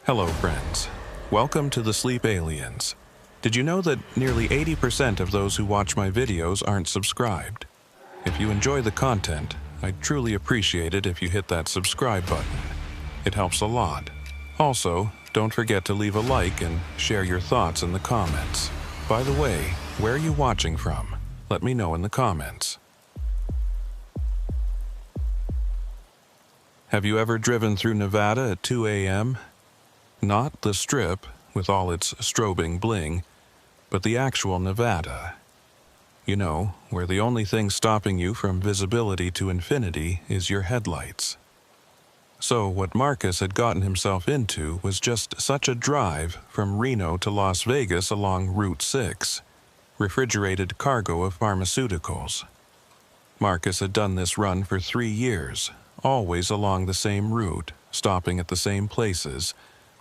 Hello, friends. Welcome to the Sleep Aliens. Did you know that nearly 80% of those who watch my videos aren't subscribed? If you enjoy the content, I'd truly appreciate it if you hit that subscribe button. It helps a lot. Also, don't forget to leave a like and share your thoughts in the comments. By the way, where are you watching from? Let me know in the comments. Have you ever driven through Nevada at 2 a.m.? Not the Strip, with all its strobing bling, but the actual Nevada. You know, where the only thing stopping you from visibility to infinity is your headlights. So what Marcus had gotten himself into was just such a drive from Reno to Las Vegas along Route 6, refrigerated cargo of pharmaceuticals. Marcus had done this run for 3 years, always along the same route, stopping at the same places,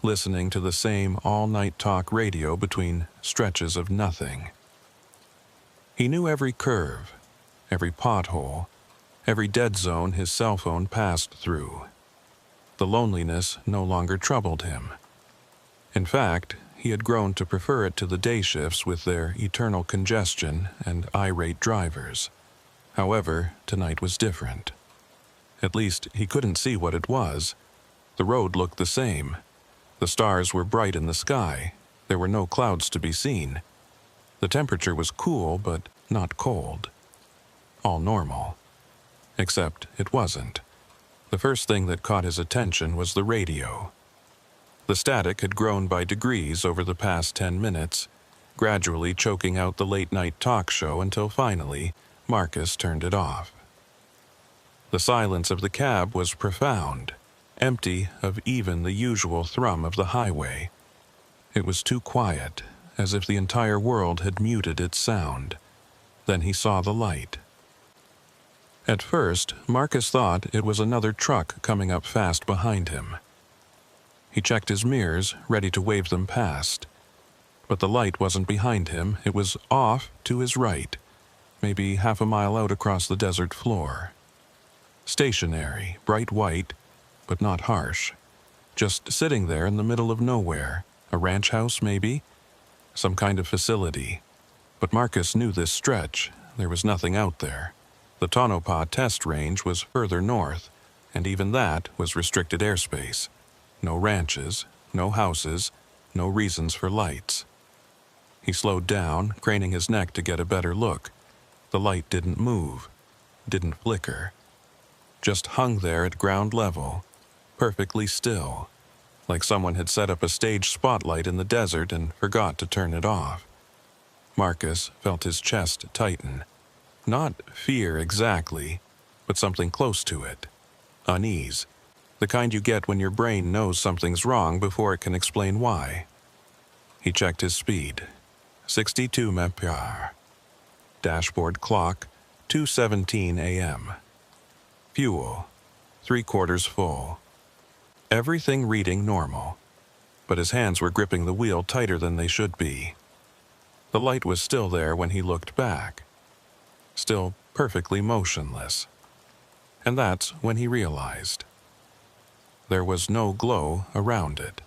listening to the same all-night talk radio between stretches of nothing. He knew every curve, every pothole, every dead zone his cell phone passed through. The loneliness no longer troubled him. In fact, he had grown to prefer it to the day shifts with their eternal congestion and irate drivers. However, tonight was different. At least, he couldn't see what it was. The road looked the same. The stars were bright in the sky. There were no clouds to be seen. The temperature was cool, but not cold. All normal. Except it wasn't. The first thing that caught his attention was the radio. The static had grown by degrees over the past 10 minutes, gradually choking out the late-night talk show until finally, Marcus turned it off. The silence of the cab was profound, empty of even the usual thrum of the highway. It was too quiet, as if the entire world had muted its sound. Then he saw the light. At first, Marcus thought it was another truck coming up fast behind him. He checked his mirrors, ready to wave them past. But the light wasn't behind him, it was off to his right, maybe half a mile out across the desert floor. Stationary, bright white, but not harsh. Just sitting there in the middle of nowhere. A ranch house, maybe? Some kind of facility. But Marcus knew this stretch. There was nothing out there. The Tonopah test range was further north, and even that was restricted airspace. No ranches, no houses, no reasons for lights. He slowed down, craning his neck to get a better look. The light didn't move, didn't flicker. Just hung there at ground level, perfectly still, like someone had set up a stage spotlight in the desert and forgot to turn it off. Marcus felt his chest tighten. Not fear exactly, but something close to it. Unease. The kind you get when your brain knows something's wrong before it can explain why. He checked his speed. 62 mph. Dashboard clock, 2:17 a.m. Fuel, 3/4 full. Everything reading normal, but his hands were gripping the wheel tighter than they should be. The light was still there when he looked back. Still perfectly motionless. And that's when he realized. There was no glow around it.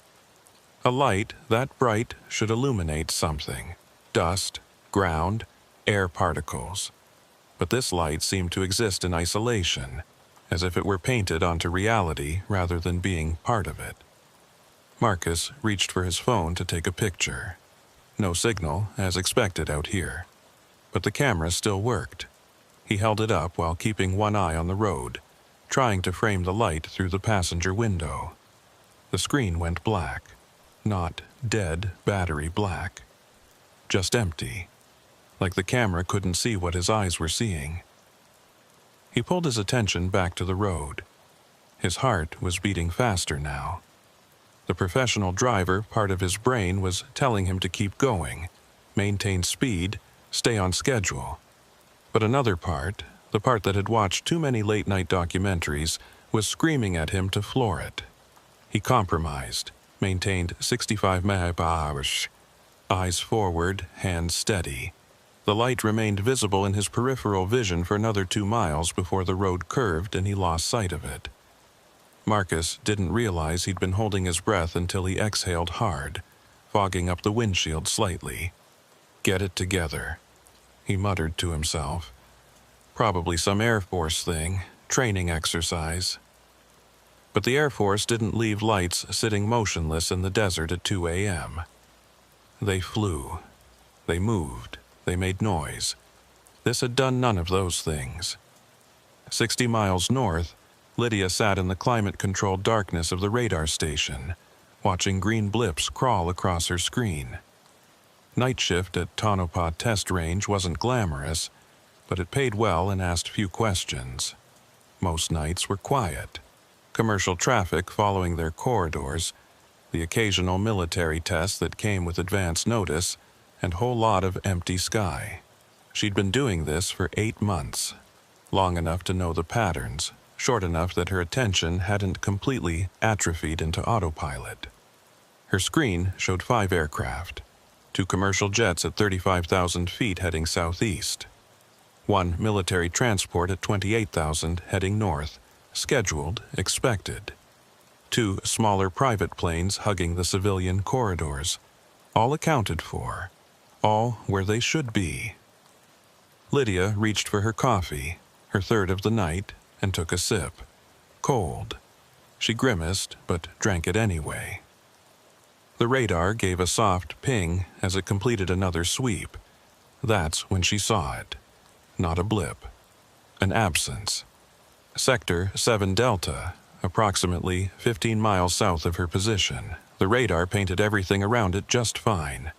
A light that bright should illuminate something. Dust, ground, air particles. But this light seemed to exist in isolation, as if it were painted onto reality rather than being part of it. Marcus reached for his phone to take a picture. No signal, as expected out here. But the camera still worked. He held it up while keeping one eye on the road, trying to frame the light through the passenger window. The screen went black. Not dead battery black. Just empty. Like the camera couldn't see what his eyes were seeing. He pulled his attention back to the road. His heart was beating faster now. The professional driver part of his brain was telling him to keep going, maintain speed, stay on schedule. But another part, the part that had watched too many late-night documentaries, was screaming at him to floor it. He compromised, maintained 65 mph, eyes forward, hands steady. The light remained visible in his peripheral vision for another 2 miles before the road curved and he lost sight of it. Marcus didn't realize he'd been holding his breath until he exhaled hard, fogging up the windshield slightly. "Get it together," he muttered to himself. "Probably some Air Force thing, training exercise." But the Air Force didn't leave lights sitting motionless in the desert at 2 a.m. They flew. They moved. They made noise. This had done none of those things. 60 miles north, Lydia sat in the climate-controlled darkness of the radar station, watching green blips crawl across her screen. Night shift at Tonopah Test Range wasn't glamorous, but it paid well and asked few questions. Most nights were quiet. Commercial traffic following their corridors, the occasional military test that came with advance notice, and whole lot of empty sky. She'd been doing this for 8 months, long enough to know the patterns, short enough that her attention hadn't completely atrophied into autopilot. Her screen showed 5 aircraft, 2 commercial jets at 35,000 feet heading southeast, 1 military transport at 28,000 heading north, scheduled, expected, 2 smaller private planes hugging the civilian corridors, all accounted for, all where they should be. Lydia reached for her coffee, her third of the night, and took a sip. Cold. She grimaced, but drank it anyway. The radar gave a soft ping as it completed another sweep. That's when she saw it. Not a blip. An absence. Sector 7 Delta, approximately 15 miles south of her position. The radar painted everything around it just fine.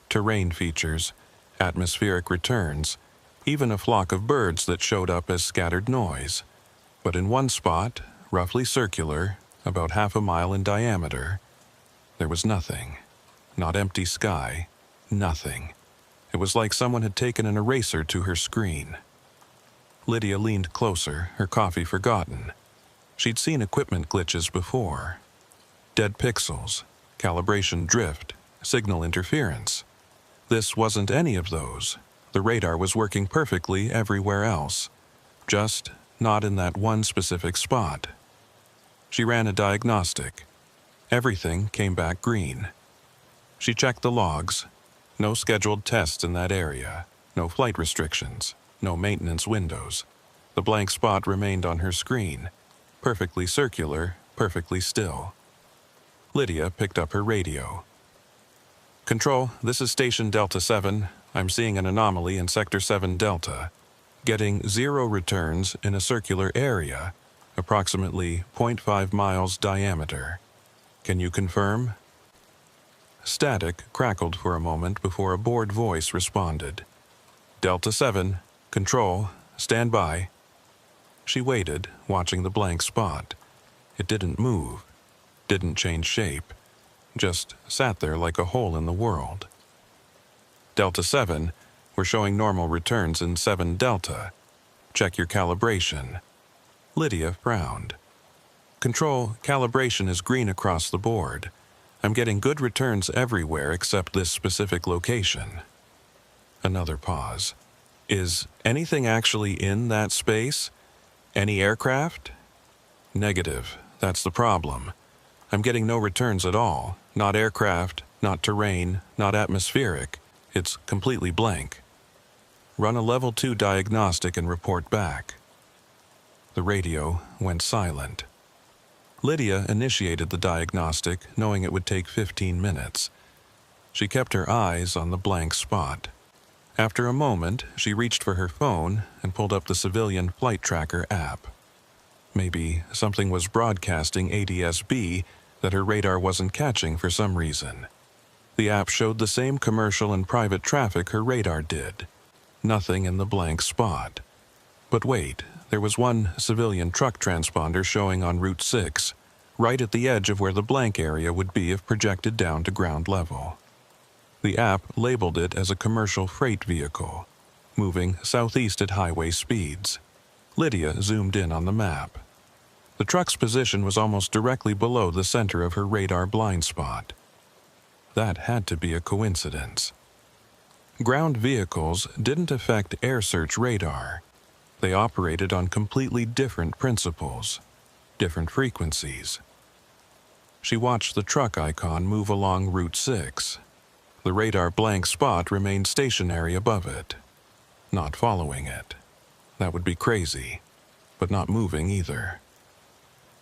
Terrain features, atmospheric returns, even a flock of birds that showed up as scattered noise. But in one spot, roughly circular, about half a mile in diameter, there was nothing. Not empty sky, nothing. It was like someone had taken an eraser to her screen. Lydia leaned closer, her coffee forgotten. She'd seen equipment glitches before. Dead pixels, calibration drift, signal interference. This wasn't any of those. The radar was working perfectly everywhere else, just not in that one specific spot. She ran a diagnostic. Everything came back green. She checked the logs. No scheduled tests in that area, no flight restrictions, no maintenance windows. The blank spot remained on her screen, perfectly circular, perfectly still. Lydia picked up her radio. "Control, this is Station Delta 7. I'm seeing an anomaly in Sector 7 Delta. Getting 0 returns in a circular area, approximately 0.5 miles diameter. Can you confirm?" Static crackled for a moment before a bored voice responded. "Delta 7, Control, stand by." She waited, watching the blank spot. It didn't move, didn't change shape, just sat there like a hole in the world. "Delta 7, we're showing normal returns in 7 Delta. Check your calibration." Lydia frowned. "Control, calibration is green across the board. I'm getting good returns everywhere except this specific location." Another pause. "Is anything actually in that space? Any aircraft?" "Negative. That's the problem. I'm getting no returns at all. Not aircraft, not terrain, not atmospheric. It's completely blank. Run a level 2 diagnostic and report back." The radio went silent. Lydia initiated the diagnostic, knowing it would take 15 minutes. She kept her eyes on the blank spot. After a moment, she reached for her phone and pulled up the civilian flight tracker app. Maybe something was broadcasting ADS-B that her radar wasn't catching for some reason. The app showed the same commercial and private traffic her radar did. Nothing in the blank spot. But wait, there was one civilian truck transponder showing on Route 6, right at the edge of where the blank area would be if projected down to ground level. The app labeled it as a commercial freight vehicle, moving southeast at highway speeds. Lydia zoomed in on the map. The truck's position was almost directly below the center of her radar blind spot. That had to be a coincidence. Ground vehicles didn't affect air search radar. They operated on completely different principles. different frequencies. She watched the truck icon move along Route 6. The radar blank spot remained stationary above it, not following it. That would be crazy, but not moving either.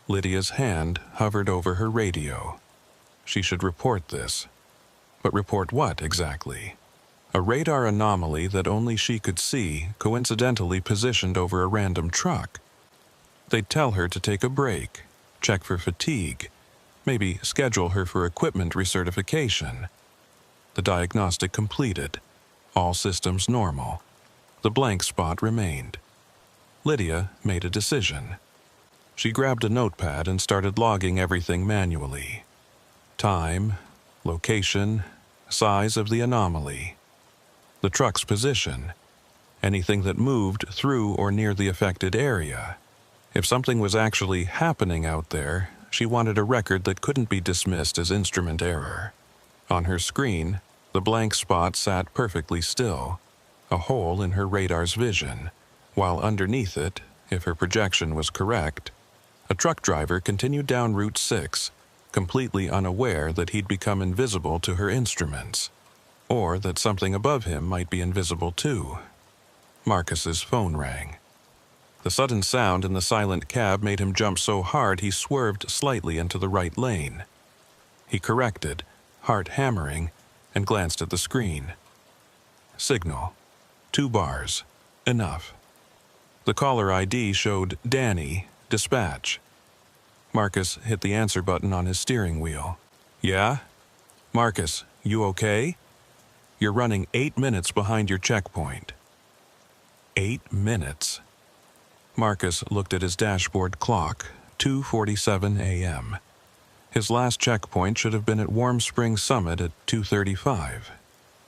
Lydia's hand hovered over her radio. She should report this. But report what exactly? A radar anomaly that only she could see, coincidentally positioned over a random truck. They'd tell her to take a break, check for fatigue, maybe schedule her for equipment recertification. The diagnostic completed. All systems normal. The blank spot remained. Lydia made a decision. She grabbed a notepad and started logging everything manually. Time, location, size of the anomaly, the truck's position, anything that moved through or near the affected area. If something was actually happening out there, she wanted a record that couldn't be dismissed as instrument error. On her screen, the blank spot sat perfectly still, a hole in her radar's vision, while underneath it, if her projection was correct, a truck driver continued down Route 6, completely unaware that he'd become invisible to her instruments, or that something above him might be invisible too. Marcus's phone rang. The sudden sound in the silent cab made him jump so hard he swerved slightly into the right lane. He corrected, heart hammering, and glanced at the screen. Signal. 2 bars. Enough. The caller ID showed Danny, dispatch. Marcus hit the answer button on his steering wheel. Yeah? Marcus, you okay? You're running 8 minutes behind your checkpoint. 8 minutes. Marcus looked at his dashboard clock, 2:47 a.m. His last checkpoint should have been at Warm Springs Summit at 2:35.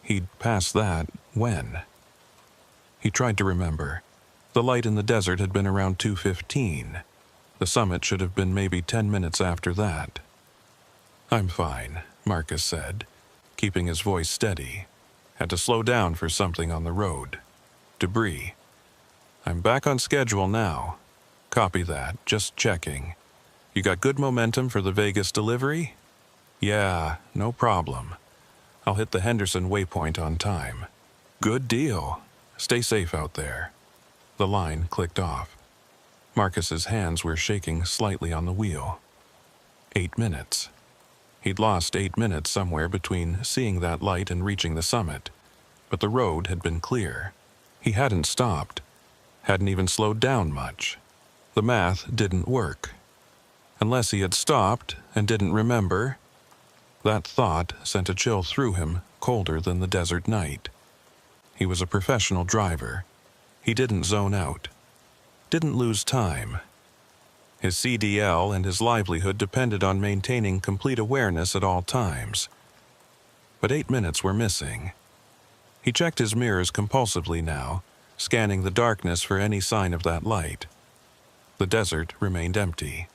He'd passed that when? He tried to remember. The light in the desert had been around 2:15. The summit should have been maybe 10 minutes after that. I'm fine, Marcus said, keeping his voice steady. Had to slow down for something on the road. Debris. I'm back on schedule now. Copy that, just checking. You got good momentum for the Vegas delivery? Yeah, no problem. I'll hit the Henderson waypoint on time. Good deal. Stay safe out there. The line clicked off. Marcus's hands were shaking slightly on the wheel. 8 minutes. He'd lost 8 minutes somewhere between seeing that light and reaching the summit, but the road had been clear. He hadn't stopped, hadn't even slowed down much. The math didn't work. Unless he had stopped and didn't remember. That thought sent a chill through him, colder than the desert night. He was a professional driver. He didn't zone out. Didn't lose time. His CDL and his livelihood depended on maintaining complete awareness at all times. But 8 minutes were missing. He checked his mirrors compulsively now, scanning the darkness for any sign of that light. The desert remained empty.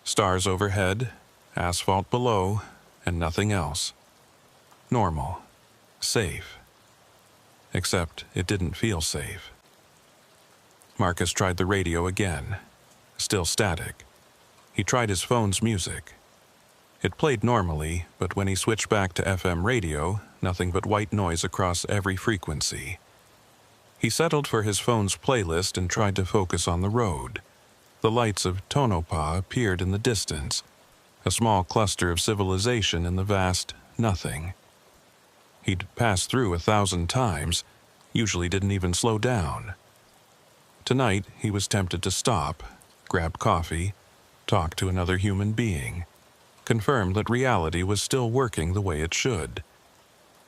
Stars overhead, asphalt below, and nothing else. Normal. Safe. Except it didn't feel safe. Marcus tried the radio again. Still static. He tried his phone's music. It played normally, but when he switched back to FM radio, nothing but white noise across every frequency. He settled for his phone's playlist and tried to focus on the road. The lights of Tonopah appeared in the distance, a small cluster of civilization in the vast nothing. He'd passed through 1,000 times, usually didn't even slow down. Tonight, he was tempted to stop, grab coffee, talk to another human being, confirm that reality was still working the way it should.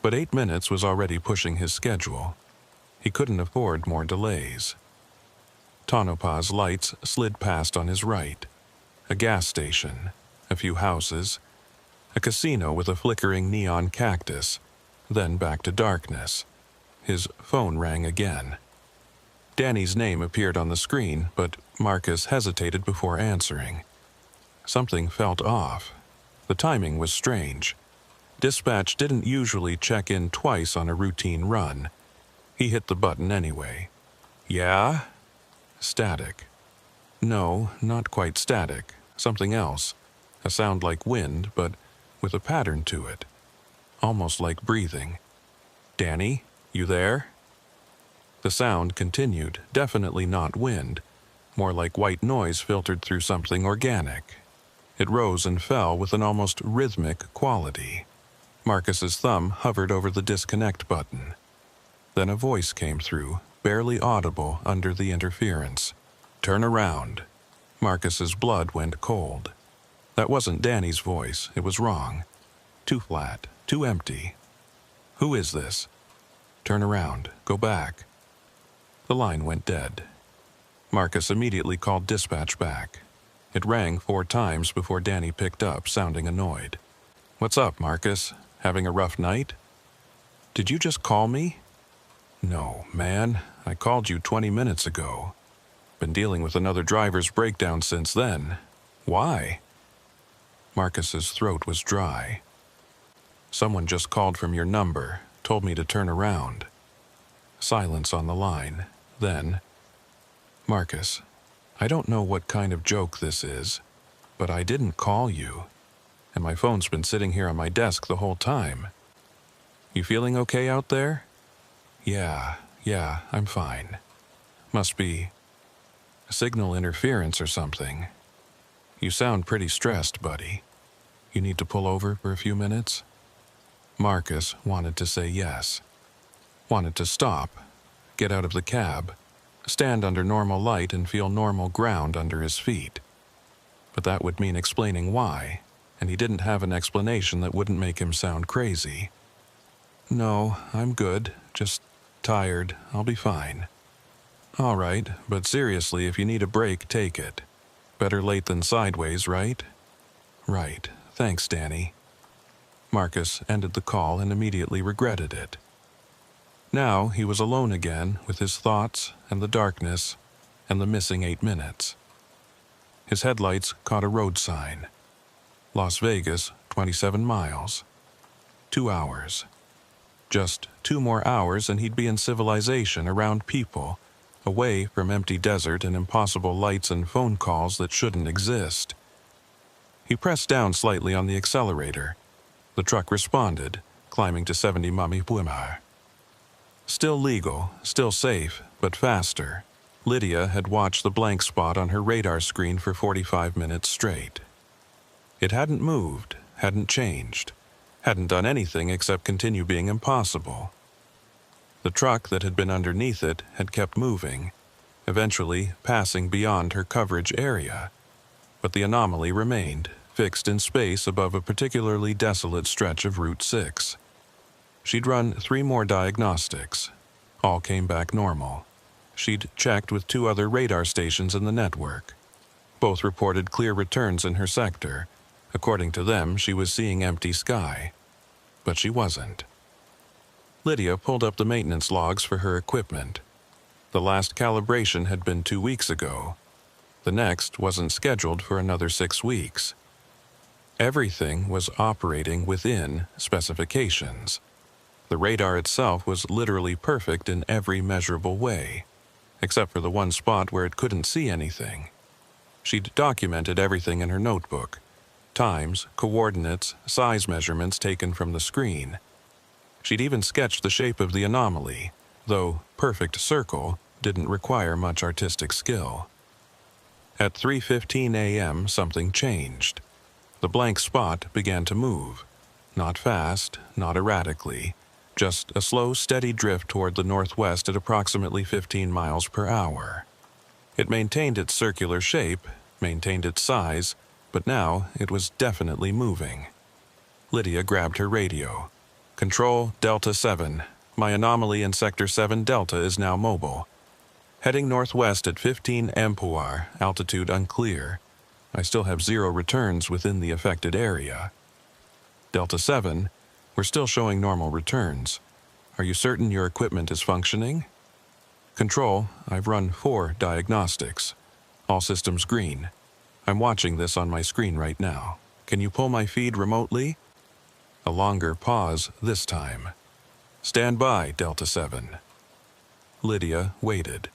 But 8 minutes was already pushing his schedule. He couldn't afford more delays. Tonopah's lights slid past on his right. A gas station, a few houses, a casino with a flickering neon cactus, then back to darkness. His phone rang again. Danny's name appeared on the screen, but Marcus hesitated before answering. Something felt off. The timing was strange. Dispatch didn't usually check in twice on a routine run. He hit the button anyway. Yeah? Static. No, not quite static. Something else. A sound like wind, but with a pattern to it. Almost like breathing. "Danny, you there?" The sound continued, definitely not wind. More like white noise filtered through something organic. It rose and fell with an almost rhythmic quality. Marcus's thumb hovered over the disconnect button. Then a voice came through, barely audible under the interference. "Turn around." Marcus's blood went cold. That wasn't Danny's voice. It was wrong. Too flat, too empty. "Who is this?" "Turn around. Go back." The line went dead. Marcus immediately called dispatch back. It rang 4 times before Danny picked up, sounding annoyed. "What's up, Marcus? Having a rough night?" "Did you just call me?" "No, man. I called you 20 minutes ago. Been dealing with another driver's breakdown since then. Why?" Marcus's throat was dry. "Someone just called from your number, told me to turn around." Silence on the line. Then, "Marcus, I don't know what kind of joke this is, but I didn't call you, and my phone's been sitting here on my desk the whole time. You feeling okay out there?" Yeah, I'm fine. Must be signal interference or something. You sound pretty stressed, buddy. You need to pull over for a few minutes?" Marcus wanted to say yes. Wanted to stop, get out of the cab, stand under normal light and feel normal ground under his feet. But that would mean explaining why, and he didn't have an explanation that wouldn't make him sound crazy. "No, I'm good. Just tired. I'll be fine." "All right, but seriously, if you need a break, take it. Better late than sideways, right?" "Right. Thanks, Danny." Marcus ended the call and immediately regretted it. Now he was alone again with his thoughts and the darkness and the missing 8 minutes. His headlights caught a road sign. Las Vegas, 27 miles. 2 hours. Just 2 more hours and he'd be in civilization, around people, away from empty desert and impossible lights and phone calls that shouldn't exist. He pressed down slightly on the accelerator. The truck responded, climbing to 70 mph. Still legal, still safe, but faster. Lydia had watched the blank spot on her radar screen for 45 minutes straight. It hadn't moved, hadn't changed, hadn't done anything except continue being impossible. The truck that had been underneath it had kept moving, eventually passing beyond her coverage area. But the anomaly remained, fixed in space above a particularly desolate stretch of Route 6. She'd run 3 more diagnostics. All came back normal. She'd checked with 2 other radar stations in the network. Both reported clear returns in her sector. According to them, she was seeing empty sky. But she wasn't. Lydia pulled up the maintenance logs for her equipment. The last calibration had been 2 weeks ago. The next wasn't scheduled for another 6 weeks. Everything was operating within specifications. The radar itself was literally perfect in every measurable way, except for the one spot where it couldn't see anything. She'd documented everything in her notebook. Times, coordinates, size measurements taken from the screen. She'd even sketched the shape of the anomaly, though perfect circle didn't require much artistic skill. At 3:15 a.m., something changed. The blank spot began to move. Not fast, not erratically, just a slow, steady drift toward the northwest at approximately 15 miles per hour. It maintained its circular shape, maintained its size, but now it was definitely moving. Lydia grabbed her radio. "Control, Delta 7. My anomaly in Sector 7 Delta is now mobile. Heading northwest at 15 mph, altitude unclear. I still have 0 returns within the affected area." "Delta 7, we're still showing normal returns. Are you certain your equipment is functioning?" "Control, I've run 4 diagnostics. All systems green. I'm watching this on my screen right now. Can you pull my feed remotely?" A longer pause this time. "Stand by, Delta 7. Lydia waited.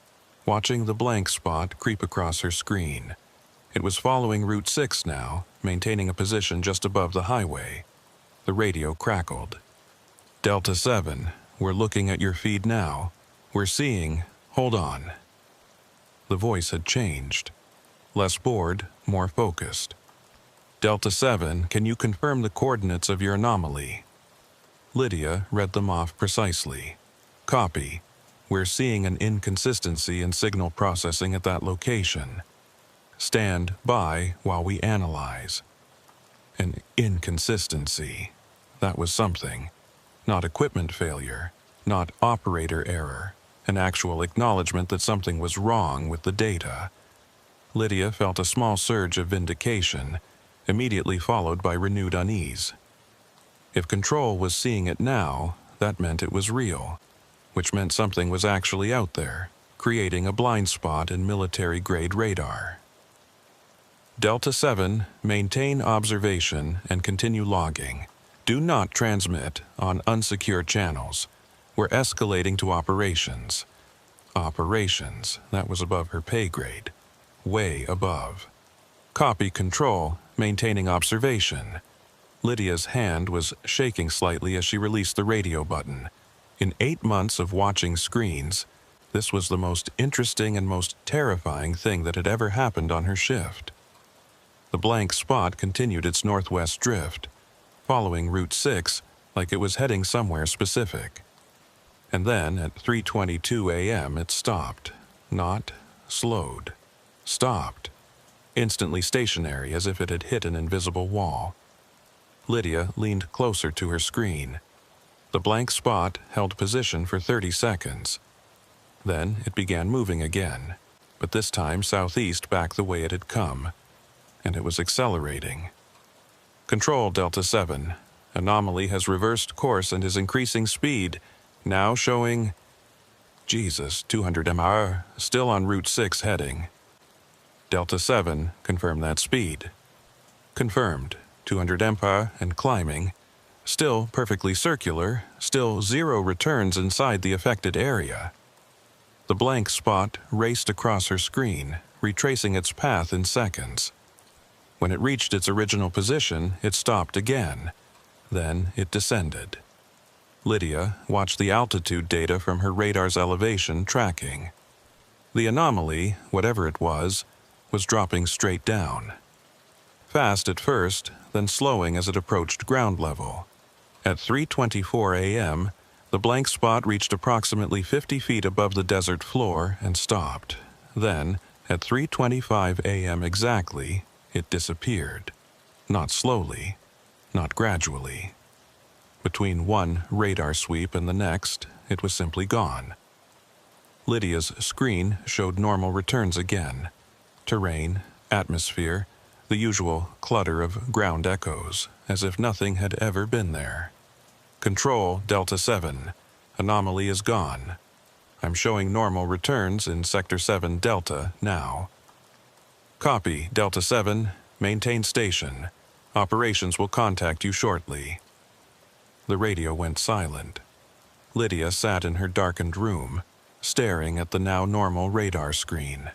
watching the blank spot creep across her screen. It was following Route 6 now, maintaining a position just above the highway. The radio crackled. Delta 7, we're looking at your feed now. We're seeing, hold on. The voice had changed. Less bored, more focused. Delta 7, can you confirm the coordinates of your anomaly? Lydia read them off precisely. Copy. We're seeing an inconsistency in signal processing at that location. Stand by while we analyze. An inconsistency. That was something. Not equipment failure, not operator error, an actual acknowledgement that something was wrong with the data. Lydia felt a small surge of vindication, immediately followed by renewed unease. If Control was seeing it now, that meant it was real, which meant something was actually out there, creating a blind spot in military-grade radar. Delta 7, maintain observation and continue logging. Do not transmit on unsecure channels. We're escalating to operations. Operations, that was above her pay grade. Way above. Copy Control, maintaining observation. Lydia's hand was shaking slightly as she released the radio button. In 8 months of watching screens, this was the most interesting and most terrifying thing that had ever happened on her shift. The blank spot continued its northwest drift, following Route 6 like it was heading somewhere specific. And then, at 3:22 a.m., it stopped. Not slowed. Stopped. Instantly stationary as if it had hit an invisible wall. Lydia leaned closer to her screen. The blank spot held position for 30 seconds. Then it began moving again, but this time southeast back the way it had come. And it was accelerating. Control, Delta 7. Anomaly has reversed course and is increasing speed, now showing... Jesus, 200 mph, still on Route 6 heading. Delta 7, confirm that speed. Confirmed, 200 mph and climbing. Still perfectly circular, still 0 returns inside the affected area. The blank spot raced across her screen, retracing its path in seconds. When it reached its original position, it stopped again. Then it descended. Lydia watched the altitude data from her radar's elevation tracking. The anomaly, whatever it was dropping straight down. Fast at first, then slowing as it approached ground level. At 3:24 a.m., the blank spot reached approximately 50 feet above the desert floor and stopped. Then, at 3:25 a.m. exactly, it disappeared. Not slowly, not gradually. Between one radar sweep and the next, it was simply gone. Lydia's screen showed normal returns again. Terrain, atmosphere, the usual clutter of ground echoes, as if nothing had ever been there. Control, Delta 7. Anomaly is gone. I'm showing normal returns in Sector 7 Delta now. Copy, Delta 7. Maintain station. Operations will contact you shortly. The radio went silent. Lydia sat in her darkened room, staring at the now normal radar screen.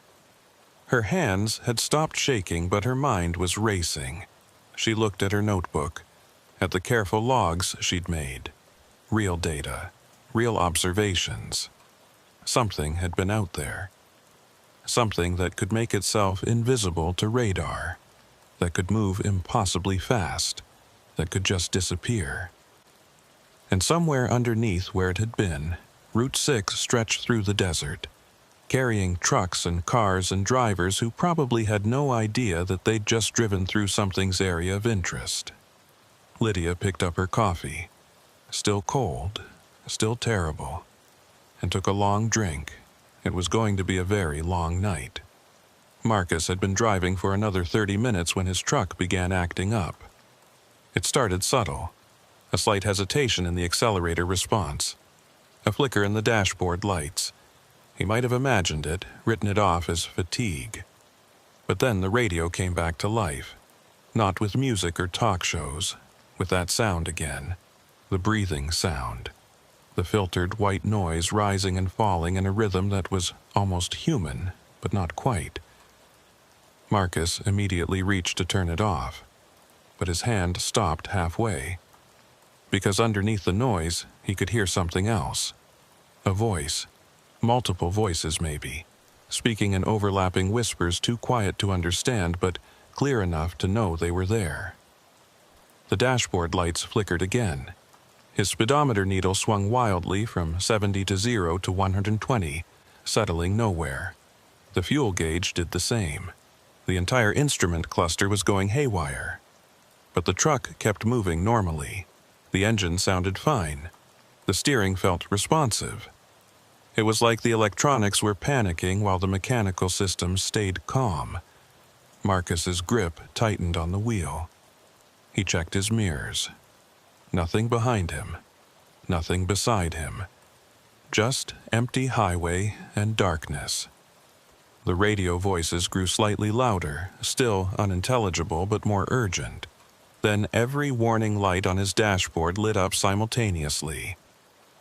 Her hands had stopped shaking, but her mind was racing. She looked at her notebook, at the careful logs she'd made. Real data, real observations. Something had been out there. Something that could make itself invisible to radar, that could move impossibly fast, that could just disappear. And somewhere underneath where it had been, Route 6 stretched through the desert, carrying trucks and cars and drivers who probably had no idea that they'd just driven through something's area of interest. Lydia picked up her coffee, still cold, still terrible, and took a long drink. It was going to be a very long night. Marcus had been driving for another 30 minutes when his truck began acting up. It started subtle, a slight hesitation in the accelerator response, a flicker in the dashboard lights. He might have imagined it, written it off as fatigue. But then the radio came back to life, not with music or talk shows, with that sound again, the breathing sound. the filtered white noise rising and falling in a rhythm that was almost human, but not quite. Marcus immediately reached to turn it off, but his hand stopped halfway, because underneath the noise he could hear something else. A voice, multiple voices maybe, speaking in overlapping whispers too quiet to understand but clear enough to know they were there. The dashboard lights flickered again. His speedometer needle swung wildly from 70 to 0 to 120, settling nowhere. The fuel gauge did the same. The entire instrument cluster was going haywire. But the truck kept moving normally. The engine sounded fine. The steering felt responsive. It was like the electronics were panicking while the mechanical systems stayed calm. Marcus's grip tightened on the wheel. He checked his mirrors. Nothing behind him. Nothing beside him. Just empty highway and darkness. The radio voices grew slightly louder, still unintelligible but more urgent. Then every warning light on his dashboard lit up simultaneously.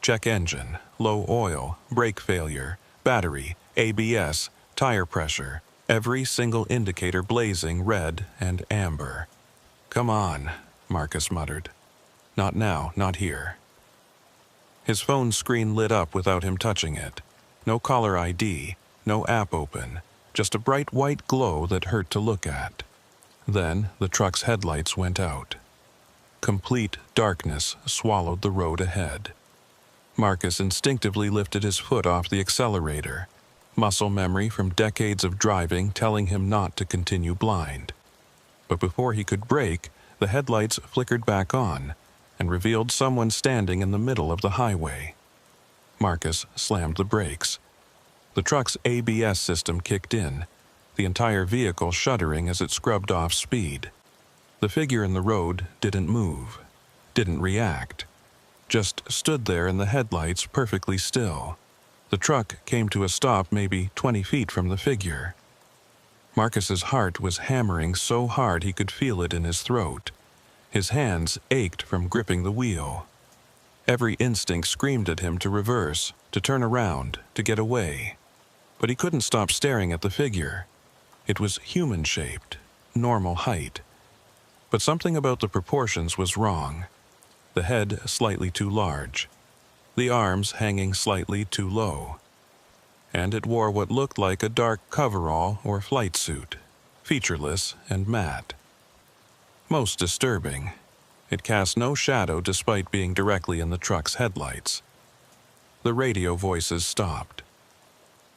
Check engine, low oil, brake failure, battery, ABS, tire pressure, every single indicator blazing red and amber. "Come on," Marcus muttered. "Not now, not here." His phone screen lit up without him touching it. No caller ID, no app open, just a bright white glow that hurt to look at. Then the truck's headlights went out. Complete darkness swallowed the road ahead. Marcus instinctively lifted his foot off the accelerator, muscle memory from decades of driving telling him not to continue blind. But before he could brake, the headlights flickered back on and revealed someone standing in the middle of the highway. Marcus slammed the brakes. The truck's ABS system kicked in, the entire vehicle shuddering as it scrubbed off speed. The figure in the road didn't move, didn't react, just stood there in the headlights perfectly still. The truck came to a stop maybe 20 feet from the figure. Marcus's heart was hammering so hard he could feel it in his throat. His hands ached from gripping the wheel. Every instinct screamed at him to reverse, to turn around, to get away. But he couldn't stop staring at the figure. It was human-shaped, normal height. But something about the proportions was wrong. The head slightly too large. The arms hanging slightly too low. And it wore what looked like a dark coverall or flight suit, featureless and matte. Most disturbing, it cast no shadow despite being directly in the truck's headlights. The radio voices stopped.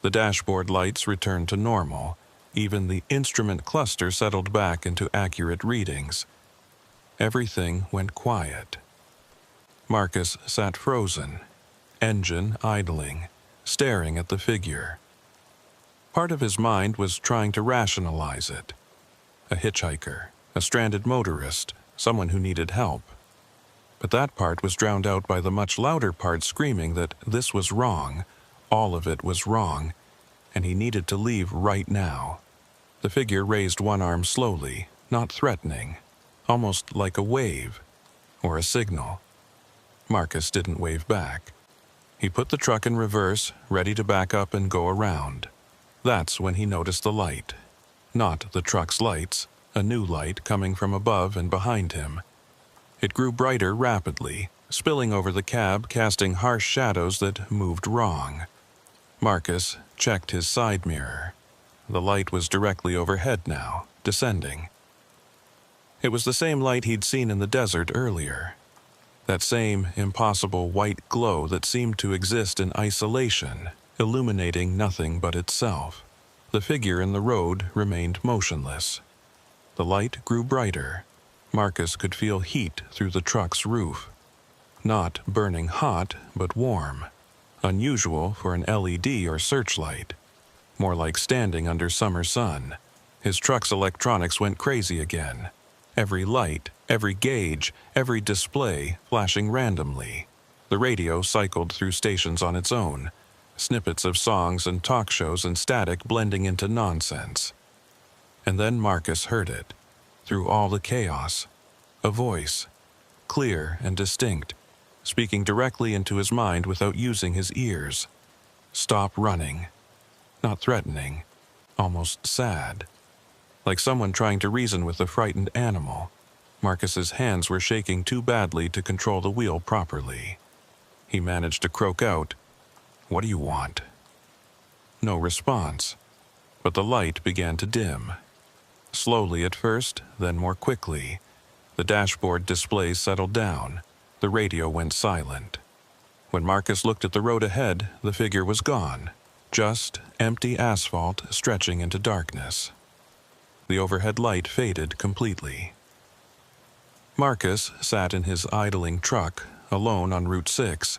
The dashboard lights returned to normal. Even the instrument cluster settled back into accurate readings. Everything went quiet. Marcus sat frozen, engine idling, staring at the figure. Part of his mind was trying to rationalize it. A hitchhiker, a stranded motorist, someone who needed help. But that part was drowned out by the much louder part screaming that this was wrong, all of it was wrong, and he needed to leave right now. The figure raised one arm slowly, not threatening, almost like a wave, or a signal. Marcus didn't wave back. He put the truck in reverse, ready to back up and go around. That's when he noticed the light. Not the truck's lights, a new light coming from above and behind him. It grew brighter rapidly, spilling over the cab, casting harsh shadows that moved wrong. Marcus checked his side mirror. The light was directly overhead now, descending. It was the same light he'd seen in the desert earlier. That same impossible white glow that seemed to exist in isolation, illuminating nothing but itself. The figure in the road remained motionless. The light grew brighter. Marcus could feel heat through the truck's roof. Not burning hot, but warm. Unusual for an LED or searchlight. More like standing under summer sun. His truck's electronics went crazy again. Every light, every gauge, every display flashing randomly. The radio cycled through stations on its own, snippets of songs and talk shows and static blending into nonsense. And then Marcus heard it, through all the chaos. A voice, clear and distinct, speaking directly into his mind without using his ears. Stop running. Not threatening, almost sad. Like someone trying to reason with a frightened animal. Marcus's hands were shaking too badly to control the wheel properly. He managed to croak out, "What do you want?" No response, but the light began to dim. Slowly at first, then more quickly. The dashboard display settled down. The radio went silent. When Marcus looked at the road ahead, the figure was gone. Just empty asphalt stretching into darkness. The overhead light faded completely. Marcus sat in his idling truck, alone on Route 6,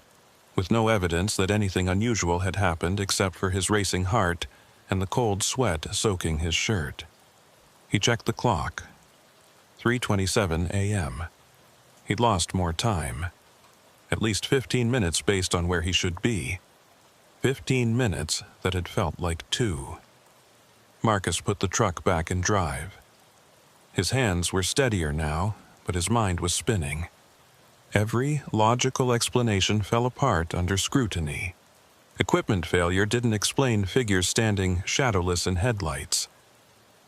with no evidence that anything unusual had happened except for his racing heart and the cold sweat soaking his shirt. He checked the clock. 3:27 a.m. He'd lost more time. At least 15 minutes based on where he should be. 15 minutes that had felt like 2. Marcus put the truck back in drive. His hands were steadier now, but his mind was spinning. Every logical explanation fell apart under scrutiny. Equipment failure didn't explain figures standing shadowless in headlights.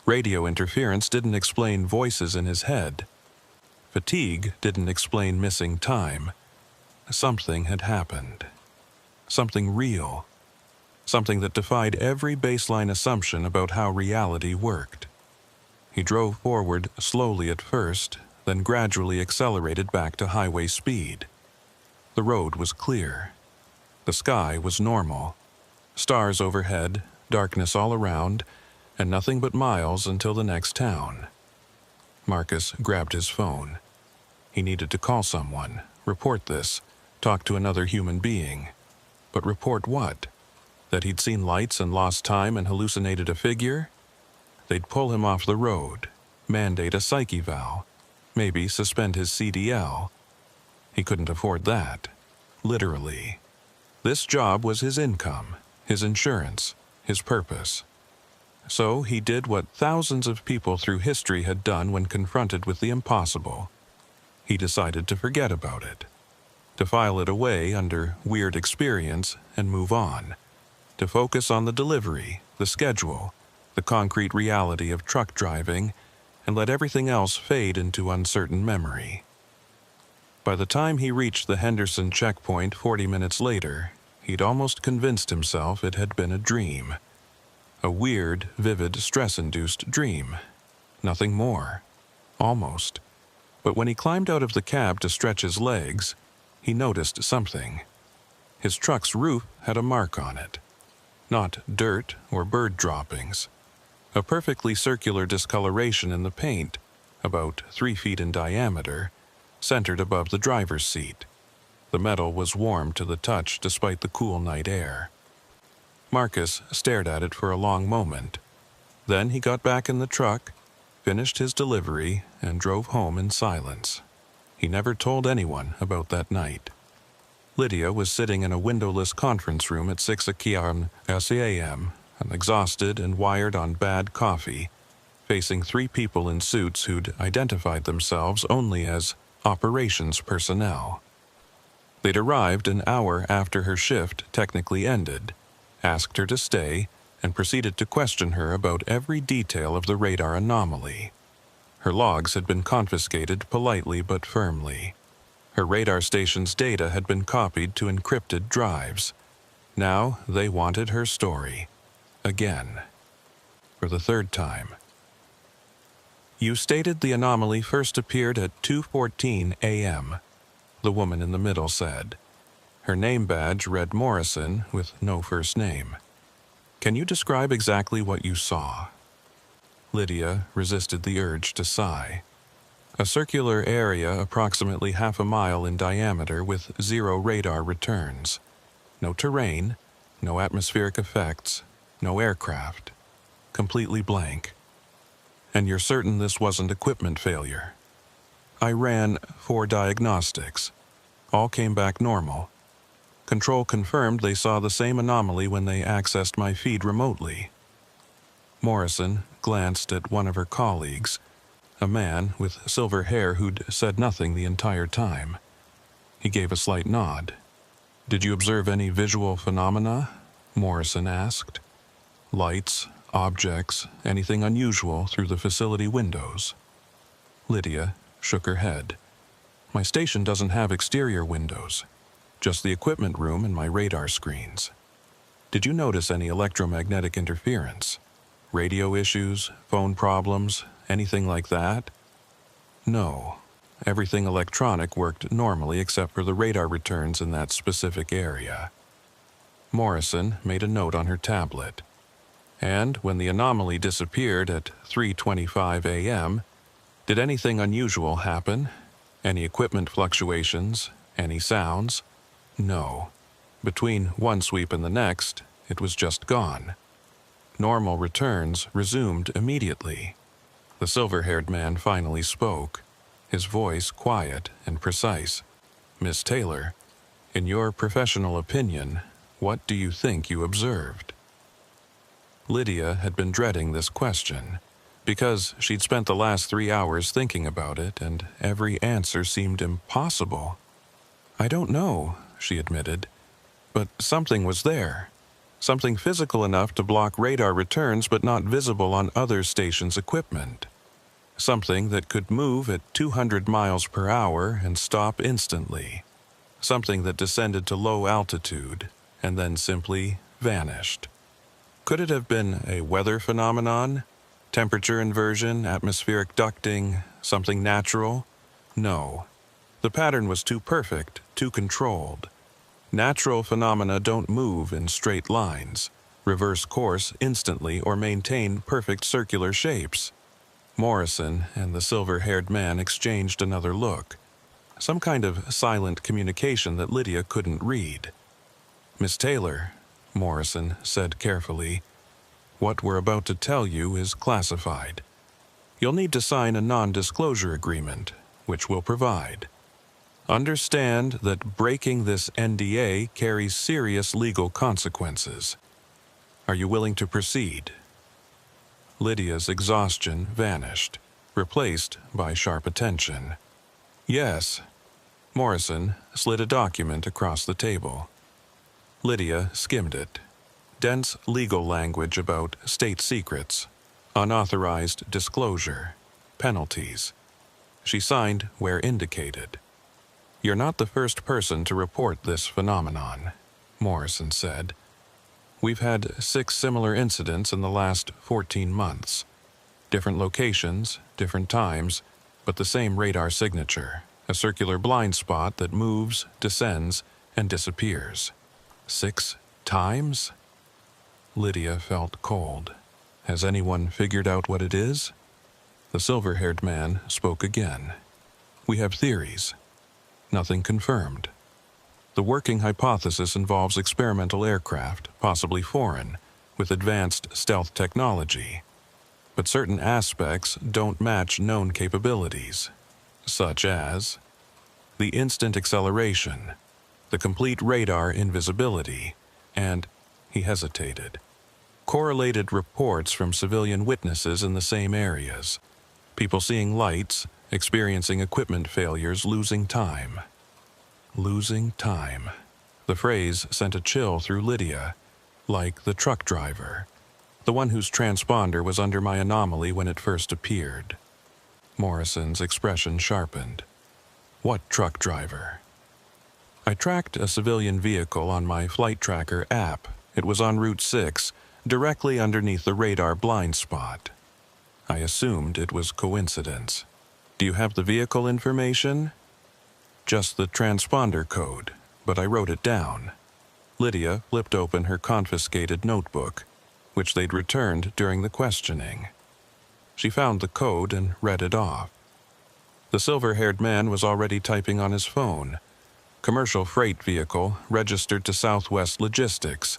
Radio interference didn't explain voices in his head. Fatigue didn't explain missing time. Something had happened. Something real. Something that defied every baseline assumption about how reality worked. He drove forward slowly at first, then gradually accelerated back to highway speed. The road was clear. The sky was normal. Stars overhead, darkness all around, and nothing but miles until the next town. Marcus grabbed his phone. He needed to call someone, report this, talk to another human being. But report what? That he'd seen lights and lost time and hallucinated a figure? They'd pull him off the road, mandate a psych eval, maybe suspend his CDL. He couldn't afford that. Literally. This job was his income, his insurance, his purpose. So he did what thousands of people through history had done when confronted with the impossible. He decided to forget about it, to file it away under weird experience and move on, to focus on the delivery, the schedule, the concrete reality of truck driving, and let everything else fade into uncertain memory. By the time he reached the Henderson checkpoint 40 minutes later, he'd almost convinced himself it had been a dream. A weird, vivid, stress-induced dream. Nothing more. Almost. But when he climbed out of the cab to stretch his legs, he noticed something. His truck's roof had a mark on it. Not dirt or bird droppings. A perfectly circular discoloration in the paint, about 3 feet in diameter, centered above the driver's seat. The metal was warm to the touch despite the cool night air. Marcus stared at it for a long moment. Then he got back in the truck, finished his delivery, and drove home in silence. He never told anyone about that night. Lydia was sitting in a windowless conference room at 6 a.m., exhausted and wired on bad coffee, facing 3 people in suits who'd identified themselves only as operations personnel. They'd arrived an hour after her shift technically ended, asked her to stay, and proceeded to question her about every detail of the radar anomaly. Her logs had been confiscated politely but firmly. Her radar station's data had been copied to encrypted drives. Now they wanted her story. Again. For the 3rd time. "You stated the anomaly first appeared at 2:14 a.m., the woman in the middle said. Her name badge read Morrison with no first name. "Can you describe exactly what you saw?" Lydia resisted the urge to sigh. A circular area approximately half a mile in diameter with 0 radar returns. No terrain, no atmospheric effects, no aircraft. Completely blank. "And you're certain this wasn't equipment failure?" "I ran 4 diagnostics. All came back normal. Control confirmed they saw the same anomaly when they accessed my feed remotely." Morrison glanced at one of her colleagues, a man with silver hair who'd said nothing the entire time. He gave a slight nod. Did you observe any visual phenomena? Morrison asked. Lights, objects, anything unusual through the facility windows? Lydia shook her head. My station doesn't have exterior windows, just the equipment room and my radar screens. Did you notice any electromagnetic interference? Radio issues, phone problems, anything like that? No. Everything electronic worked normally except for the radar returns in that specific area. Morrison made a note on her tablet. And when the anomaly disappeared at 3:25 a.m., did anything unusual happen? Any equipment fluctuations? Any sounds? No. Between one sweep and the next, it was just gone. Normal returns resumed immediately. The silver-haired man finally spoke, his voice quiet and precise. Miss Taylor, in your professional opinion, what do you think you observed? Lydia had been dreading this question, because she'd spent the last 3 hours thinking about it, and every answer seemed impossible. I don't know, she admitted, but something was there. Something physical enough to block radar returns but not visible on other stations' equipment. Something that could move at 200 miles per hour and stop instantly. Something that descended to low altitude and then simply vanished. Could it have been a weather phenomenon? Temperature inversion, atmospheric ducting, something natural? No. The pattern was too perfect, too controlled. Natural phenomena don't move in straight lines, reverse course instantly, or maintain perfect circular shapes. Morrison and the silver-haired man exchanged another look, some kind of silent communication that Lydia couldn't read. Miss Taylor, Morrison said carefully, what we're about to tell you is classified. You'll need to sign a non-disclosure agreement, which we'll provide. Understand that breaking this NDA carries serious legal consequences. Are you willing to proceed? Lydia's exhaustion vanished, replaced by sharp attention. Yes. Morrison slid a document across the table. Lydia skimmed it. Dense legal language about state secrets, unauthorized disclosure, penalties. She signed where indicated. You're not the first person to report this phenomenon, Morrison said. We've had 6 similar incidents in the last 14 months. Different locations, different times, but the same radar signature, a circular blind spot that moves, descends, and disappears. 6 times? Lydia felt cold. Has anyone figured out what it is? The silver-haired man spoke again. We have theories. Nothing confirmed. The working hypothesis involves experimental aircraft, possibly foreign, with advanced stealth technology. But certain aspects don't match known capabilities, such as the instant acceleration, the complete radar invisibility, and he hesitated. Correlated reports from civilian witnesses in the same areas. People seeing lights, experiencing equipment failures, losing time. Losing time. The phrase sent a chill through Lydia, like the truck driver, the one whose transponder was under my anomaly when it first appeared. Morrison's expression sharpened. What truck driver? I tracked a civilian vehicle on my flight tracker app. It was on Route 6, directly underneath the radar blind spot. I assumed it was coincidence. Do you have the vehicle information? Just the transponder code, but I wrote it down. Lydia flipped open her confiscated notebook, which they'd returned during the questioning. She found the code and read it off. The silver-haired man was already typing on his phone. Commercial freight vehicle, registered to Southwest Logistics.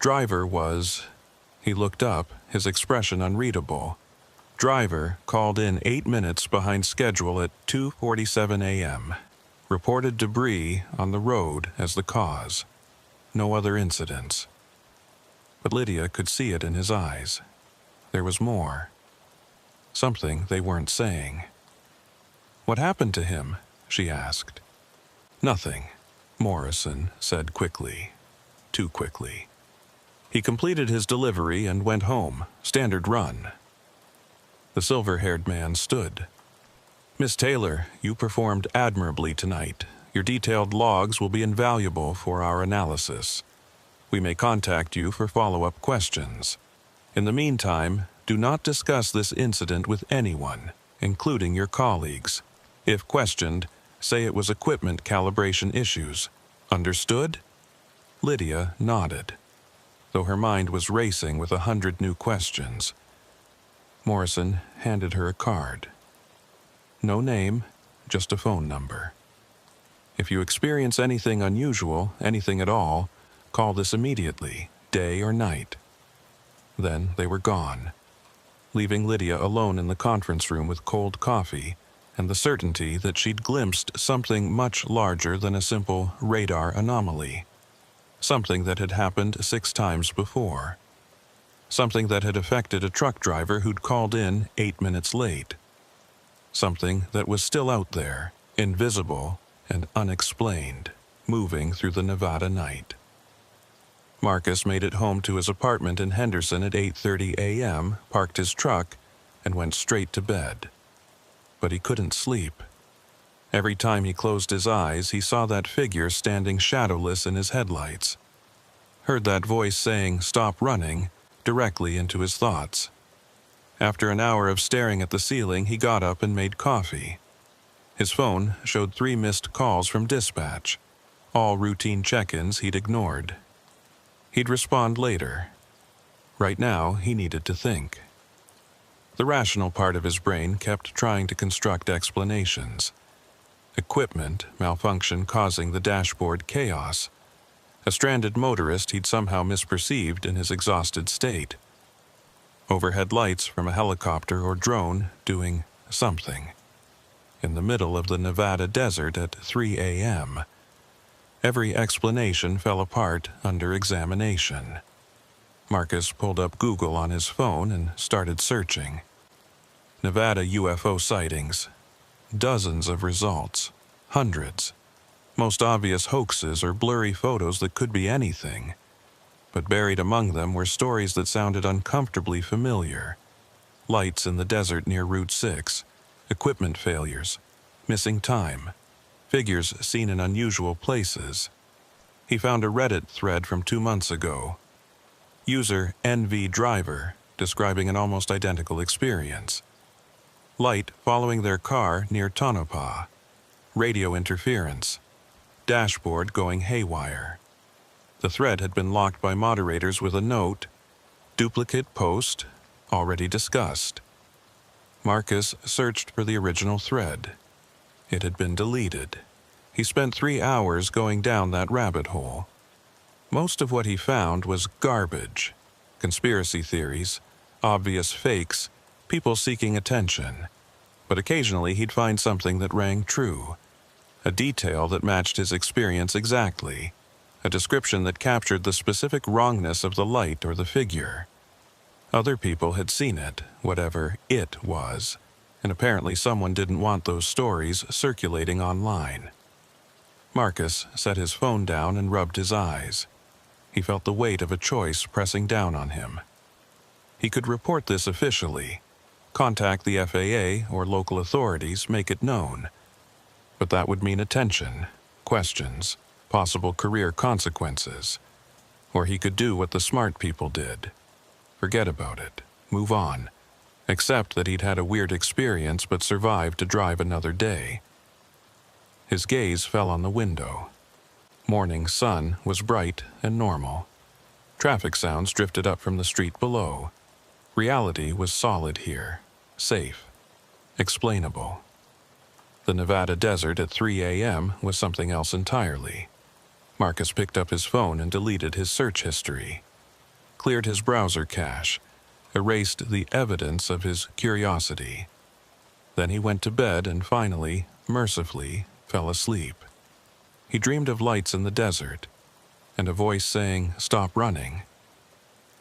Driver was... He looked up, his expression unreadable. Driver called in 8 minutes behind schedule at 2:47 a.m. Reported debris on the road as the cause. No other incidents. But Lydia could see it in his eyes. There was more. Something they weren't saying. What happened to him? She asked. Nothing, Morrison said quickly. Too quickly. He completed his delivery and went home, standard run. The silver-haired man stood. "Miss Taylor, you performed admirably tonight. Your detailed logs will be invaluable for our analysis. We may contact you for follow-up questions. In the meantime, do not discuss this incident with anyone, including your colleagues. If questioned, say it was equipment calibration issues. Understood?" Lydia nodded, though her mind was racing with 100 new questions. Morrison handed her a card. "No name, just a phone number. If you experience anything unusual, anything at all, call this immediately, day or night." Then they were gone, leaving Lydia alone in the conference room with cold coffee and the certainty that she'd glimpsed something much larger than a simple radar anomaly. Something that had happened 6 times before. Something that had affected a truck driver who'd called in 8 minutes late. Something that was still out there, invisible and unexplained, moving through the Nevada night. Marcus made it home to his apartment in Henderson at 8:30 a.m., parked his truck, and went straight to bed. But he couldn't sleep. Every time he closed his eyes, he saw that figure standing shadowless in his headlights. Heard that voice saying, "Stop running," directly into his thoughts. After an hour of staring at the ceiling, he got up and made coffee. His phone showed 3 missed calls from dispatch, all routine check-ins he'd ignored. He'd respond later. Right now, he needed to think. The rational part of his brain kept trying to construct explanations. Equipment malfunction causing the dashboard chaos. A stranded motorist he'd somehow misperceived in his exhausted state. Overhead lights from a helicopter or drone doing something. In the middle of the Nevada desert at 3 a.m. Every explanation fell apart under examination. Marcus pulled up Google on his phone and started searching. Nevada UFO sightings. Dozens of results. Hundreds. Most obvious hoaxes or blurry photos that could be anything. But buried among them were stories that sounded uncomfortably familiar. Lights in the desert near Route 6. Equipment failures. Missing time. Figures seen in unusual places. He found a Reddit thread from 2 months ago. User NV Driver describing an almost identical experience. Light following their car near Tonopah. Radio interference. Dashboard going haywire. The thread had been locked by moderators with a note, "Duplicate post, already discussed." Marcus searched for the original thread. It had been deleted. He spent 3 hours going down that rabbit hole. Most of what he found was garbage. Conspiracy theories, obvious fakes, people seeking attention. But occasionally he'd find something that rang true. A detail that matched his experience exactly. A description that captured the specific wrongness of the light or the figure. Other people had seen it, whatever it was, and apparently someone didn't want those stories circulating online. Marcus set his phone down and rubbed his eyes. He felt the weight of a choice pressing down on him. He could report this officially, contact the FAA or local authorities, make it known. But that would mean attention, questions, possible career consequences. Or he could do what the smart people did. Forget about it, move on, accept that he'd had a weird experience but survived to drive another day. His gaze fell on the window. Morning sun was bright and normal. Traffic sounds drifted up from the street below. Reality was solid here, safe, explainable. The Nevada desert at 3 a.m. was something else entirely. Marcus picked up his phone and deleted his search history. Cleared his browser cache, erased the evidence of his curiosity. Then he went to bed and finally, mercifully, fell asleep. He dreamed of lights in the desert, and a voice saying, "Stop running."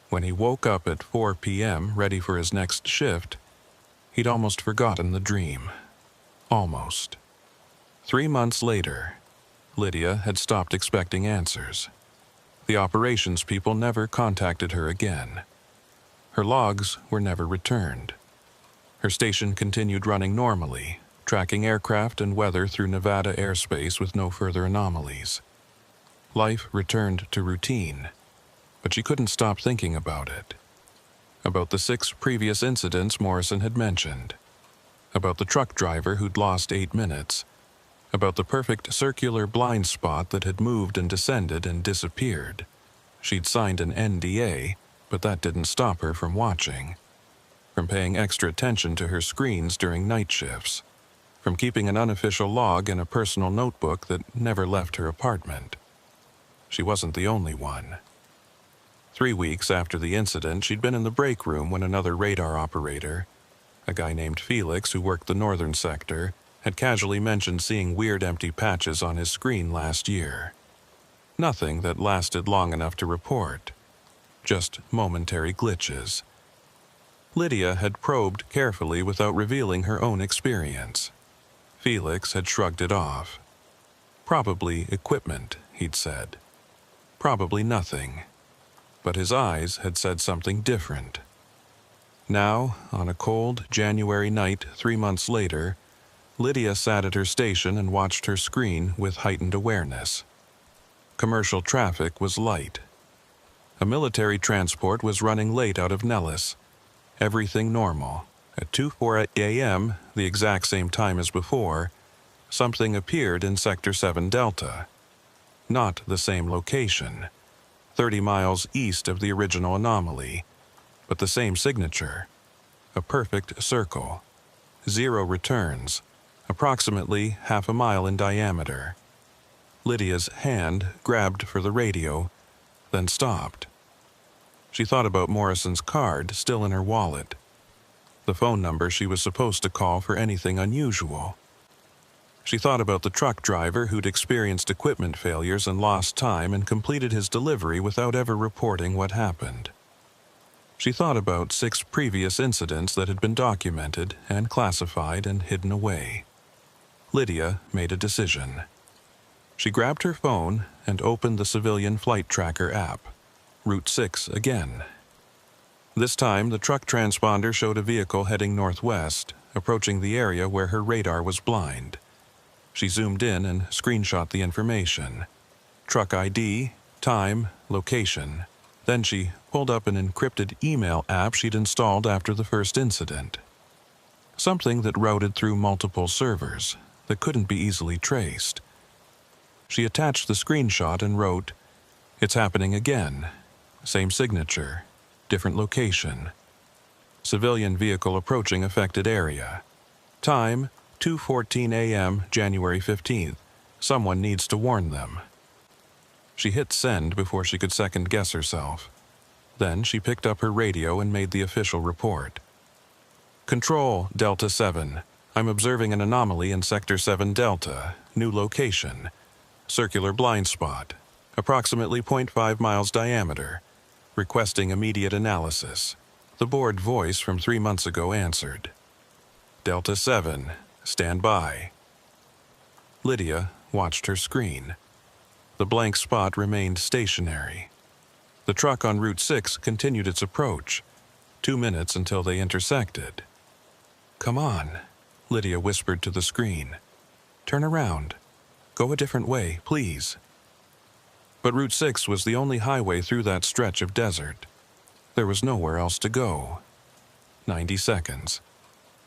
When he woke up at 4 p.m., ready for his next shift, he'd almost forgotten the dream. Almost. 3 months later, Lydia had stopped expecting answers. The operations people never contacted her again. Her logs were never returned. Her station continued running normally, tracking aircraft and weather through Nevada airspace with no further anomalies. Life returned to routine, but she couldn't stop thinking about it. About the 6 previous incidents Morrison had mentioned. About the truck driver who'd lost 8 minutes. About the perfect circular blind spot that had moved and descended and disappeared. She'd signed an NDA, but that didn't stop her from watching. From paying extra attention to her screens during night shifts. From keeping an unofficial log in a personal notebook that never left her apartment. She wasn't the only one. 3 weeks after the incident, she'd been in the break room when another radar operator, a guy named Felix who worked the northern sector, had casually mentioned seeing weird empty patches on his screen last year. Nothing that lasted long enough to report. Just momentary glitches. Lydia had probed carefully without revealing her own experience. Felix had shrugged it off. Probably equipment, he'd said. Probably nothing. But his eyes had said something different. Now, on a cold January night 3 months later, Lydia sat at her station and watched her screen with heightened awareness. Commercial traffic was light. A military transport was running late out of Nellis. Everything normal. At 2:04 a.m., the exact same time as before, something appeared in Sector 7 Delta. Not the same location. 30 miles east of the original anomaly, but the same signature. A perfect circle. 0 returns, approximately half a mile in diameter. Lydia's hand grabbed for the radio, then stopped. She thought about Morrison's card still in her wallet. The phone number she was supposed to call for anything unusual. She thought about the truck driver who'd experienced equipment failures and lost time and completed his delivery without ever reporting what happened. She thought about 6 previous incidents that had been documented and classified and hidden away. Lydia made a decision. She grabbed her phone and opened the civilian flight tracker app. Route 6 again. This time, the truck transponder showed a vehicle heading northwest, approaching the area where her radar was blind. She zoomed in and screenshot the information. Truck ID, time, location. Then she pulled up an encrypted email app she'd installed after the first incident. Something that routed through multiple servers that couldn't be easily traced. She attached the screenshot and wrote, "It's happening again. Same signature, different location. Civilian vehicle approaching affected area. Time, 2:14 a.m., January 15th. Someone needs to warn them." She hit send before she could second-guess herself. Then she picked up her radio and made the official report. "Control, Delta 7. I'm observing an anomaly in Sector 7 Delta. New location. Circular blind spot. Approximately 0.5 miles diameter. Requesting immediate analysis." The bored voice from 3 months ago answered. "Delta 7. Stand by." Lydia watched her screen. The blank spot remained stationary. The truck on Route 6 continued its approach. 2 minutes until they intersected. "Come on," Lydia whispered to the screen. "Turn around. Go a different way, please." But Route 6 was the only highway through that stretch of desert. There was nowhere else to go. 90 seconds.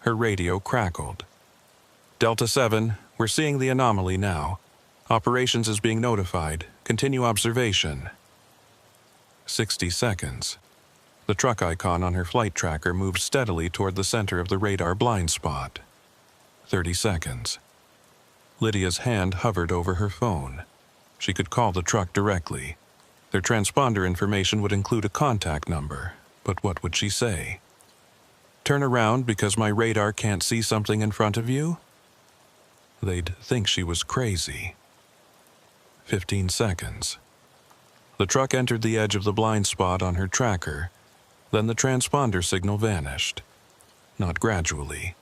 Her radio crackled. "Delta 7, we're seeing the anomaly now. Operations is being notified. Continue observation." 60 seconds. The truck icon on her flight tracker moved steadily toward the center of the radar blind spot. 30 seconds. Lydia's hand hovered over her phone. She could call the truck directly. Their transponder information would include a contact number, but what would she say? "Turn around because my radar can't see something in front of you?" They'd think she was crazy. 15 seconds. The truck entered the edge of the blind spot on her tracker. Then the transponder signal vanished. Not gradually.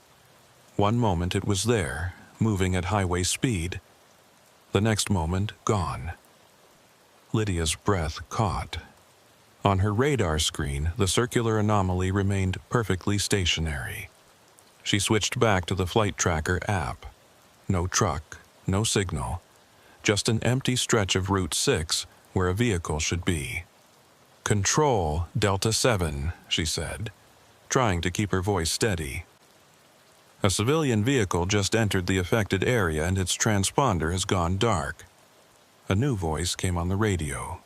One moment it was there, moving at highway speed. The next moment, gone. Lydia's breath caught. On her radar screen, the circular anomaly remained perfectly stationary. She switched back to the flight tracker app. No truck, no signal, just an empty stretch of Route 6 where a vehicle should be. "Control, Delta 7, she said, trying to keep her voice steady. "A civilian vehicle just entered the affected area and its transponder has gone dark." A new voice came on the radio.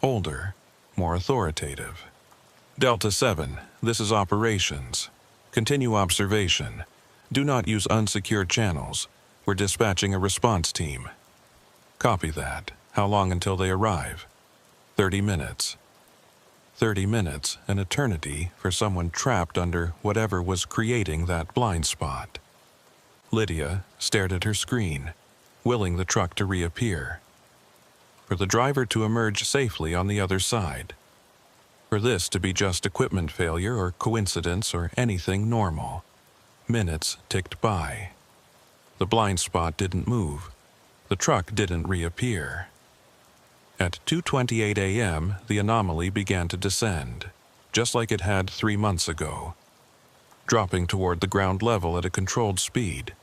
Older, more authoritative. "Delta 7, this is operations. Continue observation. Do not use unsecured channels. We're dispatching a response team." "Copy that. How long until they arrive?" 30 minutes. 30 minutes, an eternity for someone trapped under whatever was creating that blind spot. Lydia stared at her screen, willing the truck to reappear. For the driver to emerge safely on the other side. For this to be just equipment failure or coincidence or anything normal. Minutes ticked by. The blind spot didn't move. The truck didn't reappear. At 2:28 a.m., the anomaly began to descend, just like it had 3 months ago, dropping toward the ground level at a controlled speed.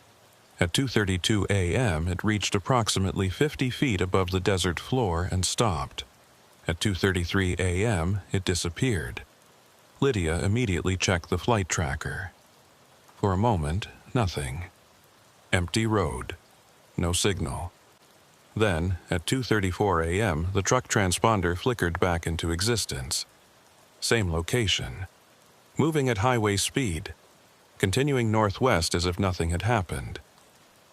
At 2:32 a.m., it reached approximately 50 feet above the desert floor and stopped. At 2:33 a.m., it disappeared. Lydia immediately checked the flight tracker. For a moment, nothing. Empty road. No signal. Then, at 2:34 a.m., the truck transponder flickered back into existence. Same location. Moving at highway speed. Continuing northwest as if nothing had happened.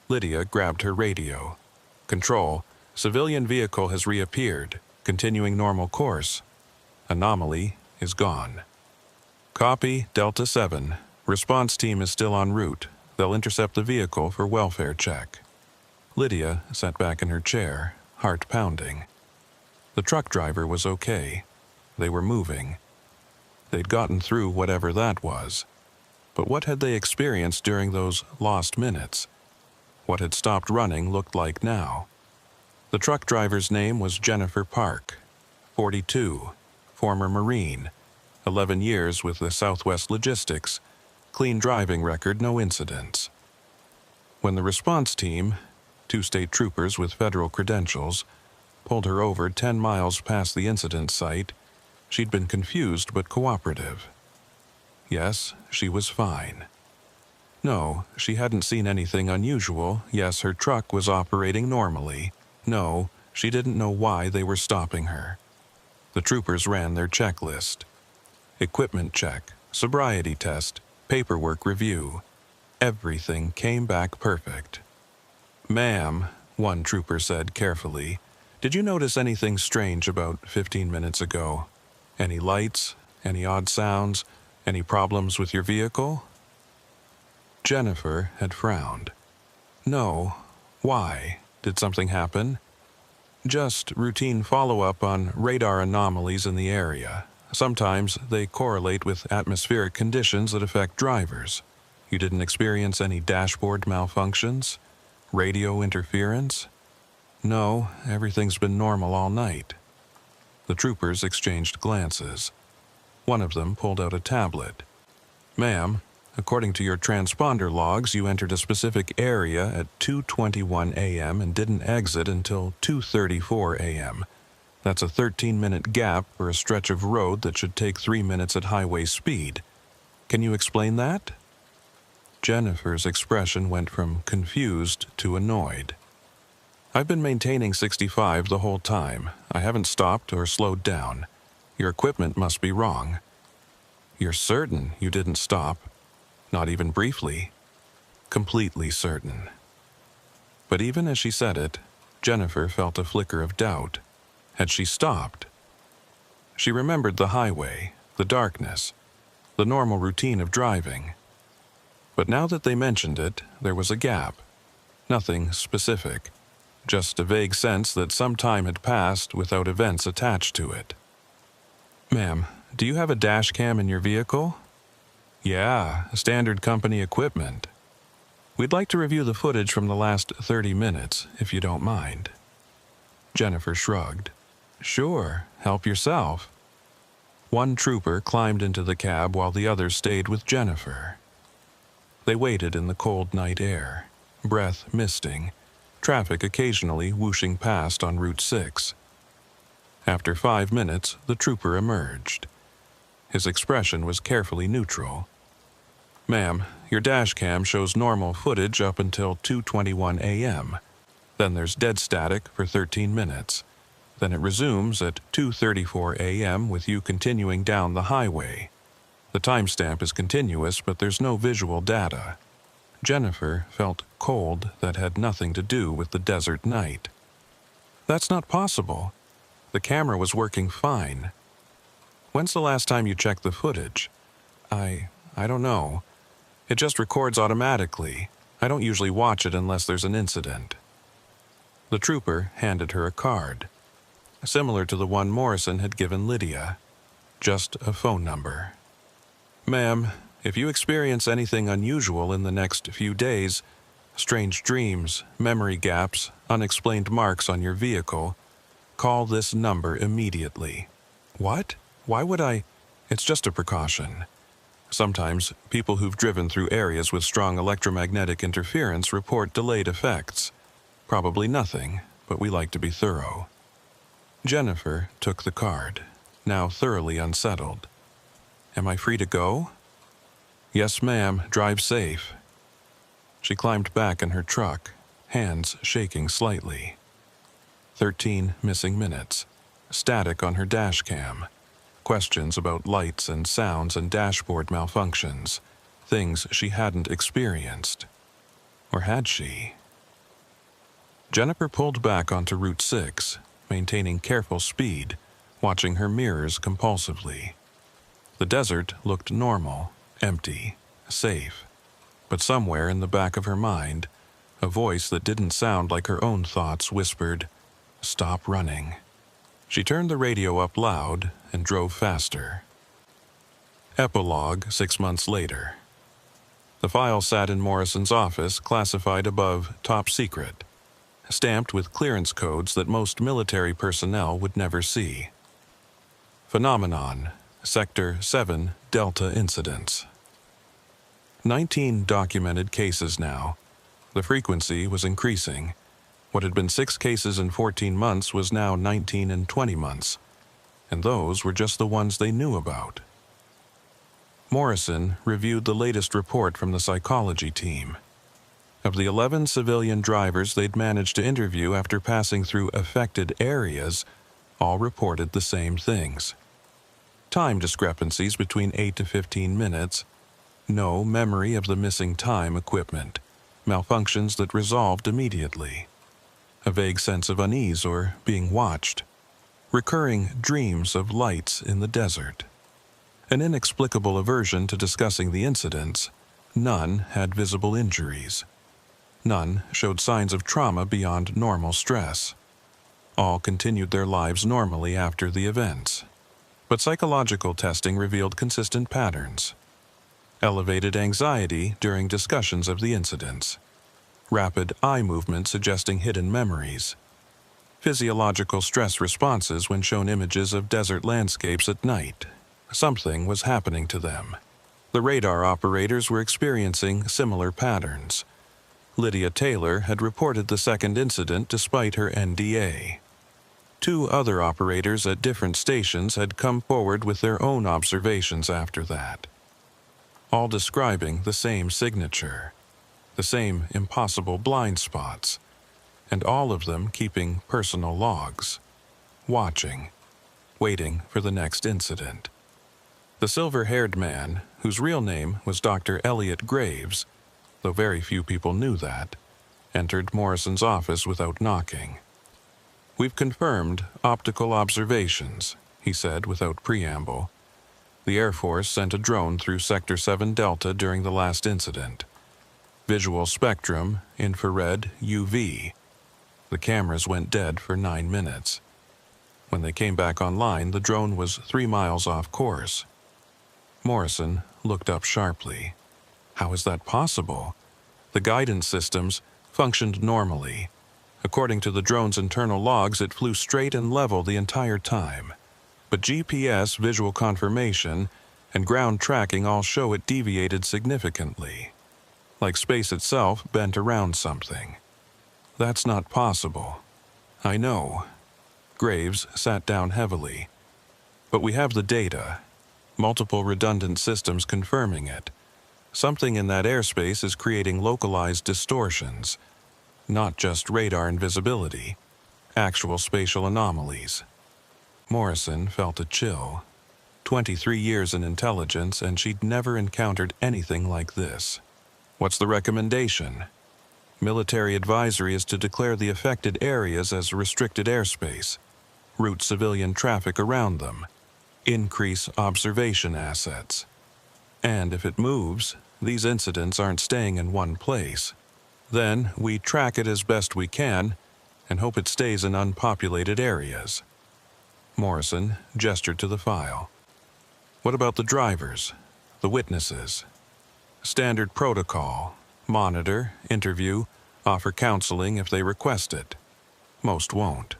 Lydia grabbed her radio. "Control, civilian vehicle has reappeared. Continuing normal course. Anomaly is gone." "Copy, Delta 7. Response team is still en route. They'll intercept the vehicle for welfare check." Lydia sat back in her chair, heart pounding. The truck driver was okay. They were moving. They'd gotten through whatever that was. But what had they experienced during those lost minutes? What had stopped running looked like now. The truck driver's name was Jennifer Park, 42, former Marine, 11 years with the Southwest Logistics, clean driving record, no incidents. When the response team, 2 state troopers with federal credentials, pulled her over 10 miles past the incident site, she'd been confused but cooperative. Yes, she was fine. No, she hadn't seen anything unusual. Yes, her truck was operating normally. No, she didn't know why they were stopping her. The troopers ran their checklist. Equipment check, sobriety test, paperwork review. Everything came back perfect. "Ma'am," one trooper said carefully, "did you notice anything strange about 15 minutes ago? Any lights? Any odd sounds? Any problems with your vehicle?" Jennifer had frowned. "No. Why? Did something happen?" "Just routine follow-up on radar anomalies in the area. Sometimes they correlate with atmospheric conditions that affect drivers. You didn't experience any dashboard malfunctions? Radio interference?" "No, everything's been normal all night." The troopers exchanged glances. One of them pulled out a tablet. "Ma'am, according to your transponder logs, you entered a specific area at 2:21 a.m. and didn't exit until 2:34 a.m. That's a 13-minute gap for a stretch of road that should take 3 minutes at highway speed. Can you explain that?" Jennifer's expression went from confused to annoyed. "I've been maintaining 65 the whole time. I haven't stopped or slowed down. Your equipment must be wrong." "You're certain you didn't stop? Not even briefly?" "Completely certain." But even as she said it, Jennifer felt a flicker of doubt. Had she stopped? She remembered the highway, the darkness, the normal routine of driving. But now that they mentioned it, there was a gap. Nothing specific, just a vague sense that some time had passed without events attached to it. "Ma'am, do you have a dash cam in your vehicle?" "Yeah, standard company equipment." We'd like to review the footage from the last 30 minutes, if you don't mind. Jennifer shrugged. Sure, help yourself. One trooper climbed into the cab while the other stayed with Jennifer. They waited in the cold night air, breath misting, traffic occasionally whooshing past on Route 6. After 5 minutes, the trooper emerged. His expression was carefully neutral. Ma'am, your dash cam shows normal footage up until 2:21 a.m. Then there's dead static for 13 minutes. Then it resumes at 2:34 a.m. with you continuing down the highway. The timestamp is continuous, but there's no visual data. Jennifer felt cold that had nothing to do with the desert night. That's not possible. The camera was working fine. When's the last time you checked the footage? I don't know. It just records automatically. I don't usually watch it unless there's an incident. The trooper handed her a card, similar to the one Morrison had given Lydia. Just a phone number. Ma'am, if you experience anything unusual in the next few days, strange dreams, memory gaps, unexplained marks on your vehicle, call this number immediately. What? Why would I? It's just a precaution. Sometimes, people who've driven through areas with strong electromagnetic interference report delayed effects. Probably nothing, but we like to be thorough. Jennifer took the card, now thoroughly unsettled. Am I free to go? Yes, ma'am. Drive safe. She climbed back in her truck, hands shaking slightly. 13 missing minutes. Static on her dash cam. Questions about lights and sounds and dashboard malfunctions. Things she hadn't experienced. Or had she? Jennifer pulled back onto Route 6, maintaining careful speed, watching her mirrors compulsively. The desert looked normal, empty, safe. But somewhere in the back of her mind, a voice that didn't sound like her own thoughts whispered, "Stop running." She turned the radio up loud and drove faster. Epilogue 6 months later. The file sat in Morrison's office, classified above top secret, stamped with clearance codes that most military personnel would never see. Phenomenon, Sector 7 Delta incidents. 19 documented cases now. The frequency was increasing. What had been 6 cases in 14 months was now 19 in 20 months. And those were just the ones they knew about. Morrison reviewed the latest report from the psychology team. Of the 11 civilian drivers they'd managed to interview after passing through affected areas, all reported the same things. Time discrepancies between 8 to 15 minutes, no memory of the missing time equipment, malfunctions that resolved immediately, a vague sense of unease or being watched, recurring dreams of lights in the desert, an inexplicable aversion to discussing the incidents. None had visible injuries. None showed signs of trauma beyond normal stress. All continued their lives normally after the events. But psychological testing revealed consistent patterns. Elevated anxiety during discussions of the incidents. Rapid eye movement suggesting hidden memories. Physiological stress responses when shown images of desert landscapes at night. Something was happening to them. The radar operators were experiencing similar patterns. Lydia Taylor had reported the second incident despite her NDA. 2 other operators at different stations had come forward with their own observations after that, all describing the same signature, the same impossible blind spots, and all of them keeping personal logs, watching, waiting for the next incident. The silver-haired man, whose real name was Dr. Elliot Graves, though very few people knew that, entered Morrison's office without knocking. "We've confirmed optical observations," he said without preamble. "The Air Force sent a drone through Sector 7 Delta during the last incident. Visual spectrum, infrared, UV. The cameras went dead for 9 minutes. When they came back online, the drone was 3 miles off course." Morrison looked up sharply. How is that possible? The guidance systems functioned normally. According to the drone's internal logs, it flew straight and level the entire time. But GPS visual confirmation and ground tracking all show it deviated significantly, like space itself bent around something. That's not possible. I know. Graves sat down heavily. But we have the data. Multiple redundant systems confirming it. Something in that airspace is creating localized distortions. Not just radar invisibility, actual spatial anomalies. Morrison felt a chill. 23 years in intelligence, and she'd never encountered anything like this. What's the recommendation? Military advisory is to declare the affected areas as restricted airspace, route civilian traffic around them, increase observation assets. And if it moves, these incidents aren't staying in one place. Then we track it as best we can and hope it stays in unpopulated areas. Morrison gestured to the file. What about the drivers, the witnesses? Standard protocol: monitor, interview, offer counseling if they request it. Most won't.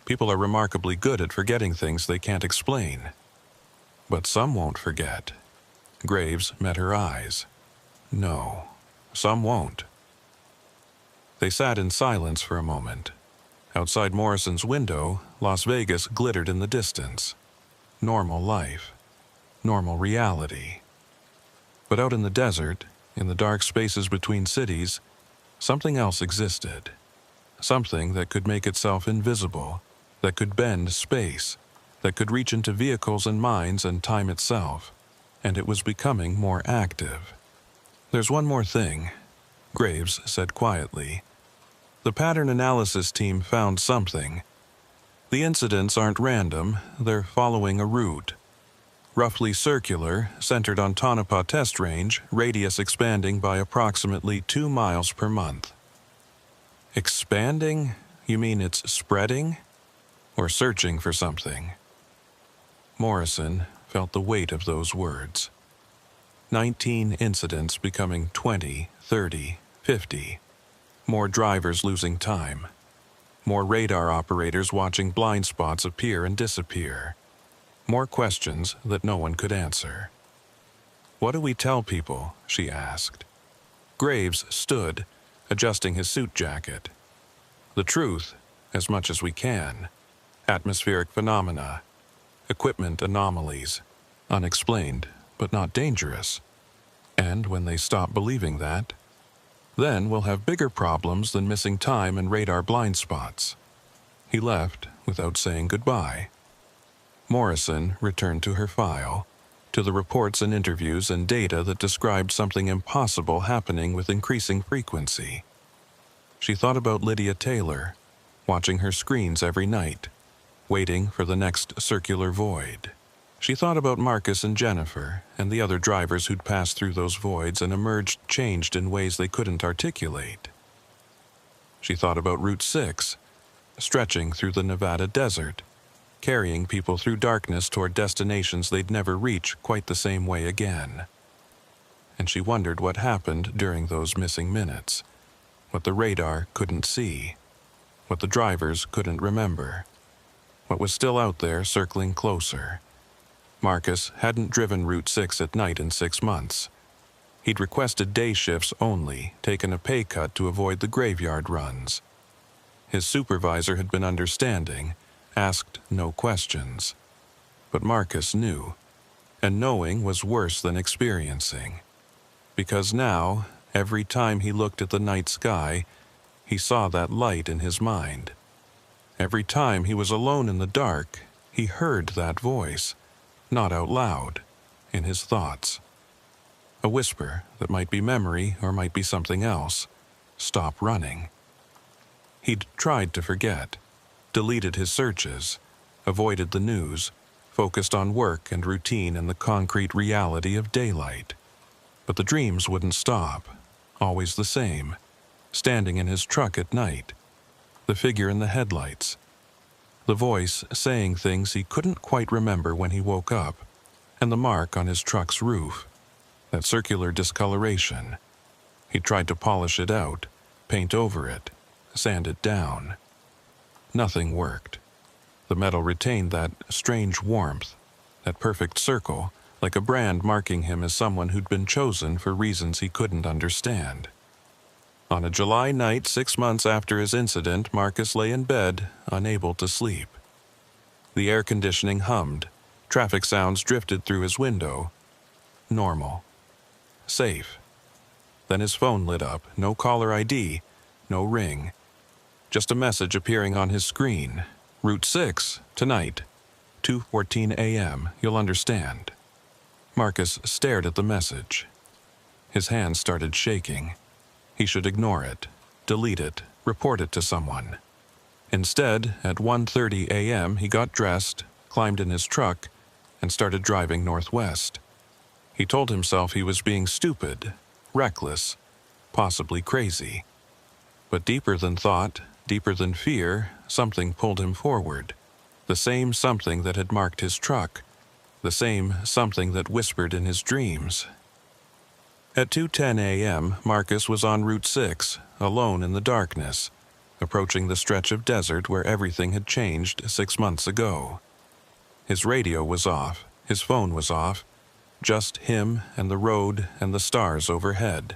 People are remarkably good at forgetting things they can't explain. But some won't forget. Graves met her eyes. No, some won't. They sat in silence for a moment. Outside Morrison's window, Las Vegas glittered in the distance. Normal life. Normal reality. But out in the desert, in the dark spaces between cities, something else existed. Something that could make itself invisible, that could bend space, that could reach into vehicles and minds and time itself. And it was becoming more active. There's one more thing, Graves said quietly. The pattern analysis team found something. The incidents aren't random, they're following a route. Roughly circular, centered on Tonopah test range, radius expanding by approximately 2 miles per month. Expanding? You mean it's spreading? Or searching for something? Morrison felt the weight of those words. 19 incidents becoming 20, 30, 50. More drivers losing time. More radar operators watching blind spots appear and disappear. More questions that no one could answer. What do we tell people? She asked. Graves stood, adjusting his suit jacket. The truth, as much as we can. Atmospheric phenomena. Equipment anomalies. Unexplained, but not dangerous. And when they stop believing that, then we'll have bigger problems than missing time and radar blind spots. He left without saying goodbye. Morrison returned to her file, to the reports and interviews and data that described something impossible happening with increasing frequency. She thought about Lydia Taylor, watching her screens every night, waiting for the next circular void. She thought about Marcus and Jennifer and the other drivers who'd passed through those voids and emerged changed in ways they couldn't articulate. She thought about Route 6, stretching through the Nevada desert, carrying people through darkness toward destinations they'd never reach quite the same way again. And she wondered what happened during those missing minutes, what the radar couldn't see, what the drivers couldn't remember, what was still out there circling closer. Marcus hadn't driven Route 6 at night in 6 months. He'd requested day shifts only, taken a pay cut to avoid the graveyard runs. His supervisor had been understanding, asked no questions. But Marcus knew, and knowing was worse than experiencing. Because now, every time he looked at the night sky, he saw that light in his mind. Every time he was alone in the dark, he heard that voice. Not out loud, in his thoughts. A whisper that might be memory or might be something else. Stop running. He'd tried to forget, deleted his searches, avoided the news, focused on work and routine and the concrete reality of daylight. But the dreams wouldn't stop, always the same, standing in his truck at night, the figure in the headlights, the voice saying things he couldn't quite remember when he woke up, and the mark on his truck's roof, that circular discoloration. He tried to polish it out, paint over it, sand it down. Nothing worked. The metal retained that strange warmth, that perfect circle, like a brand marking him as someone who'd been chosen for reasons he couldn't understand. On a July night 6 months after his incident, Marcus lay in bed, unable to sleep. The air conditioning hummed. Traffic sounds drifted through his window. Normal. Safe. Then his phone lit up. No caller ID. No ring. Just a message appearing on his screen. Route 6, tonight. 2:14 a.m. You'll understand. Marcus stared at the message. His hands started shaking. He should ignore it, delete it, report it to someone. Instead, at 1:30 a.m., he got dressed, climbed in his truck, and started driving northwest. He told himself he was being stupid, reckless, possibly crazy. But deeper than thought, deeper than fear, something pulled him forward. The same something that had marked his truck. The same something that whispered in his dreams. At 2:10 a.m., Marcus was on Route 6, alone in the darkness, approaching the stretch of desert where everything had changed 6 months ago. His radio was off, his phone was off, just him and the road and the stars overhead.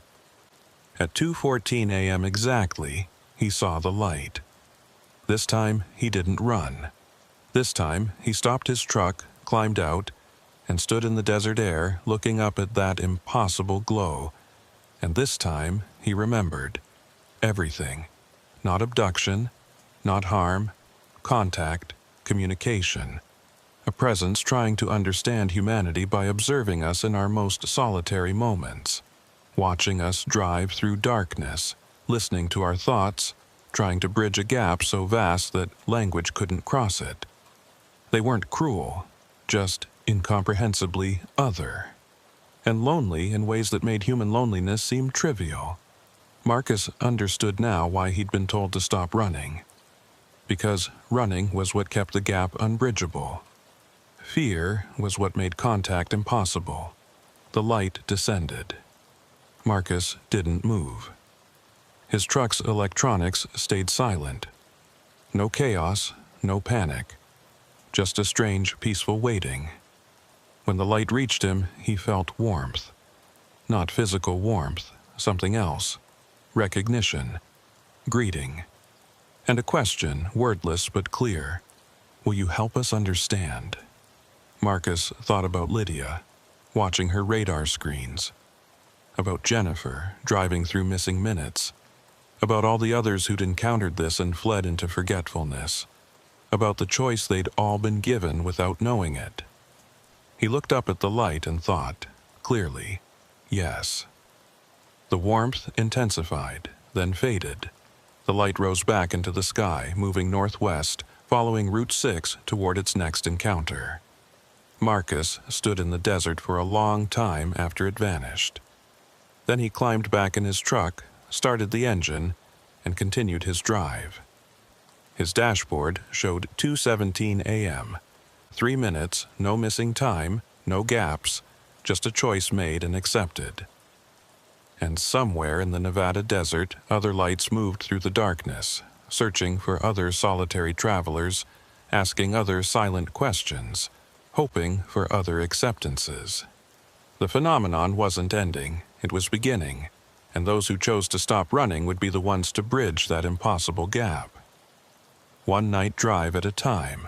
At 2:14 a.m. exactly, he saw the light. This time, he didn't run. This time, he stopped his truck, climbed out, and stood in the desert air looking up at that impossible glow. And this time, he remembered. Everything. Not abduction, not harm, contact, communication. A presence trying to understand humanity by observing us in our most solitary moments. Watching us drive through darkness, listening to our thoughts, trying to bridge a gap so vast that language couldn't cross it. They weren't cruel, just incomprehensibly other, and lonely in ways that made human loneliness seem trivial. Marcus understood now why he'd been told to stop running. Because running was what kept the gap unbridgeable. Fear was what made contact impossible. The light descended. Marcus didn't move. His truck's electronics stayed silent. No chaos, no panic. Just a strange, peaceful waiting. When the light reached him, he felt warmth. Not physical warmth, something else. Recognition. Greeting. And a question, wordless but clear. Will you help us understand? Marcus thought about Lydia, watching her radar screens. About Jennifer, driving through missing minutes. About all the others who'd encountered this and fled into forgetfulness. About the choice they'd all been given without knowing it. He looked up at the light and thought, clearly, yes. The warmth intensified, then faded. The light rose back into the sky, moving northwest, following Route 6 toward its next encounter. Marcus stood in the desert for a long time after it vanished. Then he climbed back in his truck, started the engine, and continued his drive. His dashboard showed 2:17 a.m. 3 minutes, no missing time, no gaps, just a choice made and accepted. And somewhere in the Nevada desert, other lights moved through the darkness, searching for other solitary travelers, asking other silent questions, hoping for other acceptances. The phenomenon wasn't ending, it was beginning, and those who chose to stop running would be the ones to bridge that impossible gap. One night drive at a time.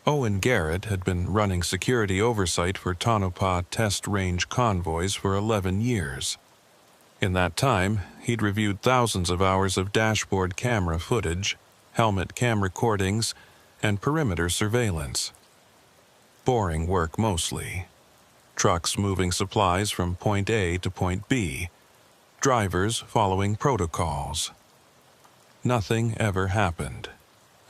Owen Garrett had been running security oversight for Tonopah test range convoys for 11 years. In that time, he'd reviewed thousands of hours of dashboard camera footage, helmet cam recordings, and perimeter surveillance. Boring work mostly. Trucks moving supplies from point A to point B. Drivers following protocols. Nothing ever happened,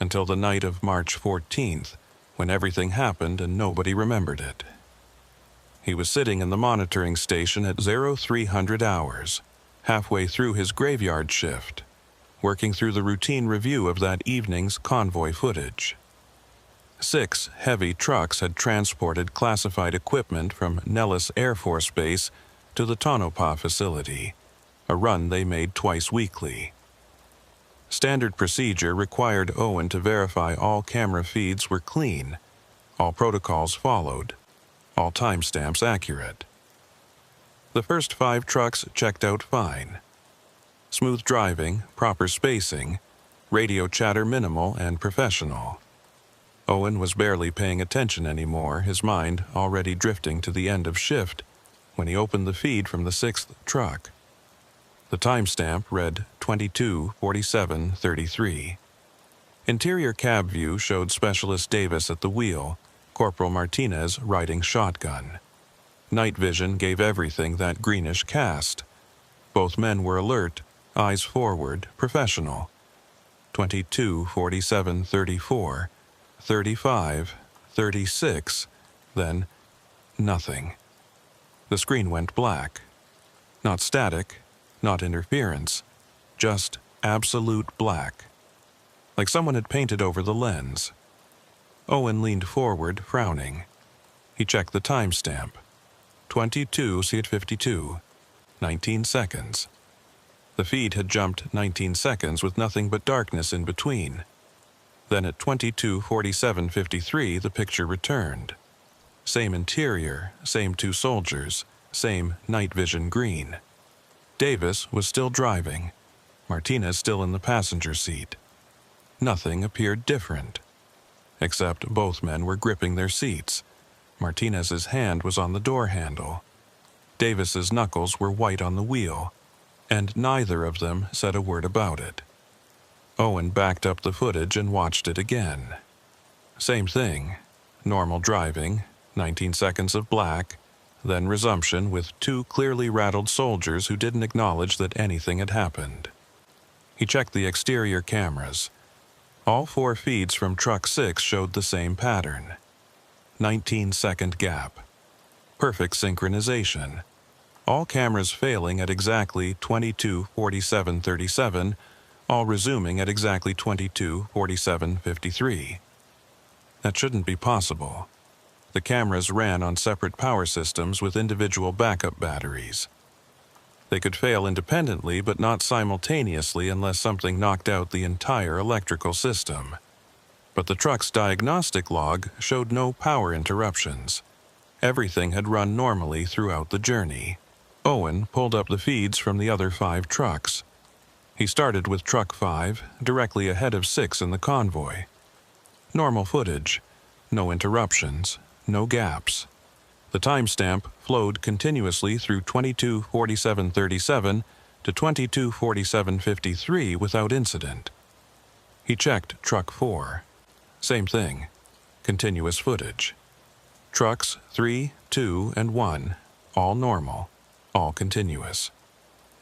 until the night of March 14th, when everything happened and nobody remembered it. He was sitting in the monitoring station at 0300 hours, halfway through his graveyard shift, working through the routine review of that evening's convoy footage. 6 heavy trucks had transported classified equipment from Nellis Air Force Base to the Tonopah facility, a run they made twice weekly. Standard procedure required Owen to verify all camera feeds were clean, all protocols followed, all timestamps accurate. The first 5 trucks checked out fine. Smooth driving, proper spacing, radio chatter minimal and professional. Owen was barely paying attention anymore, his mind already drifting to the end of shift, when he opened the feed from the 6th truck. The timestamp read 22:47:33. Interior cab view showed Specialist Davis at the wheel, Corporal Martinez riding shotgun. Night vision gave everything that greenish cast. Both men were alert, eyes forward, professional. 22:47:34, 35, 36, then nothing. The screen went black. Not static, not interference, just absolute black. Like someone had painted over the lens. Owen leaned forward, frowning. He checked the timestamp. 22:52, 19 seconds. The feed had jumped 19 seconds with nothing but darkness in between. Then at 22:47:53 the picture returned. Same interior, same 2 soldiers, same night vision green. Davis was still driving, Martinez still in the passenger seat. Nothing appeared different. Except both men were gripping their seats. Martinez's hand was on the door handle. Davis's knuckles were white on the wheel, and neither of them said a word about it. Owen backed up the footage and watched it again. Same thing. Normal driving, 19 seconds of black, then resumption with 2 clearly rattled soldiers who didn't acknowledge that anything had happened. He checked the exterior cameras. All 4 feeds from Truck 6 showed the same pattern. 19-second gap. Perfect synchronization. All cameras failing at exactly 22:47:37, all resuming at exactly 22:47:53. That shouldn't be possible. The cameras ran on separate power systems with individual backup batteries. They could fail independently but not simultaneously unless something knocked out the entire electrical system. But the truck's diagnostic log showed no power interruptions. Everything had run normally throughout the journey. Owen pulled up the feeds from the other 5 trucks. He started with Truck 5, directly ahead of 6 in the convoy. Normal footage, no interruptions, no gaps. The timestamp flowed continuously through 22:47:37 to 22:47:53 without incident. He checked Truck 4. Same thing, continuous footage. Trucks 3, 2, and 1, all normal, all continuous.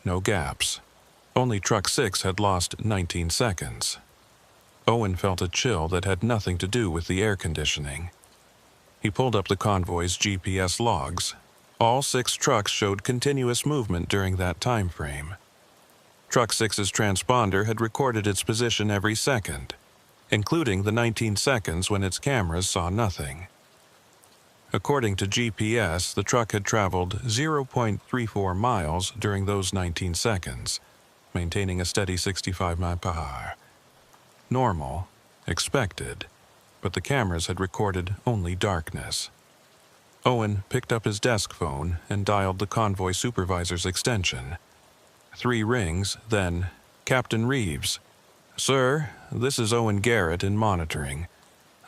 No gaps. Only Truck 6 had lost 19 seconds. Owen felt a chill that had nothing to do with the air conditioning. He pulled up the convoy's GPS logs. All 6 trucks showed continuous movement during that time frame. Truck 6's transponder had recorded its position every second, including the 19 seconds when its cameras saw nothing. According to GPS, the truck had traveled 0.34 miles during those 19 seconds, maintaining a steady 65 miles per hour. Normal, expected, but the cameras had recorded only darkness. Owen picked up his desk phone and dialed the convoy supervisor's extension. 3 rings, then, "Captain Reeves. Sir, this is Owen Garrett in monitoring.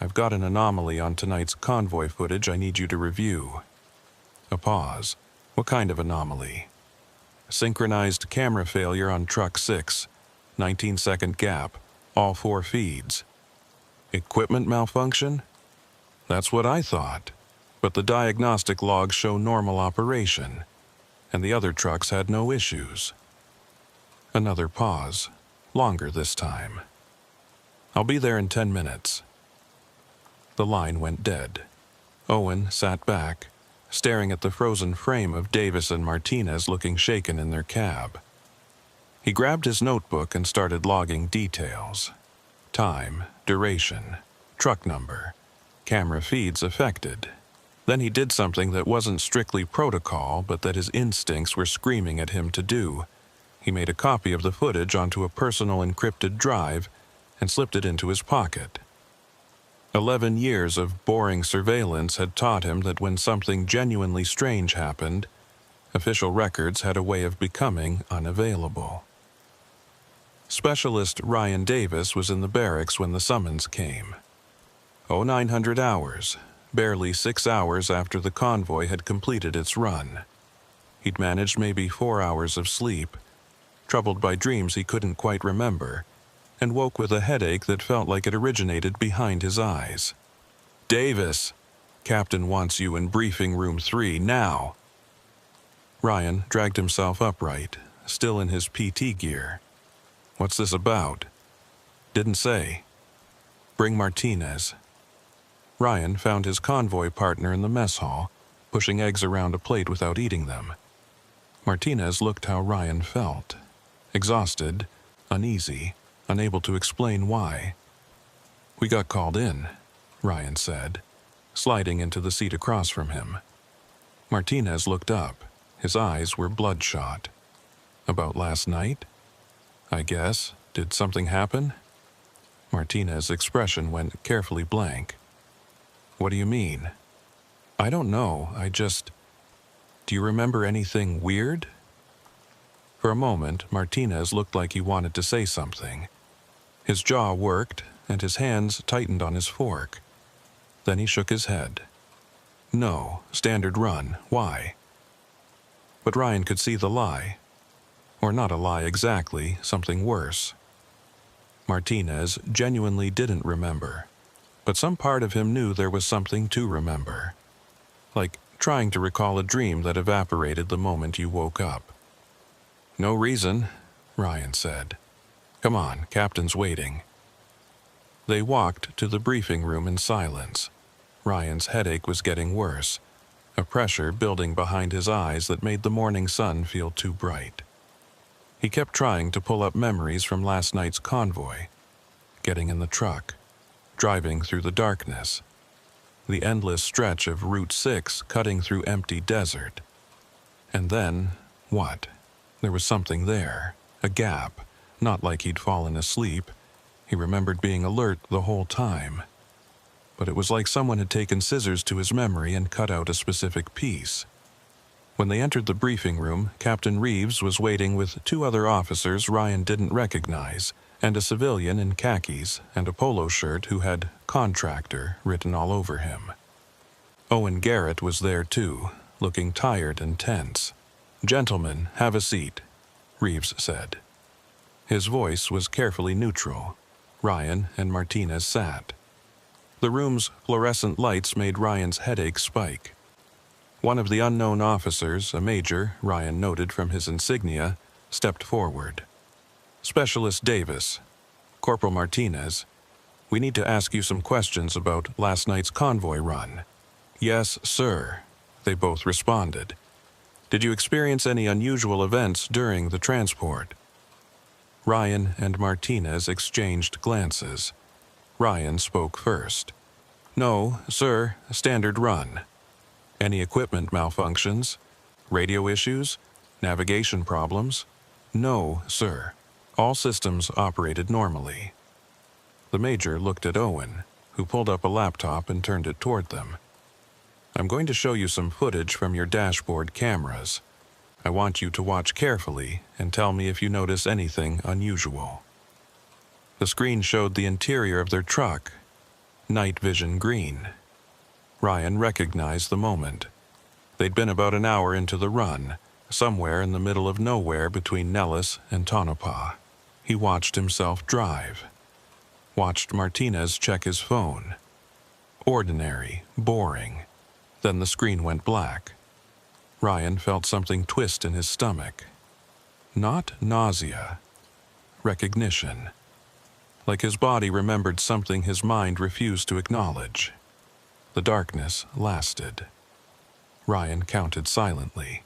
I've got an anomaly on tonight's convoy footage I need you to review." A pause. What kind of anomaly? Synchronized camera failure on Truck 6, 19-second gap, all 4 feeds. Equipment malfunction? That's what I thought. But the diagnostic logs show normal operation, and the other trucks had no issues. Another pause, longer this time. "I'll be there in 10 minutes. The line went dead. Owen sat back, staring at the frozen frame of Davis and Martinez looking shaken in their cab. He grabbed his notebook and started logging details. Time, duration, truck number, camera feeds affected. Then he did something that wasn't strictly protocol, but that his instincts were screaming at him to do. He made a copy of the footage onto a personal encrypted drive and slipped it into his pocket. 11 years of boring surveillance had taught him that when something genuinely strange happened, official records had a way of becoming unavailable. Specialist Ryan Davis was in the barracks when the summons came. 0900 hours, barely 6 hours after the convoy had completed its run. He'd managed maybe 4 hours of sleep, troubled by dreams he couldn't quite remember, and woke with a headache that felt like it originated behind his eyes. "Davis, Captain wants you in briefing room 3 now." Ryan dragged himself upright, still in his PT gear. "What's this about?" "Didn't say." "Bring Martinez." Ryan found his convoy partner in the mess hall, pushing eggs around a plate without eating them. Martinez looked how Ryan felt. Exhausted, uneasy, unable to explain why. "We got called in," Ryan said, sliding into the seat across from him. Martinez looked up. His eyes were bloodshot. "About last night?" "I guess. Did something happen?" Martinez's expression went carefully blank. "What do you mean?" "I don't know. Do you remember anything weird?" For a moment, Martinez looked like he wanted to say something. His jaw worked, and his hands tightened on his fork. Then he shook his head. "No, standard run. Why?" But Ryan could see the lie. Or not a lie exactly, something worse. Martinez genuinely didn't remember, but some part of him knew there was something to remember. Like trying to recall a dream that evaporated the moment you woke up. "No reason," Ryan said. "Come on, Captain's waiting." They walked to the briefing room in silence. Ryan's headache was getting worse, a pressure building behind his eyes that made the morning sun feel too bright. He kept trying to pull up memories from last night's convoy, getting in the truck, driving through the darkness, the endless stretch of Route 6 cutting through empty desert. And then, what? There was something there, a gap, not like he'd fallen asleep. He remembered being alert the whole time. But it was like someone had taken scissors to his memory and cut out a specific piece. When they entered the briefing room, Captain Reeves was waiting with 2 other officers Ryan didn't recognize, and a civilian in khakis and a polo shirt who had "contractor" written all over him. Owen Garrett was there too, looking tired and tense. "Gentlemen, have a seat," Reeves said. His voice was carefully neutral. Ryan and Martinez sat. The room's fluorescent lights made Ryan's headache spike. One of the unknown officers, a major, Ryan noted from his insignia, stepped forward. "Specialist Davis, Corporal Martinez, we need to ask you some questions about last night's convoy run." "Yes, sir," they both responded. "Did you experience any unusual events during the transport?" Ryan and Martinez exchanged glances. Ryan spoke first. "No, sir, standard run." "Any equipment malfunctions? Radio issues? Navigation problems?" "No, sir. All systems operated normally." The major looked at Owen, who pulled up a laptop and turned it toward them. "I'm going to show you some footage from your dashboard cameras. I want you to watch carefully and tell me if you notice anything unusual." The screen showed the interior of their truck, night vision green. Ryan recognized the moment. They'd been about an hour into the run, somewhere in the middle of nowhere between Nellis and Tonopah. He watched himself drive. Watched Martinez check his phone. Ordinary, boring. Then the screen went black. Ryan felt something twist in his stomach. Not nausea. Recognition. Like his body remembered something his mind refused to acknowledge. The darkness lasted. Ryan counted silently.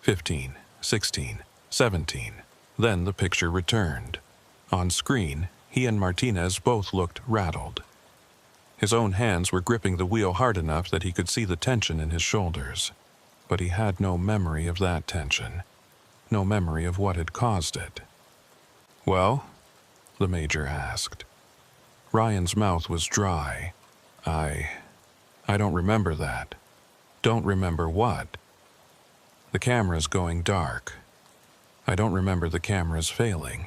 15, 16, 17. Then the picture returned. On screen, he and Martinez both looked rattled. His own hands were gripping the wheel hard enough that he could see the tension in his shoulders. But he had no memory of that tension. No memory of what had caused it. "Well?" the Major asked. Ryan's mouth was dry. I don't remember that." "Don't remember what?" "The camera's going dark. I don't remember the cameras failing."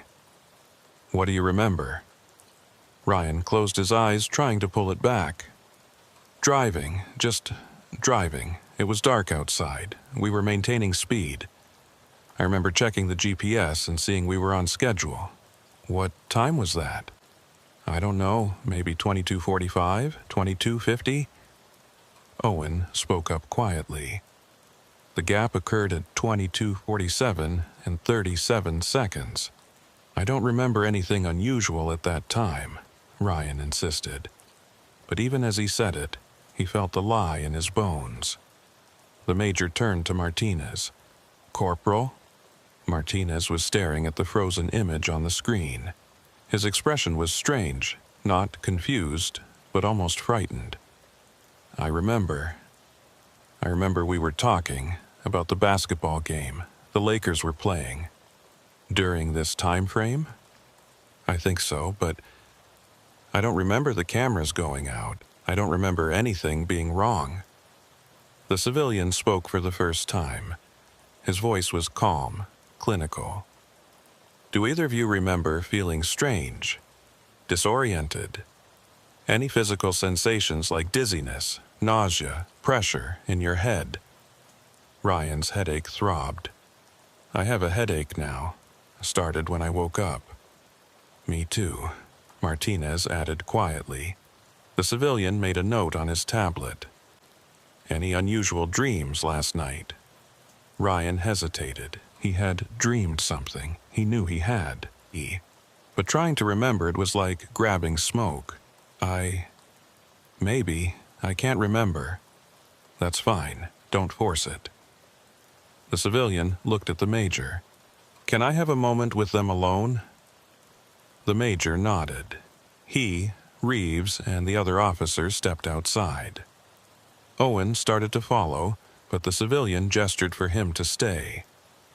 "What do you remember?" Ryan closed his eyes, trying to pull it back. "Driving, just driving. It was dark outside. We were maintaining speed. I remember checking the GPS and seeing we were on schedule." "What time was that?" "I don't know, maybe 22:45, 22:50? Owen spoke up quietly. "The gap occurred at 22:47 and 37 seconds. I don't remember anything unusual at that time," Ryan insisted. But even as he said it, he felt the lie in his bones. The Major turned to Martinez. "Corporal?" Martinez was staring at the frozen image on the screen. His expression was strange, not confused, but almost frightened. I remember we were talking about the basketball game the Lakers were playing." "During this time frame?" "I think so, but I don't remember the cameras going out. I don't remember anything being wrong." The civilian spoke for the first time. His voice was calm, clinical. "Do either of you remember feeling strange, disoriented? Any physical sensations like dizziness, nausea, pressure in your head?" Ryan's headache throbbed. "I have a headache now. Started when I woke up." "Me too," Martinez added quietly. The civilian made a note on his tablet. "Any unusual dreams last night?" Ryan hesitated. He had dreamed something. He knew he had. But trying to remember it was like grabbing smoke. Maybe. I can't remember." "That's fine. Don't force it." The civilian looked at the Major. "Can I have a moment with them alone?" The Major nodded. He, Reeves, and the other officers stepped outside. Owen started to follow, but the civilian gestured for him to stay.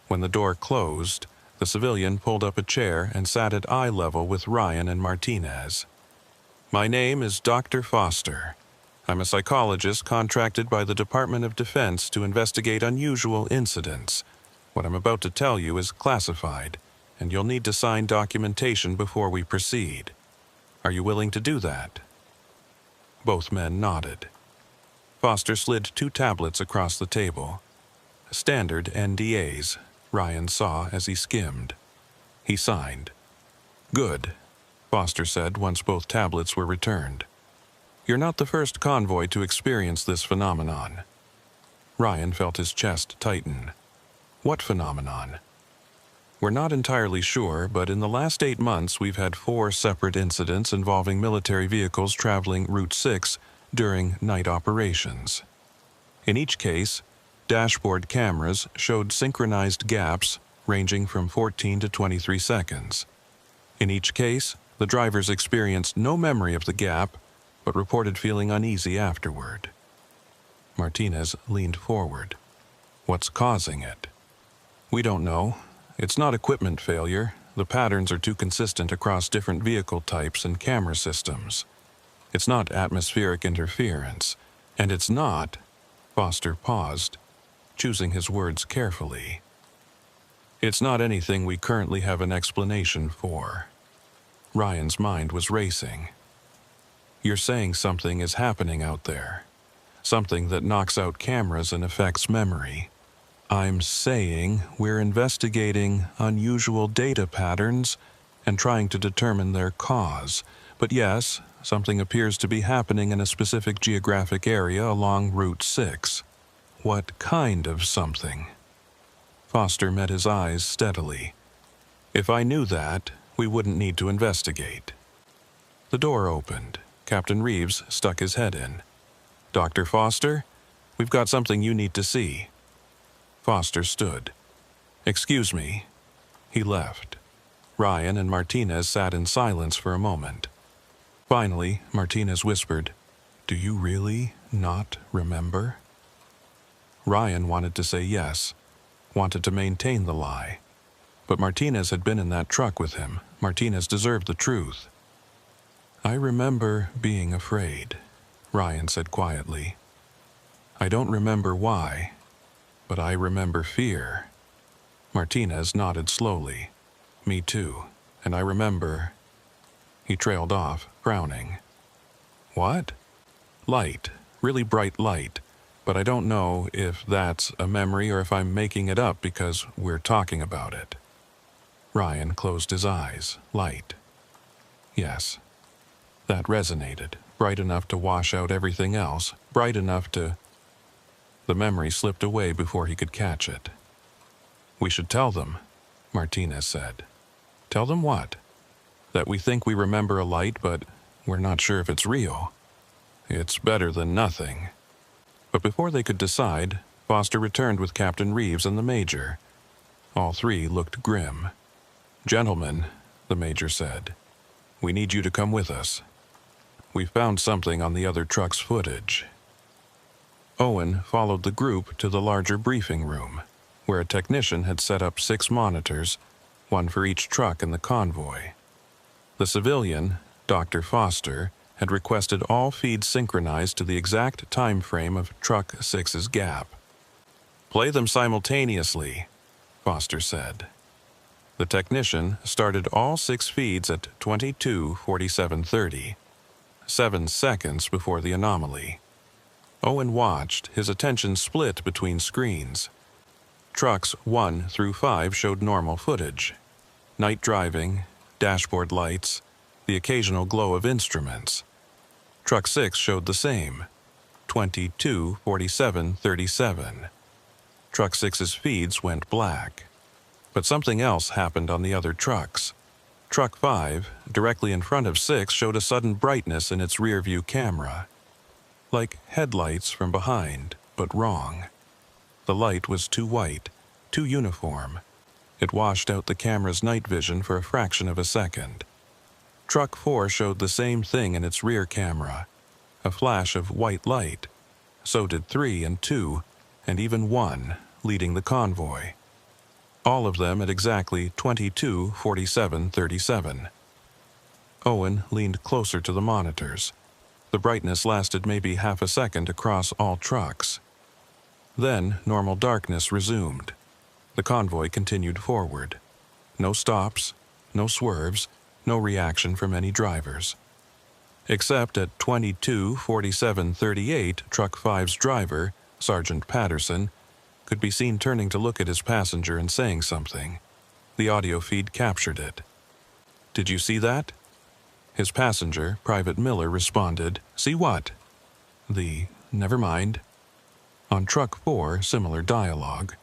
When the door closed, the civilian pulled up a chair and sat at eye level with Ryan and Martinez. "My name is Dr. Foster. I'm a psychologist contracted by the Department of Defense to investigate unusual incidents. What I'm about to tell you is classified, and you'll need to sign documentation before we proceed. Are you willing to do that?" Both men nodded. Foster slid 2 tablets across the table. Standard NDAs, Ryan saw as he skimmed. He signed. "Good," Foster said once both tablets were returned. "You're not the first convoy to experience this phenomenon." Ryan felt his chest tighten. "What phenomenon?" "We're not entirely sure, but in the last 8 months we've had 4 separate incidents involving military vehicles traveling Route 6 during night operations. In each case, dashboard cameras showed synchronized gaps ranging from 14 to 23 seconds. In each case, the drivers experienced no memory of the gap, but reported feeling uneasy afterward." Martinez leaned forward. "What's causing it?" "We don't know. It's not equipment failure. The patterns are too consistent across different vehicle types and camera systems. It's not atmospheric interference. And it's not—" Foster paused, choosing his words carefully. "It's not anything we currently have an explanation for." Ryan's mind was racing. "You're saying something is happening out there. Something that knocks out cameras and affects memory." "I'm saying we're investigating unusual data patterns and trying to determine their cause. But yes, something appears to be happening in a specific geographic area along Route 6. What kind of something?" Foster met his eyes steadily. "If I knew that, we wouldn't need to investigate." The door opened. Captain Reeves stuck his head in. "Dr. Foster, we've got something you need to see." Foster stood. "Excuse me." He left. Ryan and Martinez sat in silence for a moment. Finally, Martinez whispered, Do you really not remember? Ryan wanted to say yes, wanted to maintain the lie. But Martinez had been in that truck with him. Martinez deserved the truth. I remember being afraid, Ryan said quietly. I don't remember why, but I remember fear. Martinez nodded slowly. Me too, and I remember... He trailed off, frowning. What? Light, really bright light, but I don't know if that's a memory or if I'm making it up because we're talking about it. Ryan closed his eyes. Light. Yes. That resonated, bright enough to wash out everything else, bright enough to... The memory slipped away before he could catch it. We should tell them, Martinez said. Tell them what? That we think we remember a light, but we're not sure if it's real. It's better than nothing. But before they could decide, Foster returned with Captain Reeves and the Major. All three looked grim. Gentlemen, the Major said, we need you to come with us. We found something on the other truck's footage. Owen followed the group to the larger briefing room, where a technician had set up 6 monitors, one for each truck in the convoy. The civilian, Dr. Foster, had requested all feeds synchronized to the exact time frame of Truck 6's gap. Play them simultaneously, Foster said. The technician started all 6 feeds at 22:47:30, 7 seconds before the anomaly. Owen watched, his attention split between screens. Trucks 1 through 5 showed normal footage. Night driving, dashboard lights, the occasional glow of instruments. Truck 6 showed the same, 22:47:37. Truck 6's feeds went black. But something else happened on the other trucks. Truck 5, directly in front of 6, showed a sudden brightness in its rear-view camera. Like headlights from behind, but wrong. The light was too white, too uniform. It washed out the camera's night vision for a fraction of a second. Truck 4 showed the same thing in its rear camera, a flash of white light. So did 3 and 2, and even 1, leading the convoy. All of them at exactly 22:47:37. Owen leaned closer to the monitors. The brightness lasted maybe half a second across all trucks. Then normal darkness resumed. The convoy continued forward. No stops, no swerves, no reaction from any drivers. Except at 22:47:38, Truck 5's driver, Sergeant Patterson, could be seen turning to look at his passenger and saying something. The audio feed captured it. Did you see that? His passenger, Private Miller, responded, See what? Never mind. On Truck 4, similar dialogue.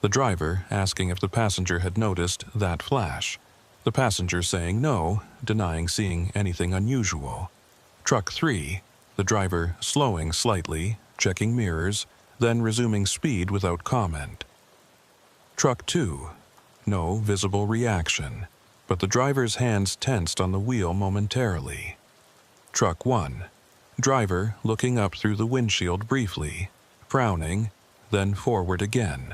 The driver asking if the passenger had noticed that flash. The passenger saying no, denying seeing anything unusual. Truck 3, the driver slowing slightly, checking mirrors, then resuming speed without comment. Truck 2, no visible reaction, but the driver's hands tensed on the wheel momentarily. Truck 1, driver looking up through the windshield briefly, frowning, then forward again.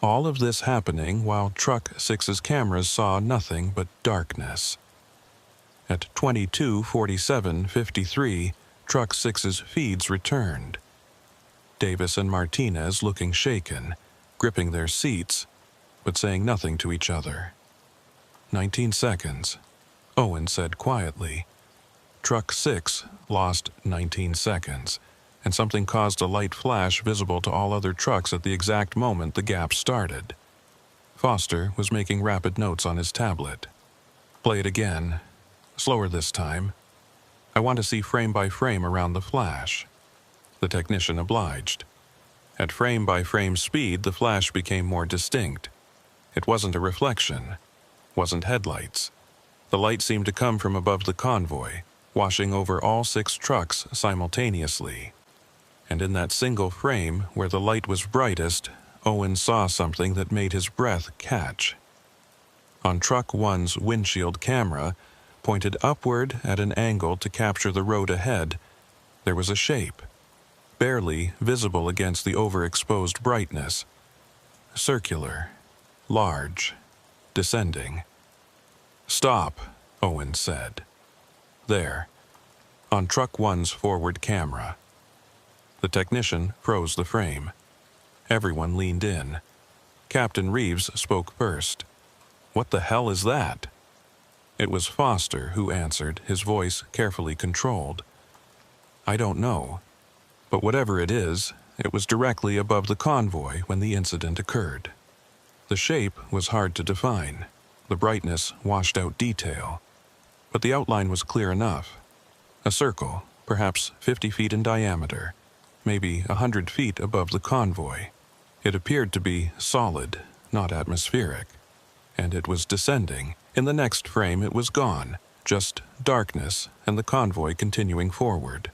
All of this happening while Truck 6's cameras saw nothing but darkness. At 22:47:53, Truck 6's feeds returned. Davis and Martinez looking shaken, gripping their seats, but saying nothing to each other. 19 seconds, Owen said quietly. Truck 6 lost 19 seconds, and something caused a light flash visible to all other trucks at the exact moment the gap started. Foster was making rapid notes on his tablet. Play it again, slower this time. I want to see frame by frame around the flash. The technician obliged. At frame-by-frame speed, the flash became more distinct. It wasn't a reflection, wasn't headlights. The light seemed to come from above the convoy, washing over all 6 trucks simultaneously. And in that single frame, where the light was brightest, Owen saw something that made his breath catch. On Truck 1's windshield camera, pointed upward at an angle to capture the road ahead, There was a shape, barely visible against the overexposed brightness. Circular, large, descending. "Stop," Owen said. There, on Truck 1's forward camera. The technician froze the frame. Everyone leaned in. Captain Reeves spoke first. "What the hell is that?" It was Foster who answered, his voice carefully controlled. "I don't know. But whatever it is, it was directly above the convoy when the incident occurred. The shape was hard to define. The brightness washed out detail. But the outline was clear enough. A circle, perhaps 50 feet in diameter, maybe 100 feet above the convoy. It appeared to be solid, not atmospheric. And it was descending. In the next frame it was gone, just darkness and the convoy continuing forward."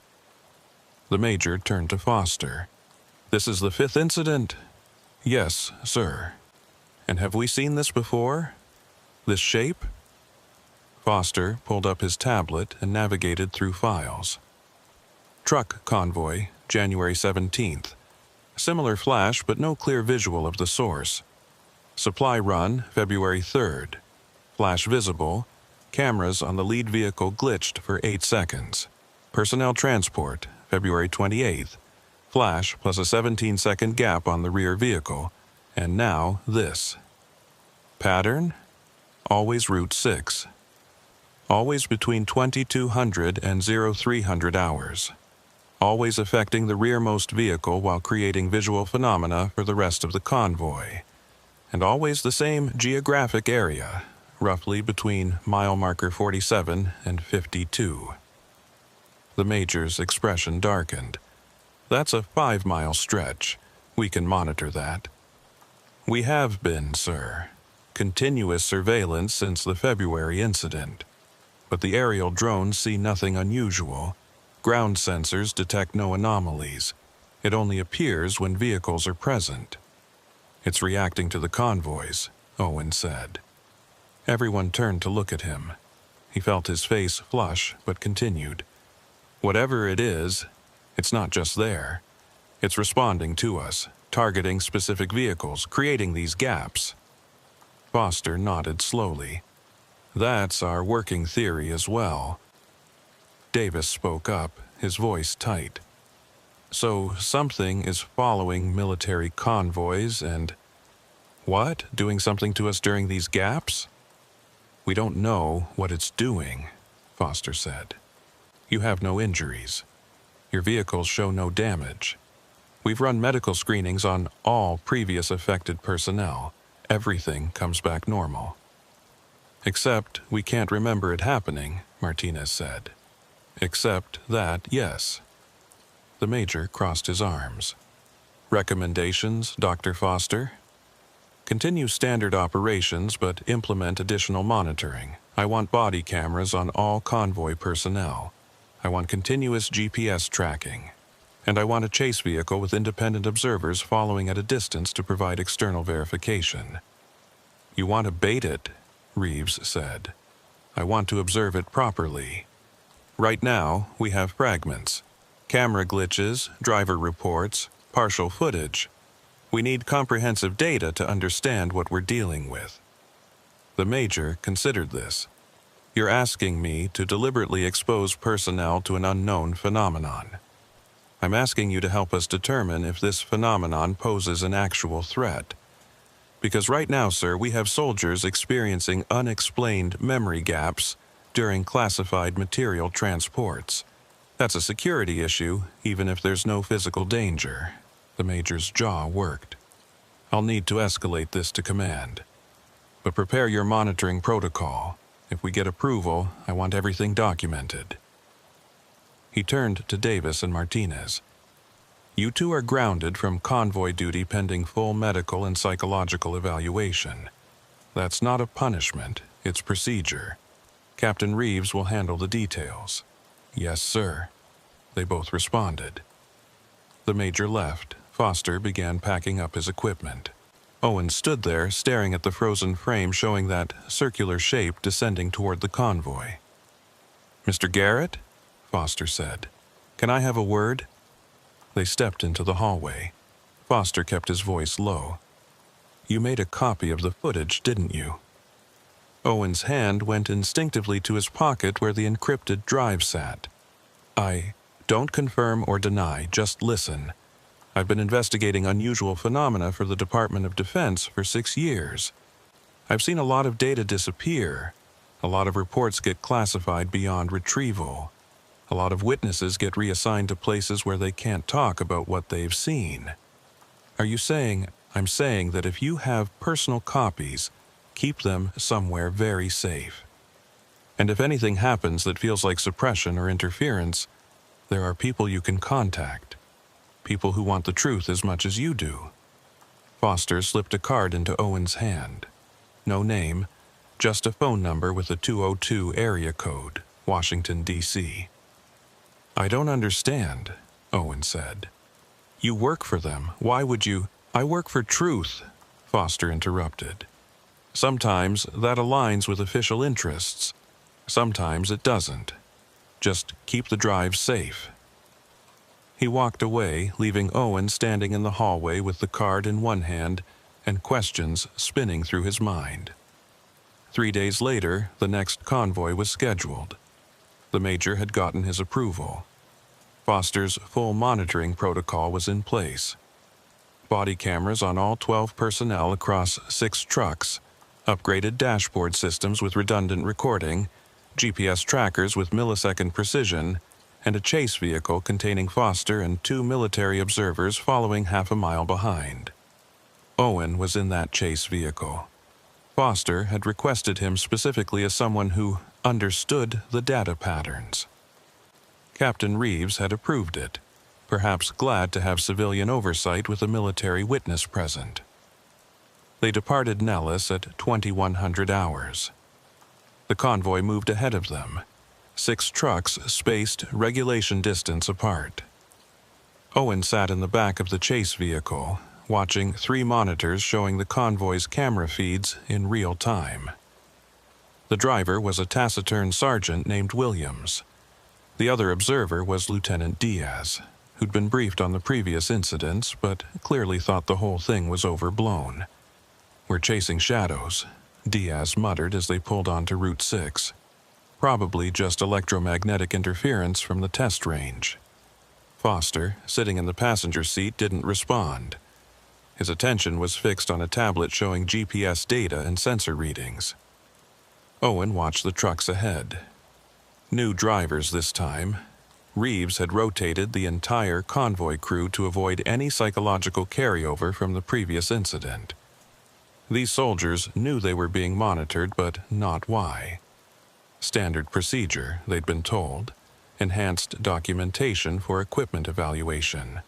The major turned to Foster. "This is the 5th incident?" "Yes, sir." "And have we seen this before? This shape?" Foster pulled up his tablet and navigated through files. "Truck convoy, January 17th. Similar flash, but no clear visual of the source. Supply run, February 3rd. Flash visible. Cameras on the lead vehicle glitched for 8 seconds. Personnel transport, February 28th. Flash plus a 17-second gap on the rear vehicle. And now this. Pattern? Always Route 6. Always between 2200 and 0300 hours. Always affecting the rearmost vehicle while creating visual phenomena for the rest of the convoy. And always the same geographic area, roughly between mile marker 47 and 52. The major's expression darkened. "That's a 5-mile stretch. We can monitor that." "We have been, sir. Continuous surveillance since the February incident. But the aerial drones see nothing unusual. Ground sensors detect no anomalies. It only appears when vehicles are present." "It's reacting to the convoys," Owen said. Everyone turned to look at him. He felt his face flush, but continued. "Whatever it is, it's not just there. It's responding to us, targeting specific vehicles, creating these gaps." Foster nodded slowly. "That's our working theory as well." Davis spoke up, his voice tight. "So something is following military convoys and... what? Doing something to us during these gaps?" "We don't know what it's doing," Foster said. "You have no injuries. Your vehicles show no damage. We've run medical screenings on all previous affected personnel. Everything comes back normal." "Except we can't remember it happening," Martinez said. "Except that, yes." The major crossed his arms. "Recommendations, Dr. Foster?" "Continue standard operations, but implement additional monitoring. I want body cameras on all convoy personnel. I want continuous GPS tracking. And I want a chase vehicle with independent observers following at a distance to provide external verification." "You want to bait it," Reeves said. "I want to observe it properly. Right now, we have fragments. Camera glitches, driver reports, partial footage. We need comprehensive data to understand what we're dealing with." The major considered this. "You're asking me to deliberately expose personnel to an unknown phenomenon. I'm asking you to help us determine if this phenomenon poses an actual threat. Because right now, sir, we have soldiers experiencing unexplained memory gaps during classified material transports. That's a security issue, even if there's no physical danger." The major's jaw worked. "I'll need to escalate this to command. But prepare your monitoring protocol. If we get approval, I want everything documented." He turned to Davis and Martinez. "You two are grounded from convoy duty pending full medical and psychological evaluation. That's not a punishment, it's procedure. Captain Reeves will handle the details." "Yes, sir." They both responded. The major left. Foster began packing up his equipment. Owen stood there, staring at the frozen frame showing that circular shape descending toward the convoy. "Mr. Garrett?" Foster said. Can I have a word?" They stepped into the hallway. Foster kept his voice low. "You made a copy of the footage, didn't you?" Owen's hand went instinctively to his pocket where the encrypted drive sat. Don't confirm or deny, just listen. I've been investigating unusual phenomena for the Department of Defense for 6 years. I've seen a lot of data disappear. A lot of reports get classified beyond retrieval. A lot of witnesses get reassigned to places where they can't talk about what they've seen. Are you saying, I'm saying that if you have personal copies, keep them somewhere very safe. And if anything happens that feels like suppression or interference, there are people you can contact. People who want the truth as much as you do." Foster slipped a card into Owen's hand. No name, just a phone number with a 202 area code, Washington, D.C. "I don't understand," Owen said. "You work for them. Why would you—" "I work for truth," Foster interrupted. "Sometimes that aligns with official interests. Sometimes it doesn't. Just keep the drive safe." He walked away, leaving Owen standing in the hallway with the card in one hand and questions spinning through his mind. 3 days later, the next convoy was scheduled. The major had gotten his approval. Foster's full monitoring protocol was in place. Body cameras on all 12 personnel across 6 trucks, upgraded dashboard systems with redundant recording, GPS trackers with millisecond precision, and a chase vehicle containing Foster and 2 military observers following half a mile behind. Owen was in that chase vehicle. Foster had requested him specifically as someone who understood the data patterns. Captain Reeves had approved it, perhaps glad to have civilian oversight with a military witness present. They departed Nellis at 2100 hours. The convoy moved ahead of them, 6 trucks spaced regulation distance apart. Owen sat in the back of the chase vehicle, watching 3 monitors showing the convoy's camera feeds in real time. The driver was a taciturn sergeant named Williams. The other observer was Lieutenant Diaz, who'd been briefed on the previous incidents but clearly thought the whole thing was overblown. "We're chasing shadows," Diaz muttered as they pulled onto Route 6. Probably just electromagnetic interference from the test range. Foster, sitting in the passenger seat, didn't respond. His attention was fixed on a tablet showing GPS data and sensor readings. Owen watched the trucks ahead. New drivers this time. Reeves had rotated the entire convoy crew to avoid any psychological carryover from the previous incident. These soldiers knew they were being monitored, but not why. Standard procedure, they'd been told. Enhanced documentation for equipment evaluation.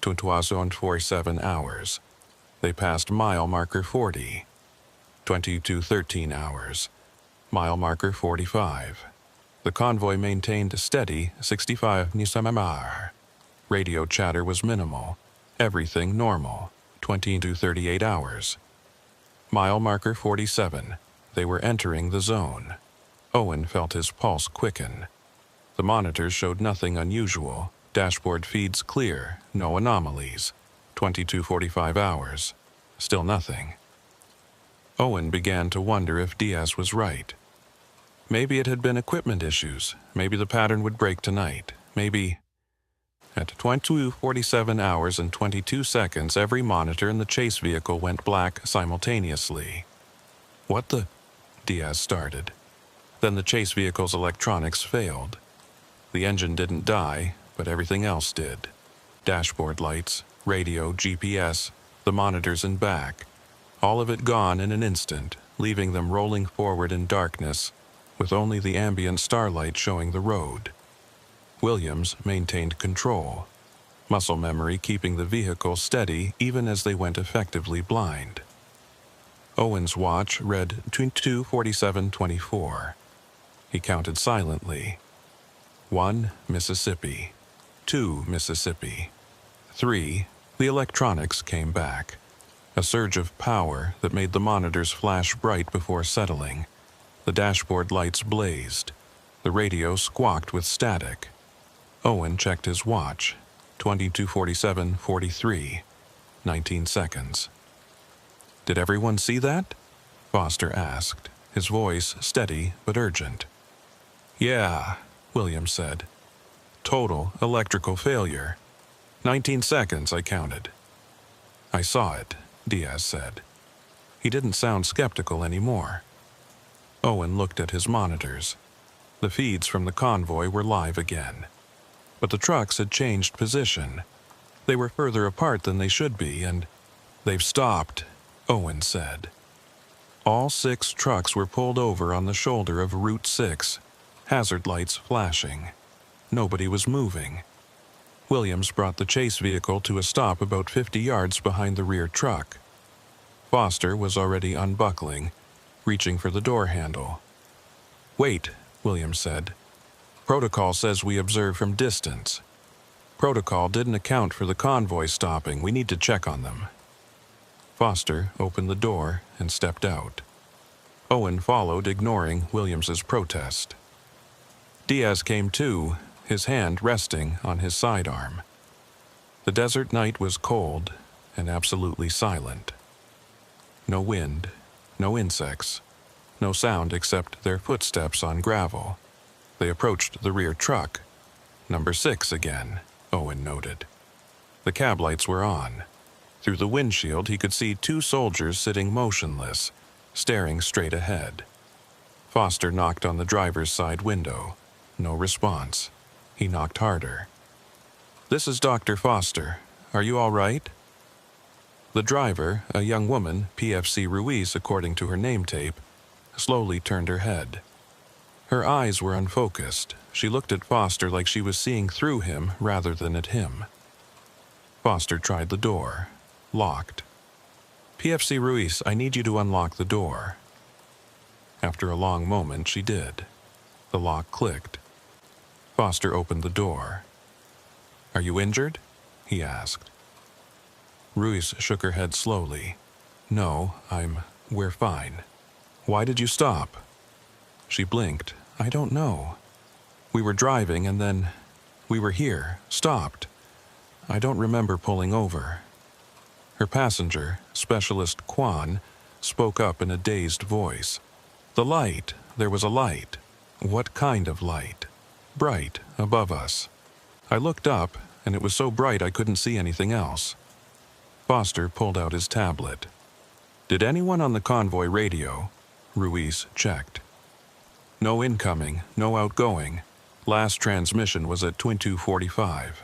247 hours. They passed mile marker 40. 2213 hours. Mile marker 45. The convoy maintained steady 65 km/h. Radio chatter was minimal. Everything normal. 2238 hours. Mile marker 47. They were entering the zone. Owen felt his pulse quicken. The monitors showed nothing unusual. Dashboard feeds clear, no anomalies. 2245 hours. Still nothing. Owen began to wonder if Diaz was right. Maybe it had been equipment issues. Maybe the pattern would break tonight. Maybe... At 22:47 hours and 22 seconds, every monitor in the chase vehicle went black simultaneously. "What the—" Diaz started. Then the chase vehicle's electronics failed. The engine didn't die, but everything else did. Dashboard lights, radio, GPS, the monitors in back. All of it gone in an instant, leaving them rolling forward in darkness, with only the ambient starlight showing the road. Williams maintained control, muscle memory keeping the vehicle steady even as they went effectively blind. Owen's watch read 22:47:24. He counted silently. 1 Mississippi. 2 Mississippi. 3. The electronics came back. A surge of power that made the monitors flash bright before settling. The dashboard lights blazed. The radio squawked with static. Owen checked his watch. 22:47:43. 19 seconds. Did everyone see that? Foster asked, his voice steady but urgent. Yeah, Williams said. Total electrical failure. 19 seconds, I counted. I saw it, Diaz said. He didn't sound skeptical anymore. Owen looked at his monitors. The feeds from the convoy were live again. But the trucks had changed position. They were further apart than they should be, and they've stopped, Owen said. All 6 trucks were pulled over on the shoulder of Route 6, hazard lights flashing. Nobody was moving. Williams brought the chase vehicle to a stop about 50 yards behind the rear truck. Foster was already unbuckling, reaching for the door handle. Wait, Williams said. Protocol says we observe from distance. Protocol didn't account for the convoy stopping. We need to check on them. Foster opened the door and stepped out. Owen followed, ignoring Williams's protest. Diaz came too, his hand resting on his sidearm. The desert night was cold and absolutely silent. No wind, no insects, no sound except their footsteps on gravel. They approached the rear truck. Number 6 again, Owen noted. The cab lights were on. Through the windshield he could see 2 soldiers sitting motionless, staring straight ahead. Foster knocked on the driver's side window. No response. He knocked harder. This is Dr. Foster. Are you all right? The driver, a young woman, PFC Ruiz according to her name tape, slowly turned her head. Her eyes were unfocused. She looked at Foster like she was seeing through him rather than at him. Foster tried the door. Locked. PFC Ruiz, I need you to unlock the door. After a long moment, she did. The lock clicked. Foster opened the door. Are you injured? He asked. Ruiz shook her head slowly. No, we're fine. Why did you stop? She blinked. I don't know. We were driving and then we were here, stopped. I don't remember pulling over. Her passenger, Specialist Kwan, spoke up in a dazed voice. The light, there was a light. What kind of light? Bright, above us. I looked up, and it was so bright I couldn't see anything else. Foster pulled out his tablet. Did anyone on the convoy radio? Ruiz checked. No incoming, no outgoing. Last transmission was at 22:45.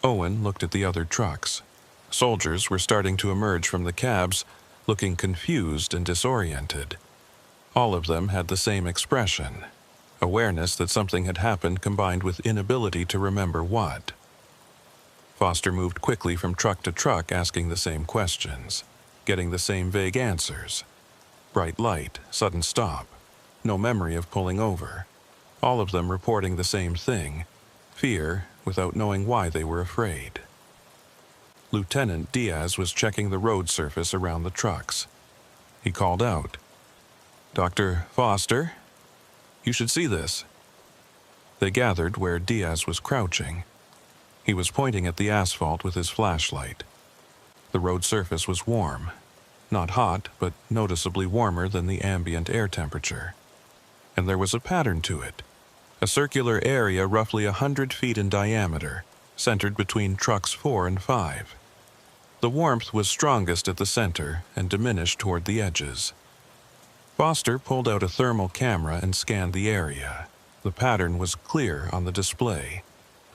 Owen looked at the other trucks. Soldiers were starting to emerge from the cabs, looking confused and disoriented. All of them had the same expression. Awareness that something had happened combined with inability to remember what. Foster moved quickly from truck to truck asking the same questions, getting the same vague answers. Bright light, sudden stop, no memory of pulling over. All of them reporting the same thing, fear without knowing why they were afraid. Lieutenant Diaz was checking the road surface around the trucks. He called out, Dr. Foster, you should see this. They gathered where Diaz was crouching. He was pointing at the asphalt with his flashlight. The road surface was warm. Not hot, but noticeably warmer than the ambient air temperature. And there was a pattern to it. A circular area roughly 100 feet in diameter, centered between trucks 4 and 5. The warmth was strongest at the center and diminished toward the edges. Foster pulled out a thermal camera and scanned the area. The pattern was clear on the display.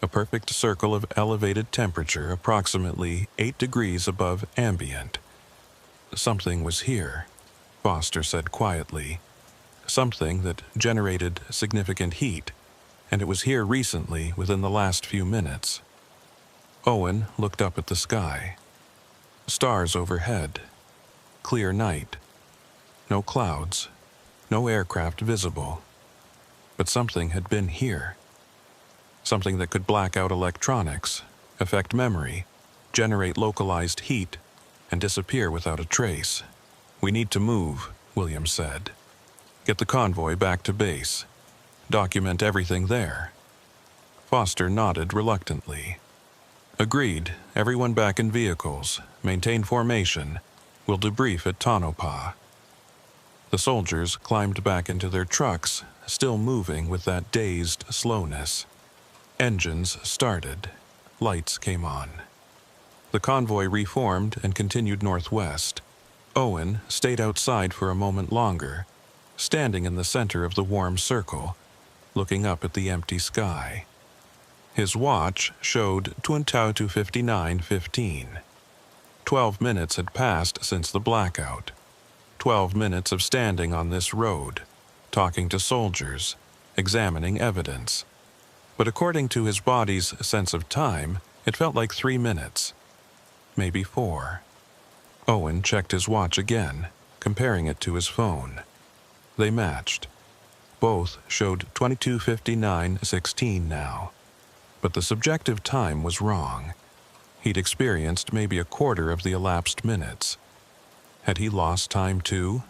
A perfect circle of elevated temperature approximately 8 degrees above ambient. Something was here, Foster said quietly. Something that generated significant heat, and it was here recently within the last few minutes. Owen looked up at the sky. Stars overhead. Clear night. No clouds. No aircraft visible. But something had been here. Something that could black out electronics, affect memory, generate localized heat, and disappear without a trace. We need to move, Williams said. Get the convoy back to base. Document everything there. Foster nodded reluctantly. Agreed, everyone back in vehicles, maintain formation, we'll debrief at Tonopah. The soldiers climbed back into their trucks, still moving with that dazed slowness. Engines started. Lights came on. The convoy reformed and continued northwest. Owen stayed outside for a moment longer, standing in the center of the warm circle, looking up at the empty sky. His watch showed 20:59:15. 12 minutes had passed since the blackout. 12 minutes of standing on this road, talking to soldiers, examining evidence. But according to his body's sense of time, it felt like 3 minutes. Maybe 4. Owen checked his watch again, comparing it to his phone. They matched. Both showed 22:59:16 now. But the subjective time was wrong. He'd experienced maybe a quarter of the elapsed minutes. Had he lost time too?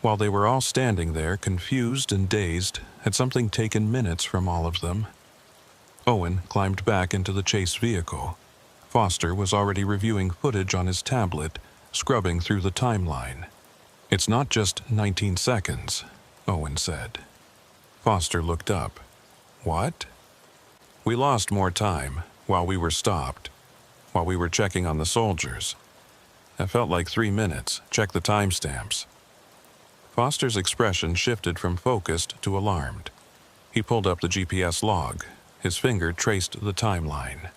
While they were all standing there, confused and dazed, had something taken minutes from all of them? Owen climbed back into the chase vehicle. Foster was already reviewing footage on his tablet, scrubbing through the timeline. "It's not just 19 seconds, Owen said. Foster looked up. "What?" "We lost more time while we were stopped, while we were checking on the soldiers. That felt like 3 minutes. Check the timestamps." Foster's expression shifted from focused to alarmed. He pulled up the GPS log. His finger traced the timeline.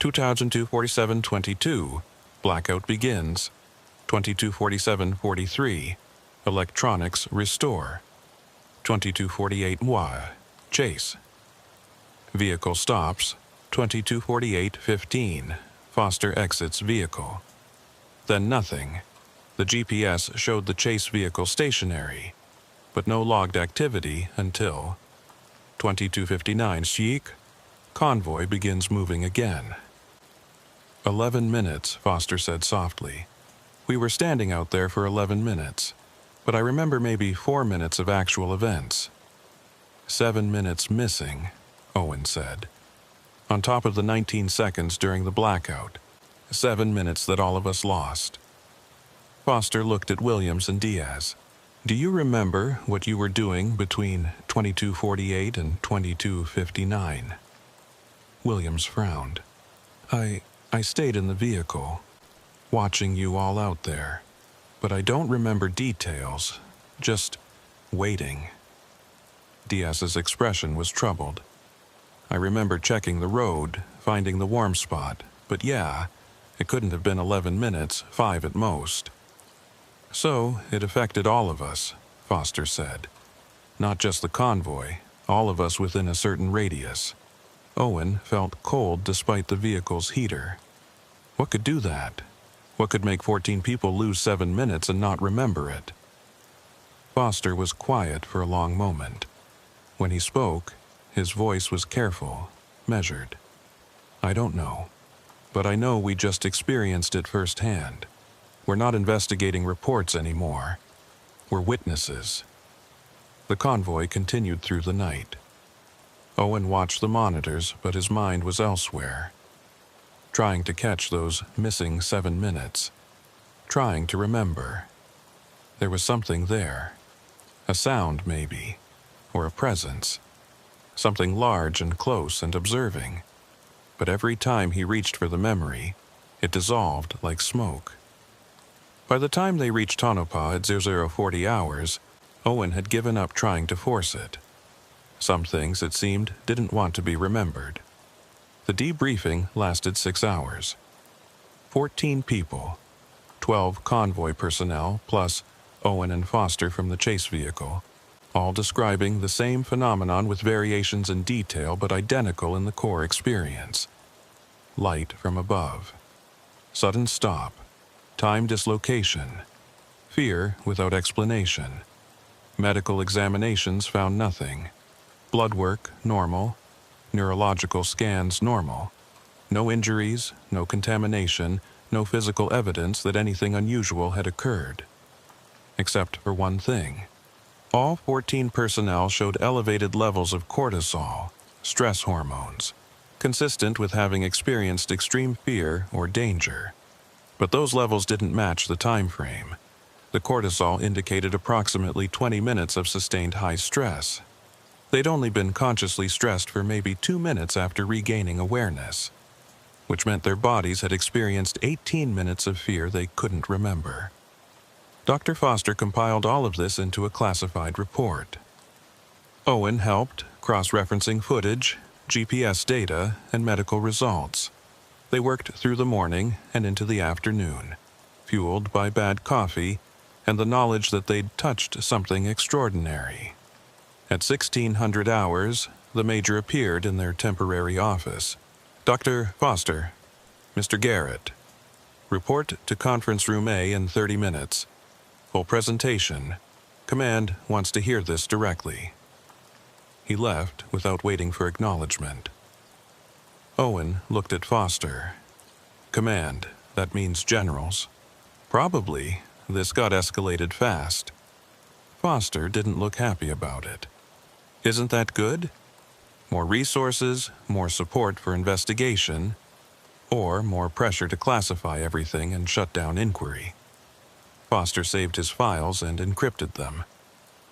2002:47:22. Blackout begins. 22:47:43. Electronics restore. 22:48 chase. Vehicle stops. 22:48:15. Foster exits vehicle. Then nothing. The GPS showed the chase vehicle stationary, but no logged activity until 22:59 chic. Convoy begins moving again. 11 minutes, Foster said softly. "We were standing out there for 11 minutes, but I remember maybe 4 minutes of actual events." 7 minutes missing, Owen said. On top of the 19 seconds during the blackout. 7 minutes that all of us lost. Foster looked at Williams and Diaz. "Do you remember what you were doing between 22:48 and 22:59? Williams frowned. I stayed in the vehicle, watching you all out there, but I don't remember details, just waiting." Diaz's expression was troubled. "I remember checking the road, finding the warm spot, but yeah, it couldn't have been 11 minutes, 5 at most." "So, it affected all of us," Foster said. "Not just the convoy, all of us within a certain radius." Owen felt cold despite the vehicle's heater. What could do that? What could make 14 people lose 7 minutes and not remember it? Foster was quiet for a long moment. When he spoke, his voice was careful, measured. "I don't know, but I know we just experienced it firsthand. We're not investigating reports anymore. We're witnesses." The convoy continued through the night. Owen watched the monitors, but his mind was elsewhere. Trying to catch those missing 7 minutes. Trying to remember. There was something there. A sound, maybe. Or a presence. Something large and close and observing. But every time he reached for the memory, it dissolved like smoke. By the time they reached Tonopah at 0040 hours, Owen had given up trying to force it. Some things, it seemed, didn't want to be remembered. The debriefing lasted 6 hours. 14 people, 12 convoy personnel, plus Owen and Foster from the chase vehicle, all describing the same phenomenon with variations in detail but identical in the core experience. Light from above. Sudden stop. Time dislocation. Fear without explanation. Medical examinations found nothing. Blood work, normal. Neurological scans, normal. No injuries, no contamination, no physical evidence that anything unusual had occurred. Except for one thing. All 14 personnel showed elevated levels of cortisol, stress hormones, consistent with having experienced extreme fear or danger. But those levels didn't match the time frame. The cortisol indicated approximately 20 minutes of sustained high stress. They'd only been consciously stressed for maybe 2 minutes after regaining awareness, which meant their bodies had experienced 18 minutes of fear they couldn't remember. Dr. Foster compiled all of this into a classified report. Owen helped, cross-referencing footage, GPS data, and medical results. They worked through the morning and into the afternoon, fueled by bad coffee and the knowledge that they'd touched something extraordinary. At 1600 hours, the major appeared in their temporary office. "Dr. Foster, Mr. Garrett. Report to conference room A in 30 minutes. Full presentation. Command wants to hear this directly." He left without waiting for acknowledgement. Owen looked at Foster. "Command, that means generals." Probably. This got escalated fast. Foster didn't look happy about it. Isn't that good? More resources, more support for investigation, or more pressure to classify everything and shut down inquiry. Foster saved his files and encrypted them.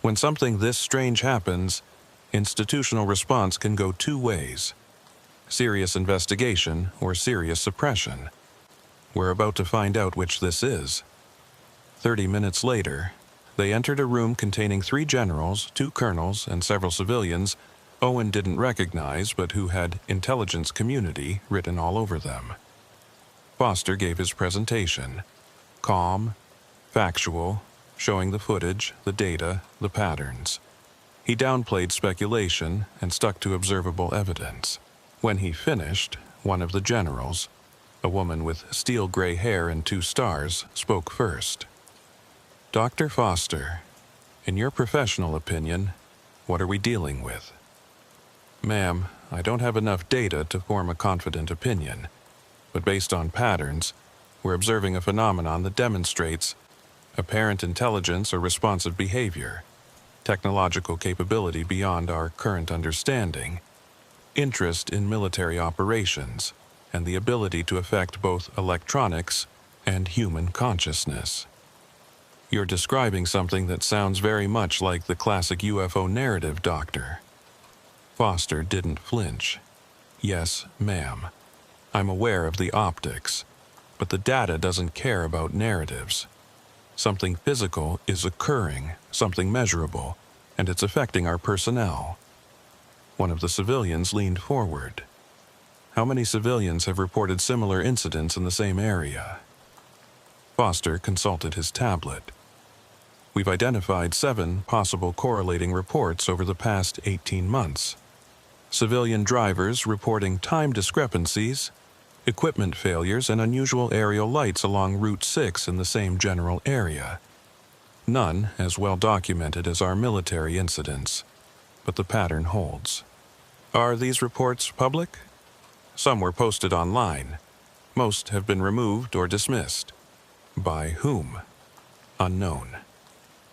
When something this strange happens, institutional response can go 2 ways: serious investigation or serious suppression. We're about to find out which this is. 30 minutes later, they entered a room containing 3 generals, 2 colonels, and several civilians Owen didn't recognize but who had intelligence community written all over them. Foster gave his presentation. Calm, factual, showing the footage, the data, the patterns. He downplayed speculation and stuck to observable evidence. When he finished, one of the generals, a woman with steel gray hair and 2 stars, spoke first. "Dr. Foster, in your professional opinion, what are we dealing with?" "Ma'am, I don't have enough data to form a confident opinion, but based on patterns, we're observing a phenomenon that demonstrates apparent intelligence or responsive behavior, technological capability beyond our current understanding, interest in military operations, and the ability to affect both electronics and human consciousness. You're describing something that sounds very much like the classic UFO narrative, Doctor." Foster didn't flinch. "Yes, ma'am. I'm aware of the optics, but the data doesn't care about narratives. Something physical is occurring, something measurable, and it's affecting our personnel." One of the civilians leaned forward. "How many civilians have reported similar incidents in the same area?" Foster consulted his tablet. "We've identified 7 possible correlating reports over the past 18 months. Civilian drivers reporting time discrepancies, equipment failures, and unusual aerial lights along Route 6 in the same general area. None as well documented as our military incidents, but the pattern holds. Are these reports public? Some were posted online. Most have been removed or dismissed. By whom? Unknown,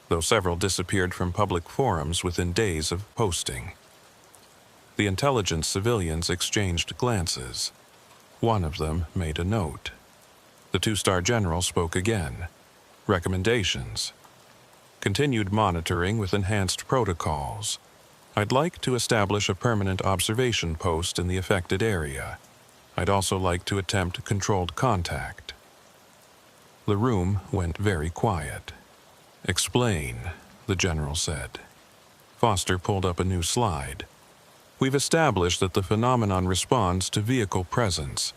though several disappeared from public forums within days of posting." The intelligence civilians exchanged glances. One of them made a note. The 2-star general spoke again. "Recommendations. Continued monitoring with enhanced protocols. I'd like to establish a permanent observation post in the affected area. I'd also like to attempt controlled contact." The room went very quiet. "Explain," the general said. Foster pulled up a new slide. "We've established that the phenomenon responds to vehicle presence.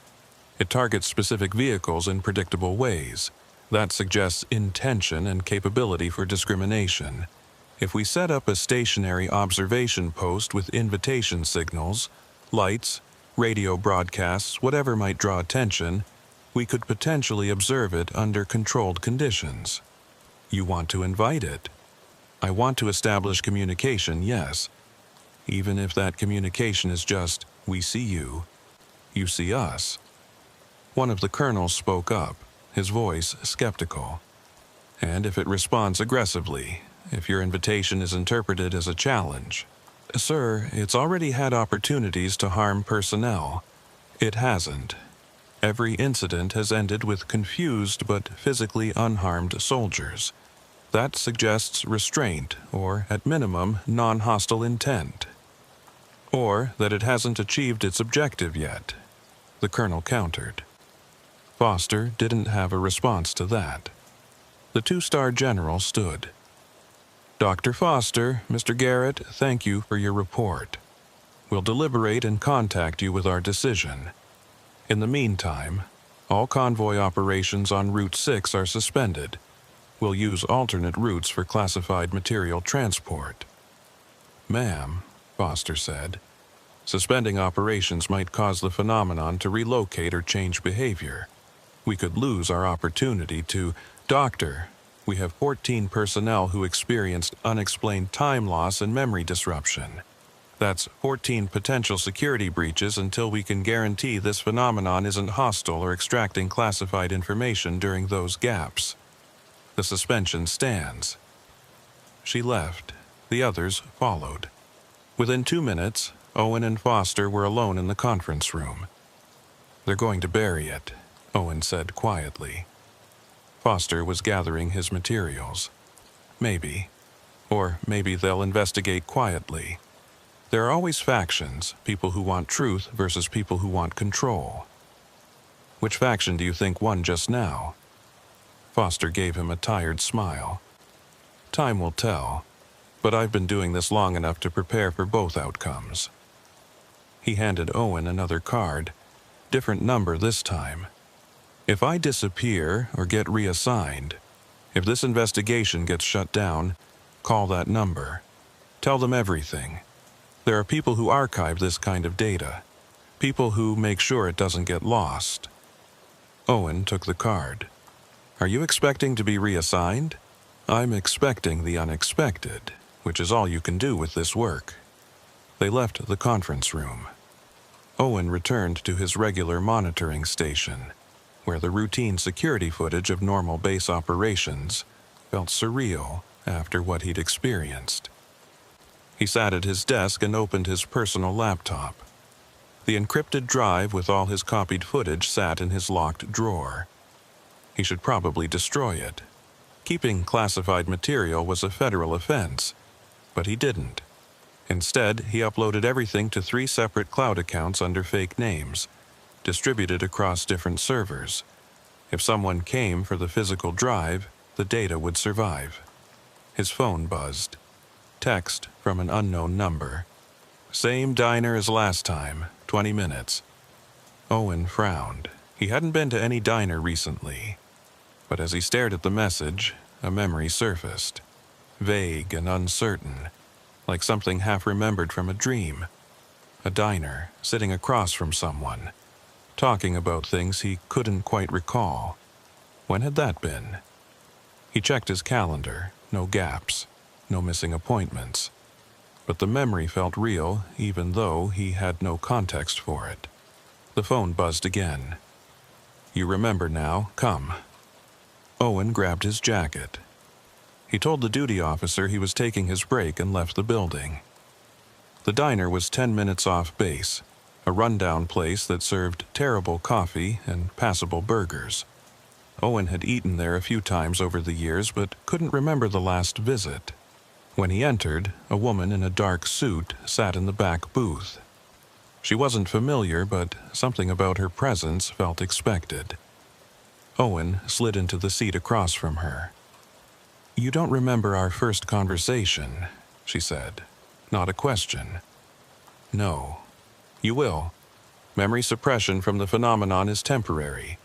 It targets specific vehicles in predictable ways. That suggests intention and capability for discrimination. If we set up a stationary observation post with invitation signals, lights, radio broadcasts, whatever might draw attention, we could potentially observe it under controlled conditions." "You want to invite it?" "I want to establish communication, yes. Even if that communication is just, we see you, you see us." One of the colonels spoke up, his voice skeptical. "And if it responds aggressively, if your invitation is interpreted as a challenge?" Sir, it's already had opportunities to harm personnel. It hasn't. Every incident has ended with confused but physically unharmed soldiers. That suggests restraint, or at minimum, non-hostile intent. Or that it hasn't achieved its objective yet, the colonel countered. Foster didn't have a response to that. The two-star general stood. Dr. Foster, Mr. Garrett, thank you for your report. We'll deliberate and contact you with our decision. In the meantime, all convoy operations on Route 6 are suspended. We'll use alternate routes for classified material transport. Ma'am, Foster said, suspending operations might cause the phenomenon to relocate or change behavior. We could lose our opportunity to... Doctor, we have 14 personnel who experienced unexplained time loss and memory disruption. That's 14 potential security breaches until we can guarantee this phenomenon isn't hostile or extracting classified information during those gaps. The suspension stands. She left. The others followed. Within 2 minutes, Owen and Foster were alone in the conference room. They're going to bury it, Owen said quietly. Foster was gathering his materials. Maybe. Or maybe they'll investigate quietly. There are always factions, people who want truth versus people who want control. Which faction do you think won just now? Foster gave him a tired smile. Time will tell, but I've been doing this long enough to prepare for both outcomes. He handed Owen another card, different number this time. If I disappear or get reassigned, if this investigation gets shut down, call that number. Tell them everything. There are people who archive this kind of data, people who make sure it doesn't get lost. Owen took the card. Are you expecting to be reassigned? I'm expecting the unexpected, which is all you can do with this work. They left the conference room. Owen returned to his regular monitoring station, where the routine security footage of normal base operations felt surreal after what he'd experienced. He sat at his desk and opened his personal laptop. The encrypted drive with all his copied footage sat in his locked drawer. He should probably destroy it. Keeping classified material was a federal offense, but he didn't. Instead, he uploaded everything to 3 separate cloud accounts under fake names, distributed across different servers. If someone came for the physical drive, the data would survive. His phone buzzed. Text from an unknown number. Same diner as last time, 20 minutes. Owen frowned. He hadn't been to any diner recently. But as he stared at the message, a memory surfaced. Vague and uncertain, like something half-remembered from a dream. A diner, sitting across from someone, talking about things he couldn't quite recall. When had that been? He checked his calendar. No gaps. No missing appointments. But the memory felt real, even though he had no context for it. The phone buzzed again. You remember now, come. Owen grabbed his jacket. He told the duty officer he was taking his break and left the building. The diner was 10 minutes off base, a rundown place that served terrible coffee and passable burgers. Owen had eaten there a few times over the years, but couldn't remember the last visit. When he entered, a woman in a dark suit sat in the back booth. She wasn't familiar, but something about her presence felt expected. Owen slid into the seat across from her. You don't remember our first conversation, she said. Not a question. No. You will. Memory suppression from the phenomenon is temporary.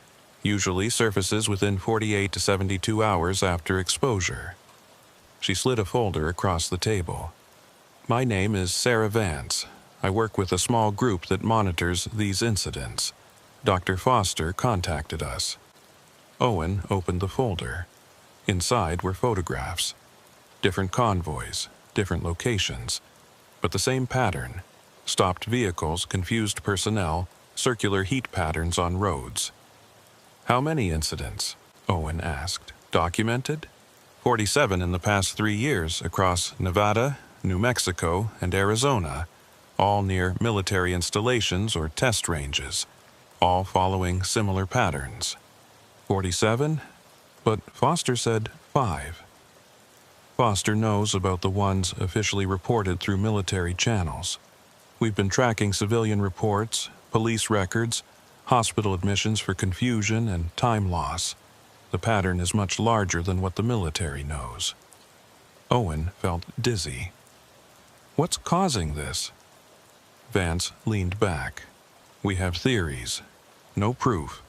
Usually surfaces within 48 to 72 hours after exposure. She slid a folder across the table. My name is Sarah Vance. I work with a small group that monitors these incidents. Dr. Foster contacted us. Owen opened the folder. Inside were photographs. Different convoys, different locations, but the same pattern. Stopped vehicles, confused personnel, circular heat patterns on roads. How many incidents? Owen asked. Documented? 47 in the past 3 years across Nevada, New Mexico, and Arizona, all near military installations or test ranges, all following similar patterns. 47? But Foster said 5. Foster knows about the ones officially reported through military channels. We've been tracking civilian reports, police records, hospital admissions for confusion and time loss. The pattern is much larger than what the military knows. Owen felt dizzy. What's causing this? Vance leaned back. We have theories. No proof.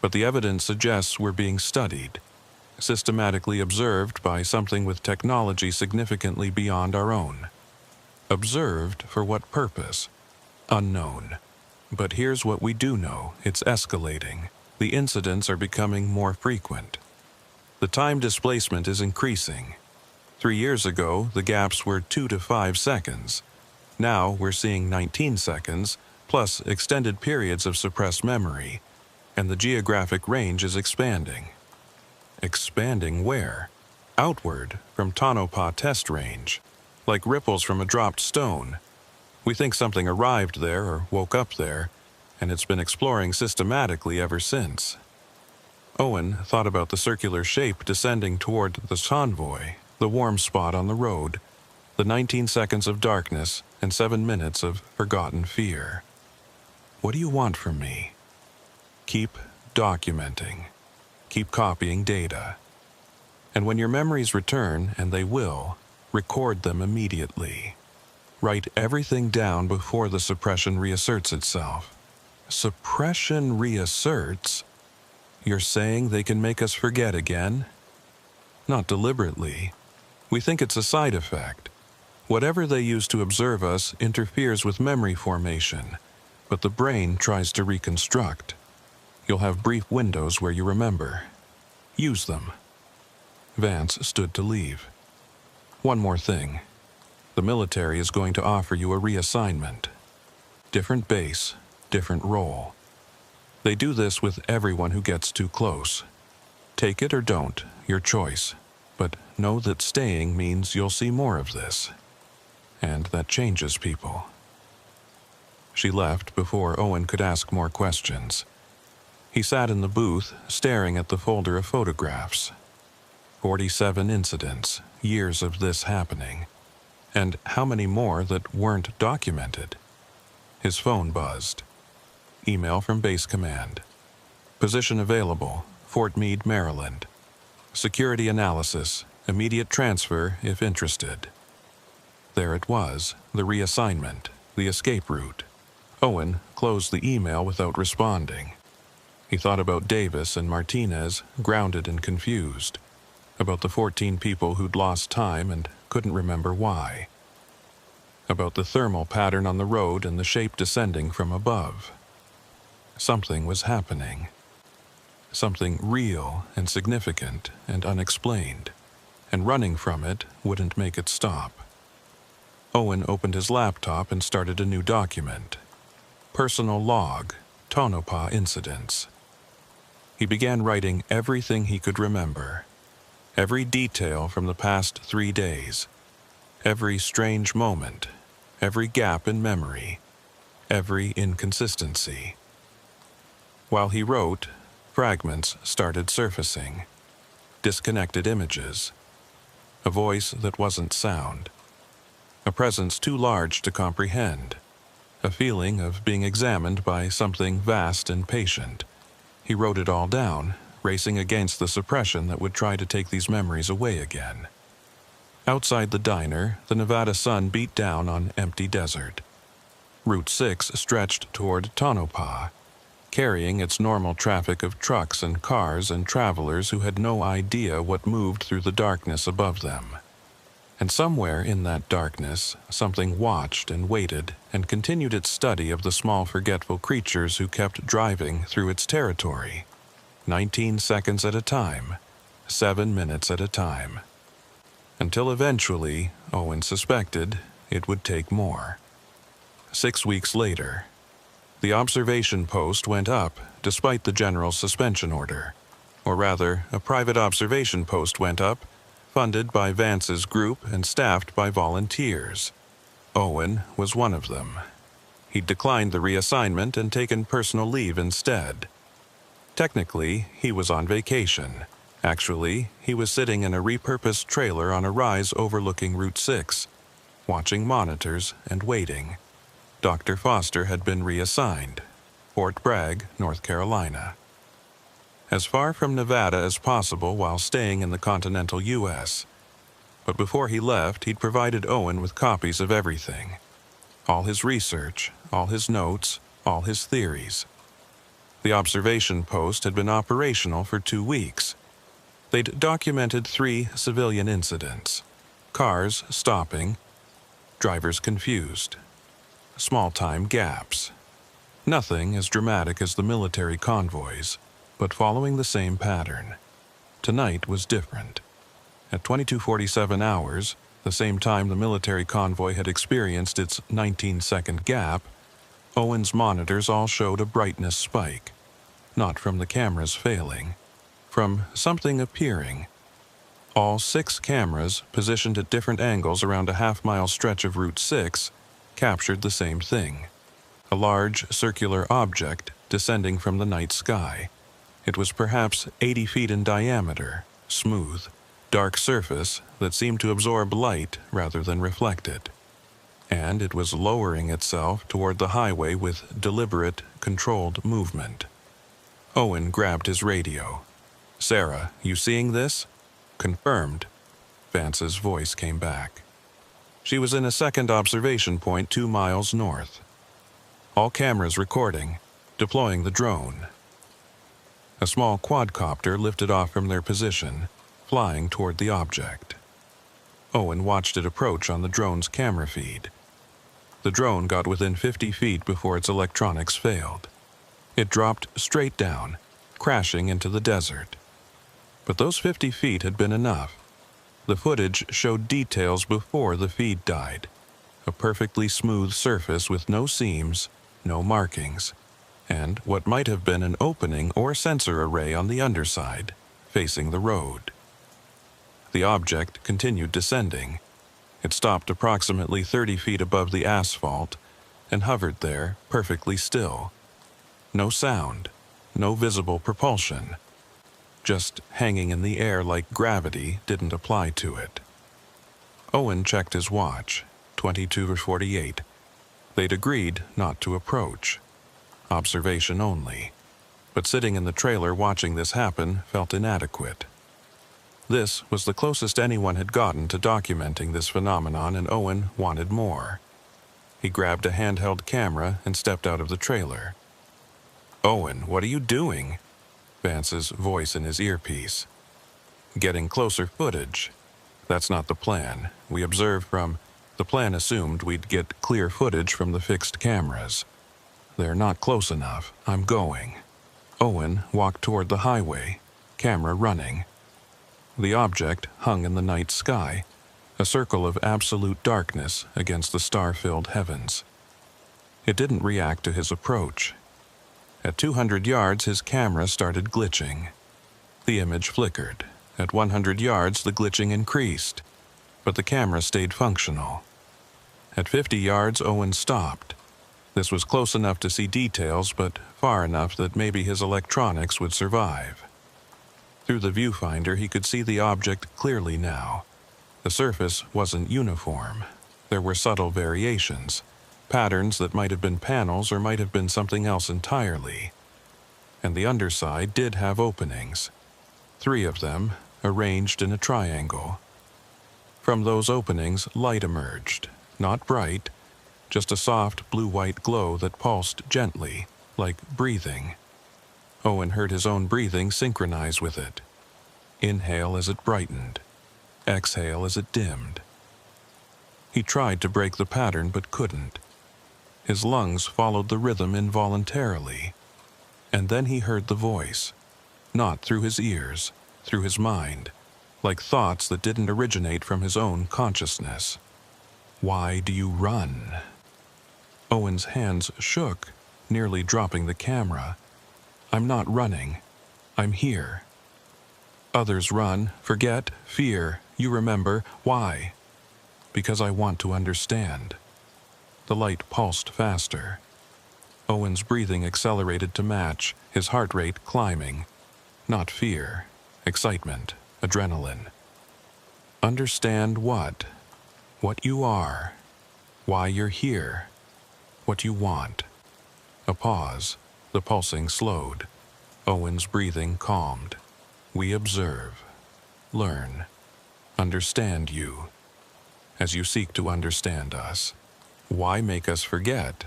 But the evidence suggests we're being studied, systematically observed by something with technology significantly beyond our own. Observed for what purpose? Unknown. But here's what we do know. It's escalating. The incidents are becoming more frequent. The time displacement is increasing. 3 years ago, the gaps were 2 to 5 seconds. Now we're seeing 19 seconds, plus extended periods of suppressed memory, and the geographic range is expanding. Expanding where? Outward from Tonopah test range, like ripples from a dropped stone. We think something arrived there or woke up there, and it's been exploring systematically ever since. Owen thought about the circular shape descending toward the convoy, the warm spot on the road, the 19 seconds of darkness and 7 minutes of forgotten fear. What do you want from me? Keep documenting. Keep copying data. And when your memories return, and they will, record them immediately. Write everything down before the suppression reasserts itself. Suppression reasserts? You're saying they can make us forget again? Not deliberately. We think it's a side effect. Whatever they use to observe us interferes with memory formation, but the brain tries to reconstruct. You'll have brief windows where you remember. Use them. Vance stood to leave. One more thing. The military is going to offer you a reassignment. Different base, different role. They do this with everyone who gets too close. Take it or don't, your choice. But know that staying means you'll see more of this. And that changes people. She left before Owen could ask more questions. He sat in the booth, staring at the folder of photographs. 47 incidents, years of this happening. And how many more that weren't documented? His phone buzzed. Email from Base Command. Position available, Fort Meade, Maryland. Security analysis, immediate transfer if interested. There it was, the reassignment, the escape route. Owen closed the email without responding. He thought about Davis and Martinez, grounded and confused. About the 14 people who'd lost time and couldn't remember why. About the thermal pattern on the road and the shape descending from above. Something was happening. Something real and significant and unexplained, and running from it wouldn't make it stop. Owen opened his laptop and started a new document. Personal log, Tonopah incidents. He began writing everything he could remember. Every detail from the past 3 days. Every strange moment. Every gap in memory. Every inconsistency. While he wrote, fragments started surfacing. Disconnected images. A voice that wasn't sound. A presence too large to comprehend. A feeling of being examined by something vast and patient. He wrote it all down, racing against the suppression that would try to take these memories away again. Outside the diner, the Nevada sun beat down on empty desert. Route 6 stretched toward Tonopah, carrying its normal traffic of trucks and cars and travelers who had no idea what moved through the darkness above them. And somewhere in that darkness, something watched and waited and continued its study of the small forgetful creatures who kept driving through its territory. 19 seconds at a time, 7 minutes at a time. Until eventually, Owen suspected, it would take more. 6 weeks later, the observation post went up despite the general suspension order. Or rather, a private observation post went up, funded by Vance's group and staffed by volunteers. Owen was one of them. He'd declined the reassignment and taken personal leave instead. Technically, he was on vacation. Actually, he was sitting in a repurposed trailer on a rise overlooking Route 6, watching monitors and waiting. Dr. Foster had been reassigned, Fort Bragg, North Carolina. As far from Nevada as possible while staying in the continental U.S. But before he left, he'd provided Owen with copies of everything. All his research, all his notes, all his theories. The observation post had been operational for 2 weeks. They'd documented 3 civilian incidents: cars stopping, drivers confused, small-time gaps. Nothing as dramatic as the military convoys, but following the same pattern. Tonight was different. At 22:47 hours, the same time the military convoy had experienced its 19-second gap, Owen's monitors all showed a brightness spike, not from the cameras failing, from something appearing. All 6 cameras, positioned at different angles around a half-mile stretch of Route 6, captured the same thing: a large circular object descending from the night sky. It was perhaps 80 feet in diameter, smooth, dark surface that seemed to absorb light rather than reflect it. And it was lowering itself toward the highway with deliberate, controlled movement. Owen grabbed his radio. "Sarah, you seeing this?" "Confirmed." Vance's voice came back. She was in a second observation point 2 miles north. All cameras recording, deploying the drone. A small quadcopter lifted off from their position, flying toward the object. Owen watched it approach on the drone's camera feed. The drone got within 50 feet before its electronics failed. It dropped straight down, crashing into the desert. But those 50 feet had been enough. The footage showed details before the feed died. A perfectly smooth surface with no seams, no markings, and what might have been an opening or sensor array on the underside, facing the road. The object continued descending. It stopped approximately 30 feet above the asphalt and hovered there, perfectly still. No sound, no visible propulsion. Just hanging in the air like gravity didn't apply to it. Owen checked his watch, 22:48. They'd agreed not to approach. Observation only. But sitting in the trailer watching this happen felt inadequate. This was the closest anyone had gotten to documenting this phenomenon, and Owen wanted more. He grabbed a handheld camera and stepped out of the trailer. "Owen, what are you doing?" Vance's voice in his earpiece. "Getting closer footage. That's not the plan. We observed from... The plan assumed we'd get clear footage from the fixed cameras. They're not close enough. I'm going." Owen walked toward the highway, camera running. The object hung in the night sky, a circle of absolute darkness against the star-filled heavens. It didn't react to his approach. At 200 yards, his camera started glitching. The image flickered. At 100 yards, the glitching increased, but the camera stayed functional. At 50 yards, Owen stopped. This was close enough to see details, but far enough that maybe his electronics would survive. Through the viewfinder, he could see the object clearly now. The surface wasn't uniform. There were subtle variations, patterns that might have been panels or might have been something else entirely. And the underside did have openings. 3 of them, arranged in a triangle. From those openings, light emerged, not bright, just a soft blue-white glow that pulsed gently, like breathing. Owen heard his own breathing synchronize with it. Inhale as it brightened. Exhale as it dimmed. He tried to break the pattern but couldn't. His lungs followed the rhythm involuntarily. And then he heard the voice, not through his ears, through his mind, like thoughts that didn't originate from his own consciousness. "Why do you run?" Owen's hands shook, nearly dropping the camera. "I'm not running. I'm here. Others run, forget, fear, You remember. Why? Because I want to understand. The light pulsed faster. Owen's breathing accelerated to match, his heart rate climbing. Not fear, excitement, adrenaline. Understand what? What you are. Why you're here. What you want. A pause. The pulsing slowed. Owen's breathing calmed. We observe. Learn. Understand you. As you seek to understand us. Why make us forget?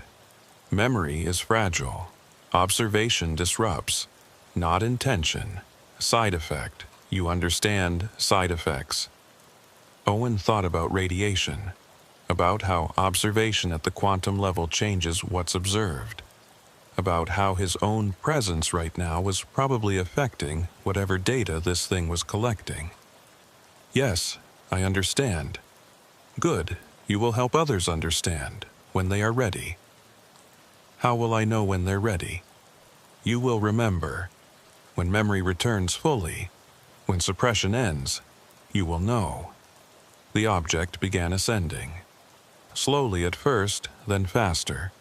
Memory is fragile. Observation disrupts. Not intention. Side effect. You understand side effects. Owen thought about radiation. About how observation at the quantum level changes what's observed. About how his own presence right now was probably affecting whatever data this thing was collecting. Yes, I understand. Good, you will help others understand when they are ready. How will I know when they're ready? You will remember. When memory returns fully, when suppression ends, you will know. The object began ascending. Slowly at first, then faster.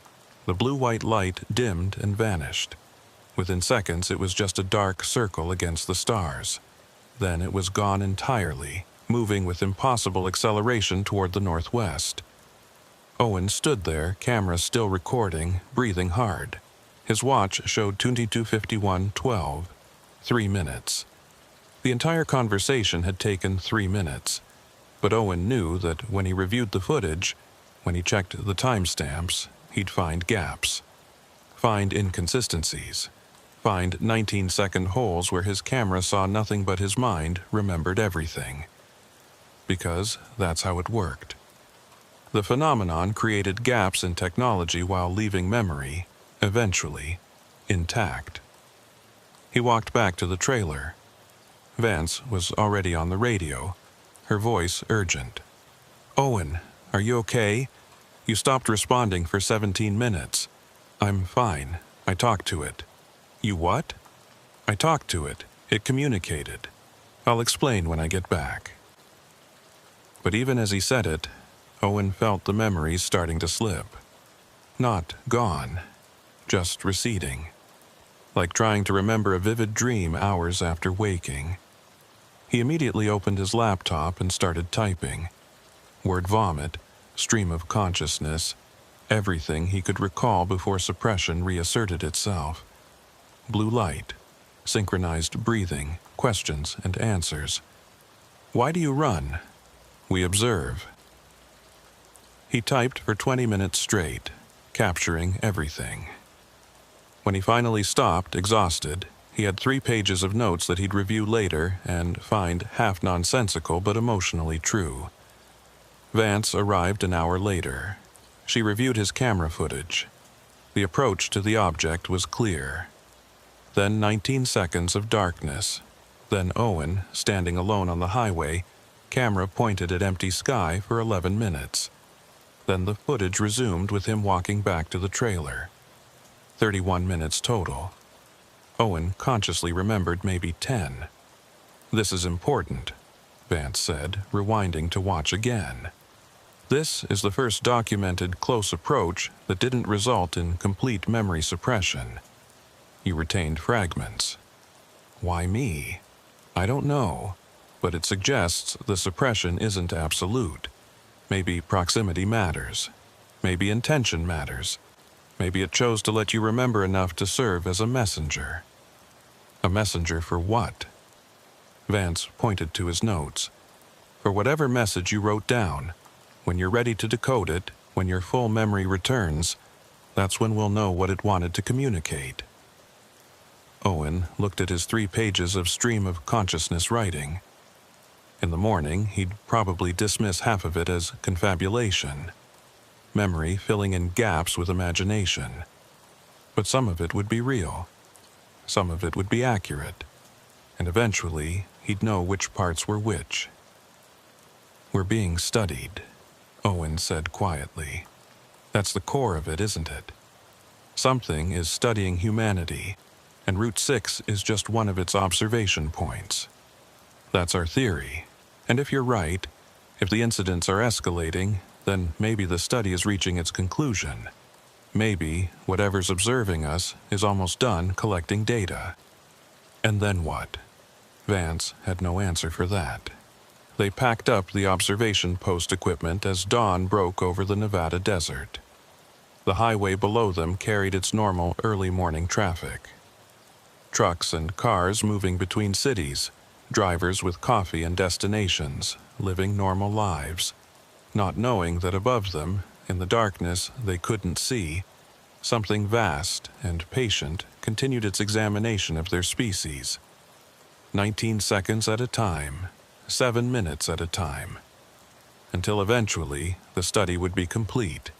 The blue-white light dimmed and vanished. Within seconds, it was just a dark circle against the stars. Then it was gone entirely, moving with impossible acceleration toward the northwest. Owen stood there, camera still recording, breathing hard. His watch showed 22:51:12, 3 minutes. The entire conversation had taken 3 minutes, but Owen knew that when he reviewed the footage, when he checked the timestamps, he'd find gaps, find inconsistencies, find 19-second holes where his camera saw nothing but his mind remembered everything. Because that's how it worked. The phenomenon created gaps in technology while leaving memory, eventually, intact. He walked back to the trailer. Vance was already on the radio, her voice urgent. Owen, are you okay? You stopped responding for 17 minutes. I'm fine. I talked to it. You what? I talked to it. It communicated. I'll explain when I get back. But even as he said it, Owen felt the memories starting to slip. Not gone, just receding. Like trying to remember a vivid dream hours after waking. He immediately opened his laptop and started typing. Word vomit, stream of consciousness, everything he could recall before suppression reasserted itself. Blue light, synchronized breathing, questions and answers. Why do you run? We observe. He typed for 20 minutes straight, capturing everything. When he finally stopped, exhausted, he had 3 pages of notes that he'd review later and find half nonsensical but emotionally true. Vance arrived an hour later. She reviewed his camera footage. The approach to the object was clear. Then 19 seconds of darkness. Then Owen, standing alone on the highway, camera pointed at empty sky for 11 minutes. Then the footage resumed with him walking back to the trailer. 31 minutes total. Owen consciously remembered maybe 10. This is important, Vance said, rewinding to watch again. This is the first documented close approach that didn't result in complete memory suppression. You retained fragments. Why me? I don't know, but it suggests the suppression isn't absolute. Maybe proximity matters. Maybe intention matters. Maybe it chose to let you remember enough to serve as a messenger. A messenger for what? Vance pointed to his notes. For whatever message you wrote down, when you're ready to decode it, when your full memory returns, that's when we'll know what it wanted to communicate. Owen looked at his 3 pages of stream of consciousness writing. In the morning, he'd probably dismiss half of it as confabulation, memory filling in gaps with imagination. But some of it would be real. Some of it would be accurate. And eventually, he'd know which parts were which. We're being studied, Owen said quietly. That's the core of it, isn't it? Something is studying humanity, and Route 6 is just one of its observation points. That's our theory. And if you're right, if the incidents are escalating, then maybe the study is reaching its conclusion. Maybe whatever's observing us is almost done collecting data. And then what? Vance had no answer for that. They packed up the observation post equipment as dawn broke over the Nevada desert. The highway below them carried its normal early morning traffic. Trucks and cars moving between cities, drivers with coffee and destinations, living normal lives, not knowing that above them, in the darkness they couldn't see, something vast and patient continued its examination of their species. 19 seconds at a time, 7 minutes at a time, until eventually the study would be complete,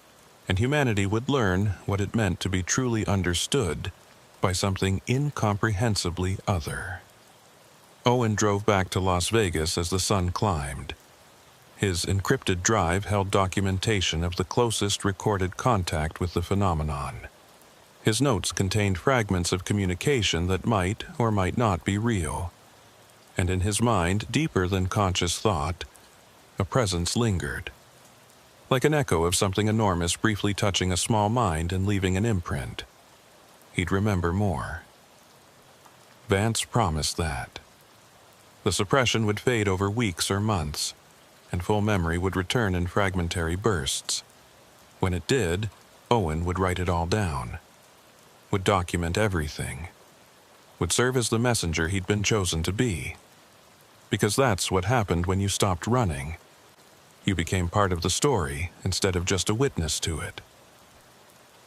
and humanity would learn what it meant to be truly understood by something incomprehensibly other. Owen drove back to Las Vegas as the sun climbed. His encrypted drive held documentation of the closest recorded contact with the phenomenon. His notes contained fragments of communication that might or might not be real. And in his mind, deeper than conscious thought, a presence lingered. Like an echo of something enormous briefly touching a small mind and leaving an imprint. He'd remember more. Vance promised that. The suppression would fade over weeks or months, and full memory would return in fragmentary bursts. When it did, Owen would write it all down, would document everything, would serve as the messenger he'd been chosen to be. Because that's what happened when you stopped running. You became part of the story instead of just a witness to it.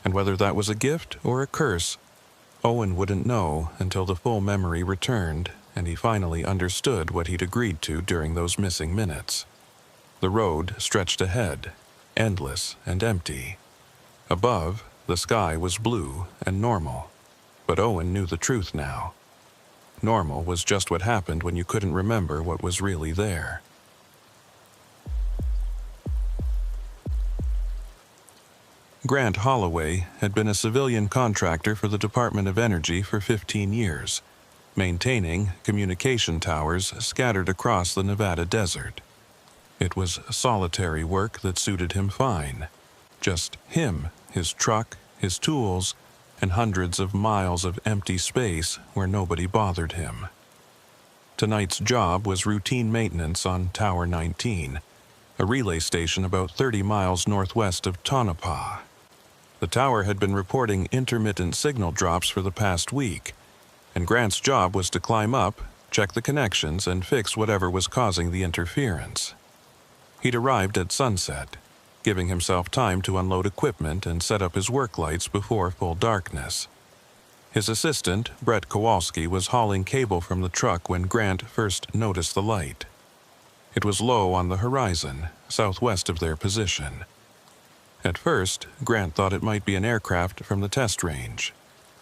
And whether that was a gift or a curse, Owen wouldn't know until the full memory returned and he finally understood what he'd agreed to during those missing minutes. The road stretched ahead, endless and empty. Above, the sky was blue and normal, but Owen knew the truth now. Normal was just what happened when you couldn't remember what was really there. Grant Holloway had been a civilian contractor for the Department of Energy for 15 years, maintaining communication towers scattered across the Nevada desert. It was solitary work that suited him fine. Just him, his truck, his tools, and hundreds of miles of empty space where nobody bothered him. Tonight's job was routine maintenance on Tower 19, a relay station about 30 miles northwest of Tonopah. The tower had been reporting intermittent signal drops for the past week, and Grant's job was to climb up, check the connections, and fix whatever was causing the interference. He'd arrived at sunset, giving himself time to unload equipment and set up his work lights before full darkness. His assistant, Brett Kowalski, was hauling cable from the truck when Grant first noticed the light. It was low on the horizon, southwest of their position. At first, Grant thought it might be an aircraft from the test range.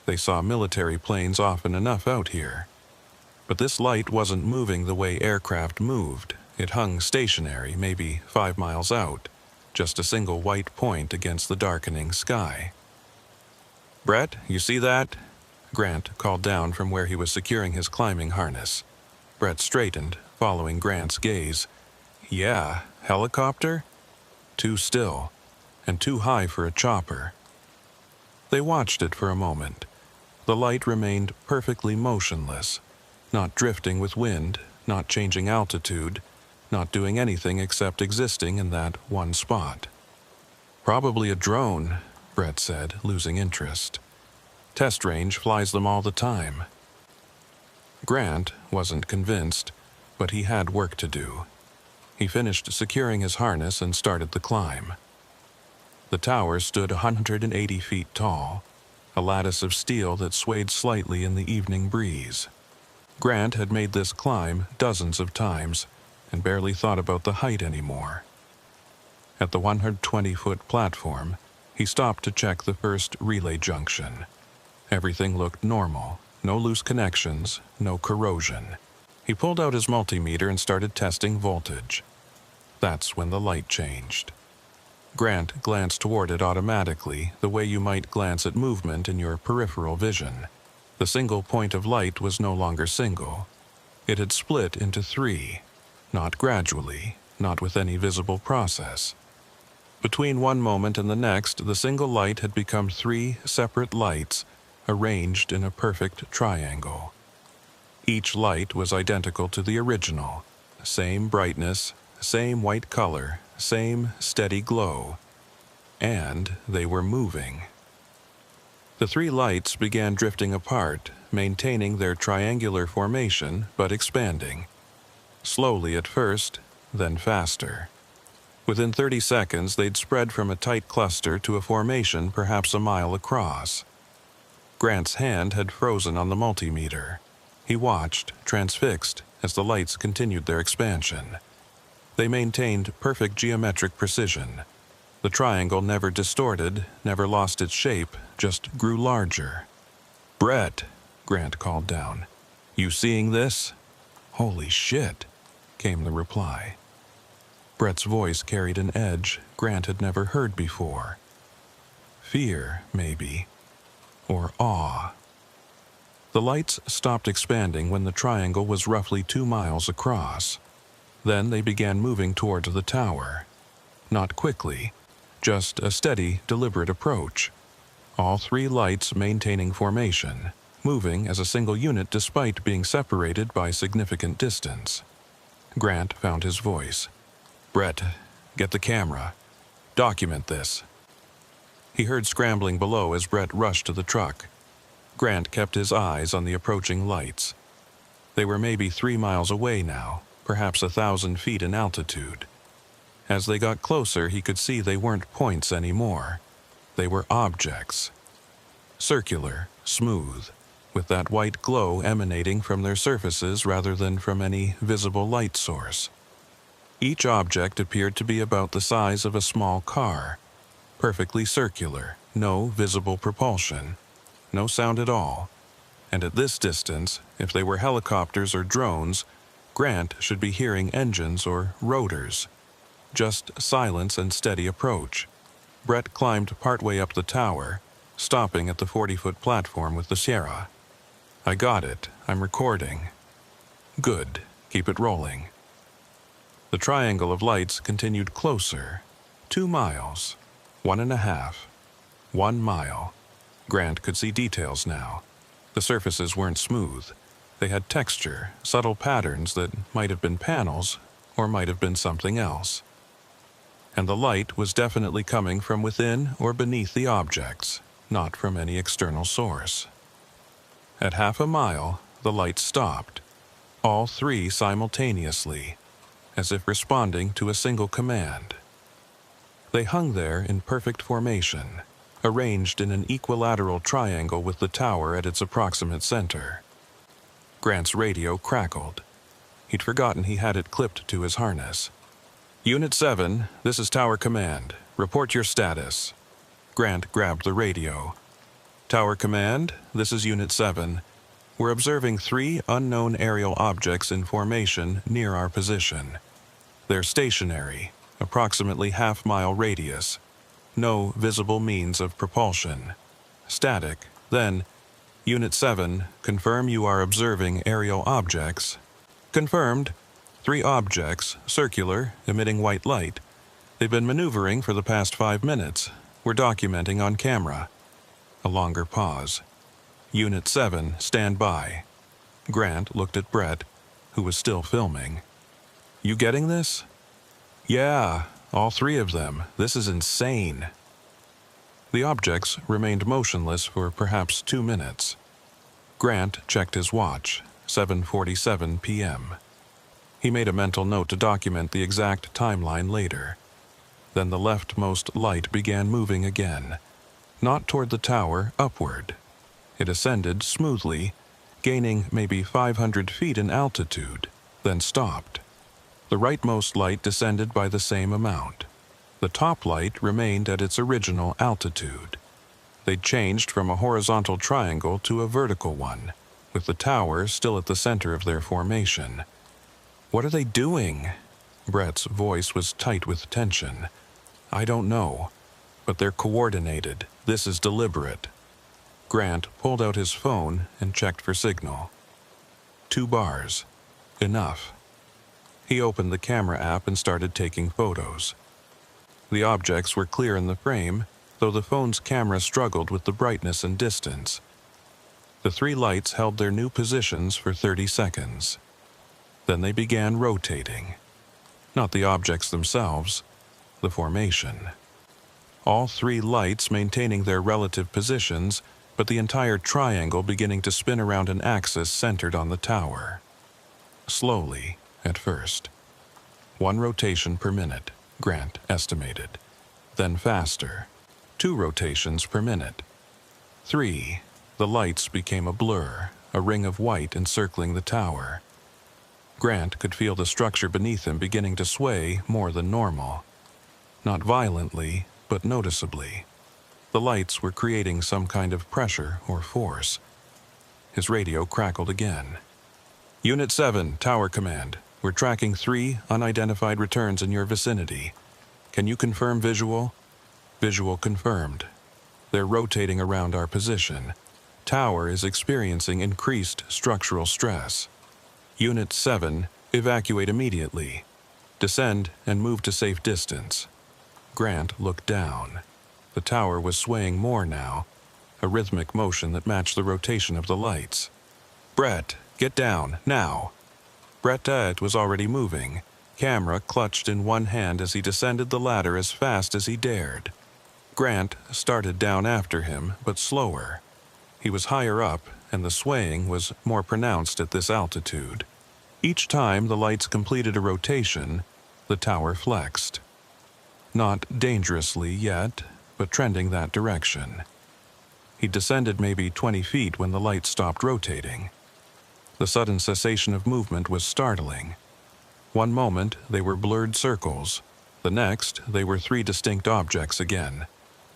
They saw military planes often enough out here. But this light wasn't moving the way aircraft moved. It hung stationary, maybe 5 miles out, just a single white point against the darkening sky. "Brett, you see that?" Grant called down from where he was securing his climbing harness. Brett straightened, following Grant's gaze. "Yeah, helicopter?" Too still, and too high for a chopper. They watched it for a moment. The light remained perfectly motionless, not drifting with wind, not changing altitude, not doing anything except existing in that one spot. "Probably a drone," Brett said, losing interest. "Test range flies them all the time." Grant wasn't convinced, but he had work to do. He finished securing his harness and started the climb. The tower stood 180 feet tall, a lattice of steel that swayed slightly in the evening breeze. Grant had made this climb dozens of times and barely thought about the height anymore. At the 120-foot platform, he stopped to check the first relay junction. Everything looked normal, no loose connections, no corrosion. He pulled out his multimeter and started testing voltage. That's when the light changed. Grant glanced toward it automatically, the way you might glance at movement in your peripheral vision. The single point of light was no longer single. It had split into 3. not gradually, not with any visible process. Between one moment and the next, the single light had become 3 separate lights arranged in a perfect triangle. Each light was identical to the original, same brightness, same white color, same steady glow, and they were moving. The 3 lights began drifting apart, maintaining their triangular formation but expanding. Slowly at first, then faster. Within 30 seconds, they'd spread from a tight cluster to a formation perhaps a mile across. Grant's hand had frozen on the multimeter. He watched, transfixed, as the lights continued their expansion. They maintained perfect geometric precision. The triangle never distorted, never lost its shape, just grew larger. "Brett," Grant called down. "You seeing this?" "Holy shit," came the reply. Brett's voice carried an edge Grant had never heard before. Fear, maybe. Or awe. The lights stopped expanding when the triangle was roughly 2 miles across. Then they began moving towards the tower. Not quickly, just a steady, deliberate approach. All 3 lights maintaining formation, moving as a single unit despite being separated by significant distance. Grant found his voice. "Brett, get the camera. Document this." He heard scrambling below as Brett rushed to the truck. Grant kept his eyes on the approaching lights. They were maybe 3 miles away now, perhaps 1,000 feet in altitude. As they got closer, he could see they weren't points anymore. They were objects. Circular, smooth, with that white glow emanating from their surfaces rather than from any visible light source. Each object appeared to be about the size of a small car, perfectly circular, no visible propulsion, no sound at all. And at this distance, if they were helicopters or drones, Grant should be hearing engines or rotors. Just silence and steady approach. Brett climbed partway up the tower, stopping at the 40-foot platform with the Sierra. "I got it. I'm recording." "Good. Keep it rolling." The triangle of lights continued closer. 2 miles. 1.5. 1 mile. Grant could see details now. The surfaces weren't smooth. They had texture, subtle patterns that might have been panels or might have been something else. And the light was definitely coming from within or beneath the objects, not from any external source. At 1/2 mile, the light stopped, all 3 simultaneously, as if responding to a single command. They hung there in perfect formation, arranged in an equilateral triangle with the tower at its approximate center. Grant's radio crackled. He'd forgotten he had it clipped to his harness. "Unit 7, this is Tower Command. Report your status." Grant grabbed the radio. "Tower Command, this is Unit 7. We're observing 3 unknown aerial objects in formation near our position. They're stationary, approximately half-mile radius. No visible means of propulsion. Static. Then, Unit 7, confirm you are observing aerial objects." "Confirmed. 3 objects, circular, emitting white light. They've been maneuvering for the past 5 minutes. We're documenting on camera." A longer pause. "Unit 7, stand by." Grant looked at Brett, who was still filming. "You getting this?" "Yeah, all 3 of them. This is insane." The objects remained motionless for perhaps 2 minutes. Grant checked his watch, 7:47 p.m. He made a mental note to document the exact timeline later. Then the leftmost light began moving again, not toward the tower, upward. It ascended smoothly, gaining maybe 500 feet in altitude, then stopped. The rightmost light descended by the same amount. The top light remained at its original altitude. They'd changed from a horizontal triangle to a vertical one, with the tower still at the center of their formation. "What are they doing?" Brett's voice was tight with tension. "I don't know, but they're coordinated. This is deliberate." Grant pulled out his phone and checked for signal. 2 bars. Enough. He opened the camera app and started taking photos. The objects were clear in the frame, though the phone's camera struggled with the brightness and distance. The 3 lights held their new positions for 30 seconds. Then they began rotating. Not the objects themselves, the formation. All 3 lights maintaining their relative positions, but the entire triangle beginning to spin around an axis centered on the tower. Slowly, at first. 1 rotation per minute, Grant estimated. Then faster. 2 rotations per minute. 3. The lights became a blur, a ring of white encircling the tower. Grant could feel the structure beneath him beginning to sway more than normal. Not violently, but noticeably. The lights were creating some kind of pressure or force. His radio crackled again. Unit 7, Tower Command. We're tracking 3 unidentified returns in your vicinity. Can you confirm visual? Visual confirmed. They're rotating around our position. Tower is experiencing increased structural stress. Unit 7, evacuate immediately. Descend and move to safe distance. Grant looked down. The tower was swaying more now, a rhythmic motion that matched the rotation of the lights. Brett, get down, now. Brett was already moving, camera clutched in one hand as he descended the ladder as fast as he dared. Grant started down after him, but slower. He was higher up, and the swaying was more pronounced at this altitude. Each time the lights completed a rotation, the tower flexed. Not dangerously yet, but trending that direction. He descended maybe 20 feet when the lights stopped rotating. The sudden cessation of movement was startling. One moment, they were blurred circles. The next, they were 3 distinct objects again,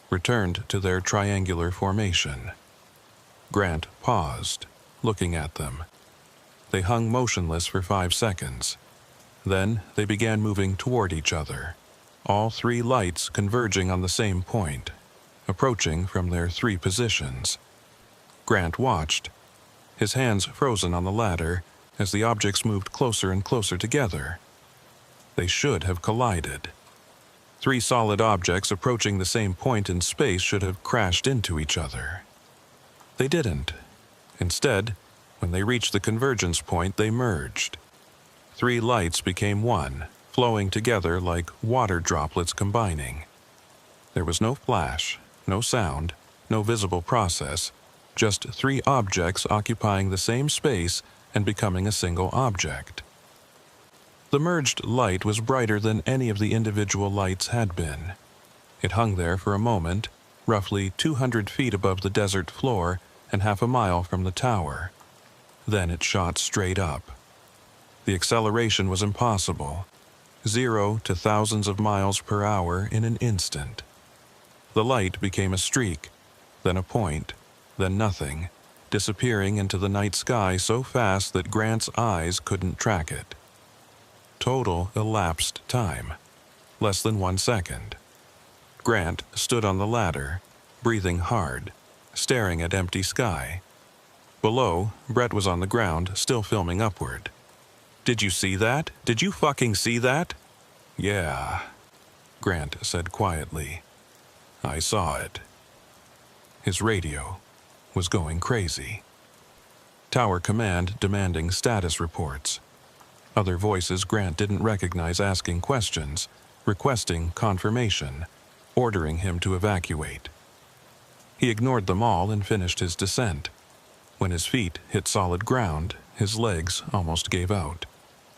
returned to their triangular formation. Grant paused, looking at them. They hung motionless for 5 seconds. Then they began moving toward each other, all 3 lights converging on the same point, approaching from their 3 positions. Grant watched, his hands frozen on the ladder as the objects moved closer and closer together. They should have collided. 3 solid objects approaching the same point in space should have crashed into each other. They didn't. Instead, when they reached the convergence point, they merged. 3 lights became one, flowing together like water droplets combining. There was no flash, no sound, no visible process, just 3 objects occupying the same space and becoming a single object. The merged light was brighter than any of the individual lights had been. It hung there for a moment, roughly 200 feet above the desert floor and half a mile from the tower. Then it shot straight up. The acceleration was impossible. 0 to thousands of miles per hour in an instant. The light became a streak, then a point, then nothing, disappearing into the night sky so fast that Grant's eyes couldn't track it. Total elapsed time, less than 1 second. Grant stood on the ladder, breathing hard, staring at empty sky. Below, Brett was on the ground, still filming upward. "Did you see that? Did you fucking see that?" "Yeah," Grant said quietly. "I saw it." His radio was going crazy. Tower Command demanding status reports. Other voices Grant didn't recognize asking questions, requesting confirmation, ordering him to evacuate. He ignored them all and finished his descent. When his feet hit solid ground, his legs almost gave out.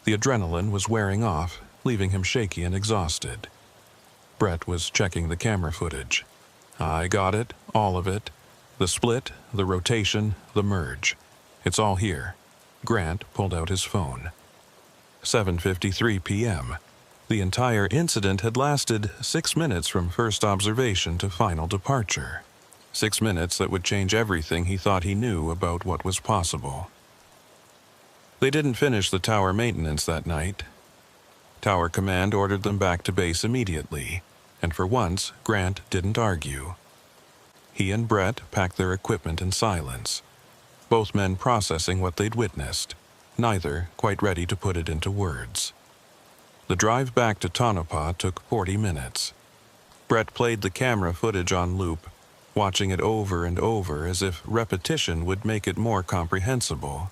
The adrenaline was wearing off, leaving him shaky and exhausted. Brett was checking the camera footage. "I got it, all of it. The split, the rotation, the merge. It's all here." Grant pulled out his phone. 7:53 p.m. The entire incident had lasted 6 minutes from first observation to final departure. 6 minutes that would change everything he thought he knew about what was possible. They didn't finish the tower maintenance that night. Tower Command ordered them back to base immediately, and for once, Grant didn't argue. He and Brett packed their equipment in silence, both men processing what they'd witnessed, neither quite ready to put it into words. The drive back to Tonopah took 40 minutes. Brett played the camera footage on loop, watching it over and over as if repetition would make it more comprehensible.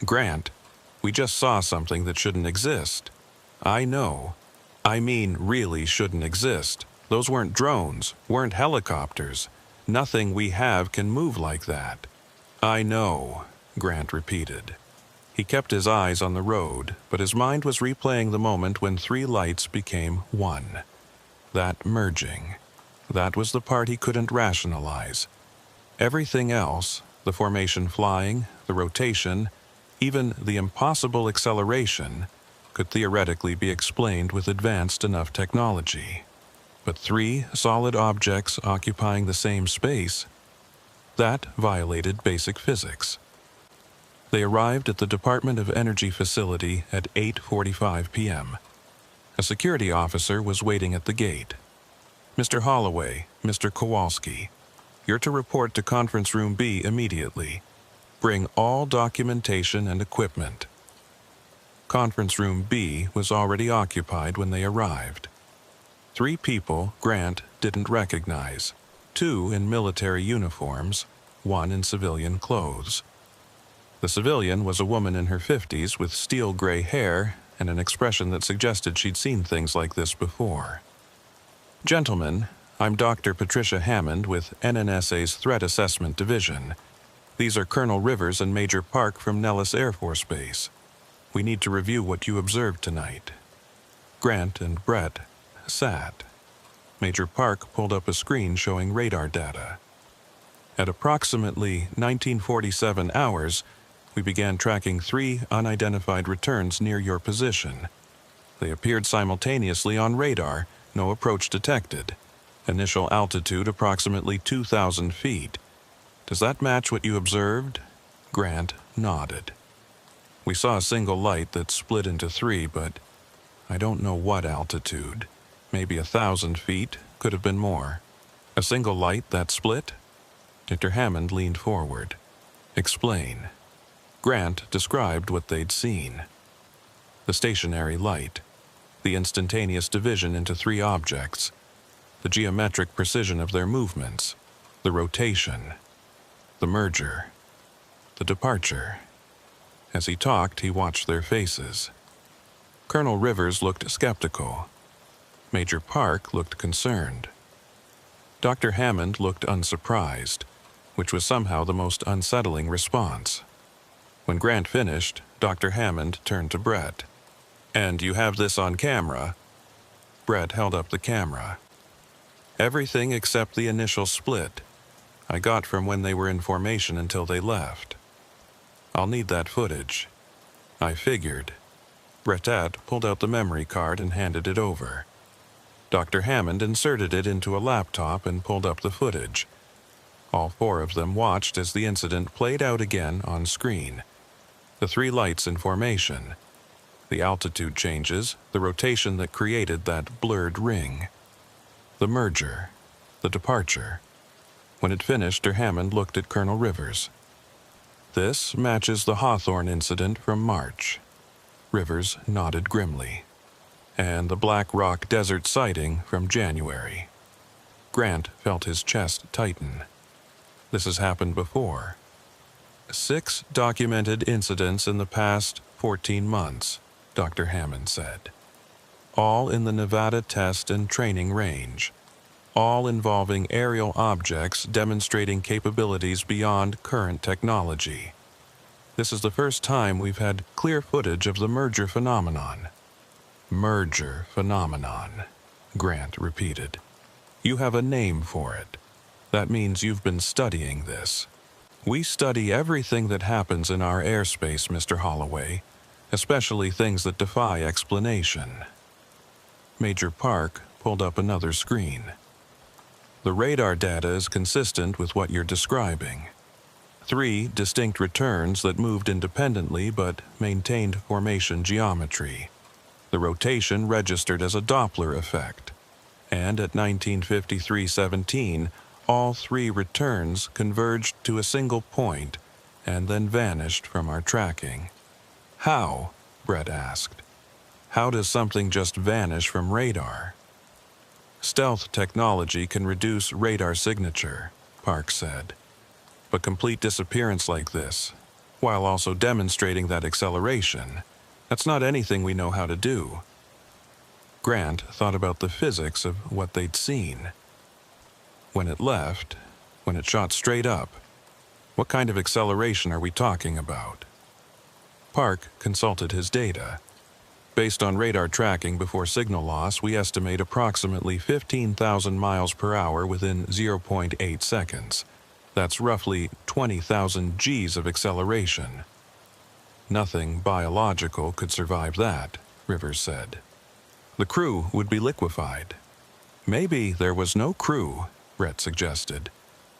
"Grant, we just saw something that shouldn't exist." "I know. I mean really shouldn't exist. Those weren't drones, weren't helicopters. Nothing we have can move like that." "I know," Grant repeated. He kept his eyes on the road, but his mind was replaying the moment when 3 lights became 1. That merging. That was the part he couldn't rationalize. Everything else, the formation flying, the rotation, even the impossible acceleration, could theoretically be explained with advanced enough technology. But 3 solid objects occupying the same space, that violated basic physics. They arrived at the Department of Energy facility at 8:45 p.m. A security officer was waiting at the gate. "Mr. Holloway, Mr. Kowalski, you're to report to Conference Room B immediately. Bring all documentation and equipment." Conference Room B was already occupied when they arrived. 3 people Grant didn't recognize, 2 in military uniforms, 1 in civilian clothes. The civilian was a woman in her 50s with steel gray hair and an expression that suggested she'd seen things like this before. "Gentlemen, I'm Dr. Patricia Hammond with NNSA's Threat Assessment Division. These are Colonel Rivers and Major Park from Nellis Air Force Base. We need to review what you observed tonight." Grant and Brett sat. Major Park pulled up a screen showing radar data. "At approximately 1947 hours, we began tracking 3 unidentified returns near your position. They appeared simultaneously on radar, no approach detected. Initial altitude approximately 2,000 feet. Does that match what you observed?" Grant nodded. "We saw a single light that split into 3, but I don't know what altitude. Maybe 1,000 feet, could have been more." "A single light that split?" Dr. Hammond leaned forward. "Explain." Grant described what they'd seen. The stationary light, the instantaneous division into 3 objects, the geometric precision of their movements, the rotation, the merger, the departure. As he talked, he watched their faces. Colonel Rivers looked skeptical. Major Park looked concerned. Dr. Hammond looked unsurprised, which was somehow the most unsettling response. When Grant finished, Dr. Hammond turned to Brett. "And you have this on camera?" Brett held up the camera. "Everything except the initial split. I got from when they were in formation until they left. I'll need that footage." "I figured." Brettat pulled out the memory card and handed it over. Dr. Hammond inserted it into a laptop and pulled up the footage. All 4 of them watched as the incident played out again on screen. The 3 lights in formation, the altitude changes, the rotation that created that blurred ring, the merger, the departure. When it finished, Dr. Hammond looked at Colonel Rivers. "This matches the Hawthorne incident from March." Rivers nodded grimly. "And the Black Rock Desert sighting from January." Grant felt his chest tighten. "This has happened before." 6 documented incidents in the past 14 months, Dr. Hammond said. "All in the Nevada Test and Training Range. All involving aerial objects demonstrating capabilities beyond current technology. This is the first time we've had clear footage of the merger phenomenon." "Merger phenomenon," Grant repeated. "You have a name for it. That means you've been studying this." "We study everything that happens in our airspace, Mr. Holloway, especially things that defy explanation." Major Park pulled up another screen. "The radar data is consistent with what you're describing. 3 distinct returns that moved independently but maintained formation geometry. The rotation registered as a Doppler effect. And at 1953-17, all 3 returns converged to a single point and then vanished from our tracking." "How?" Brett asked. How does something just vanish from radar? Stealth technology can reduce radar signature, Park said. But complete disappearance like this, while also demonstrating that acceleration, that's not anything we know how to do. Grant thought about the physics of what they'd seen. When it left, when it shot straight up, what kind of acceleration are we talking about? Park consulted his data. Based on radar tracking before signal loss, we estimate approximately 15,000 miles per hour within 0.8 seconds. That's roughly 20,000 Gs of acceleration. Nothing biological could survive that, Rivers said. The crew would be liquefied. Maybe there was no crew, Brett suggested.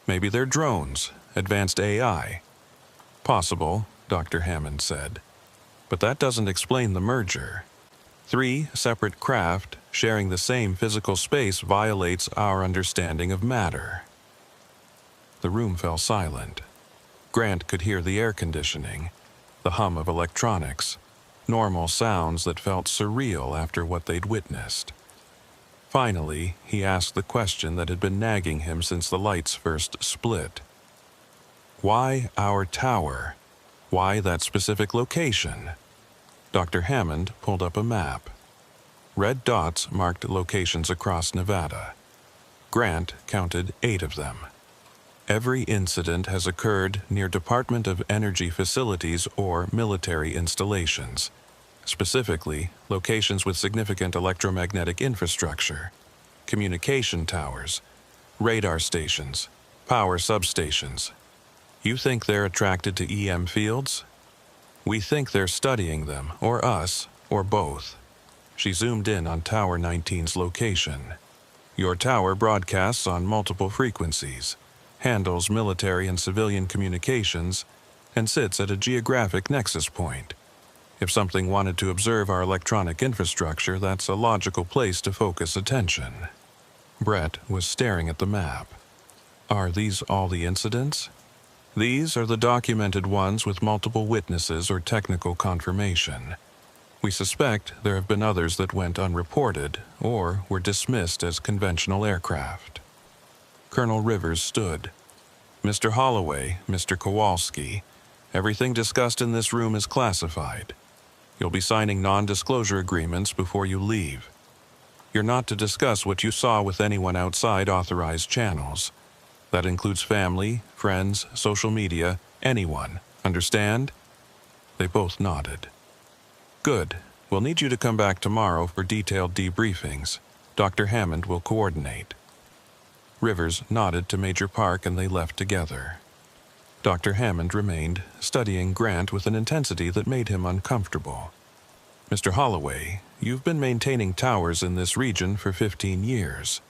Maybe they're drones, advanced AI. Possible, Dr. Hammond said. But that doesn't explain the merger. 3 separate craft sharing the same physical space violates our understanding of matter. The room fell silent. Grant could hear the air conditioning, the hum of electronics, normal sounds that felt surreal after what they'd witnessed. Finally, he asked the question that had been nagging him since the lights first split. Why our tower? Why that specific location? Dr. Hammond pulled up a map. Red dots marked locations across Nevada. Grant counted 8 of them. Every incident has occurred near Department of Energy facilities or military installations, specifically locations with significant electromagnetic infrastructure, communication towers, radar stations, power substations. You think they're attracted to EM fields? We think they're studying them, or us, or both. She zoomed in on Tower 19's location. Your tower broadcasts on multiple frequencies, handles military and civilian communications, and sits at a geographic nexus point. If something wanted to observe our electronic infrastructure, that's a logical place to focus attention. Brett was staring at the map. Are these all the incidents? These are the documented ones with multiple witnesses or technical confirmation. We suspect there have been others that went unreported or were dismissed as conventional aircraft. Colonel Rivers stood. Mr. Holloway, Mr. Kowalski, everything discussed in this room is classified. You'll be signing non-disclosure agreements before you leave. You're not to discuss what you saw with anyone outside authorized channels. That includes family, friends, social media, anyone. Understand? They both nodded. Good. We'll need you to come back tomorrow for detailed debriefings. Dr. Hammond will coordinate. Rivers nodded to Major Park and they left together. Dr. Hammond remained, studying Grant with an intensity that made him uncomfortable. Mr. Holloway, you've been maintaining towers in this region for 15 years.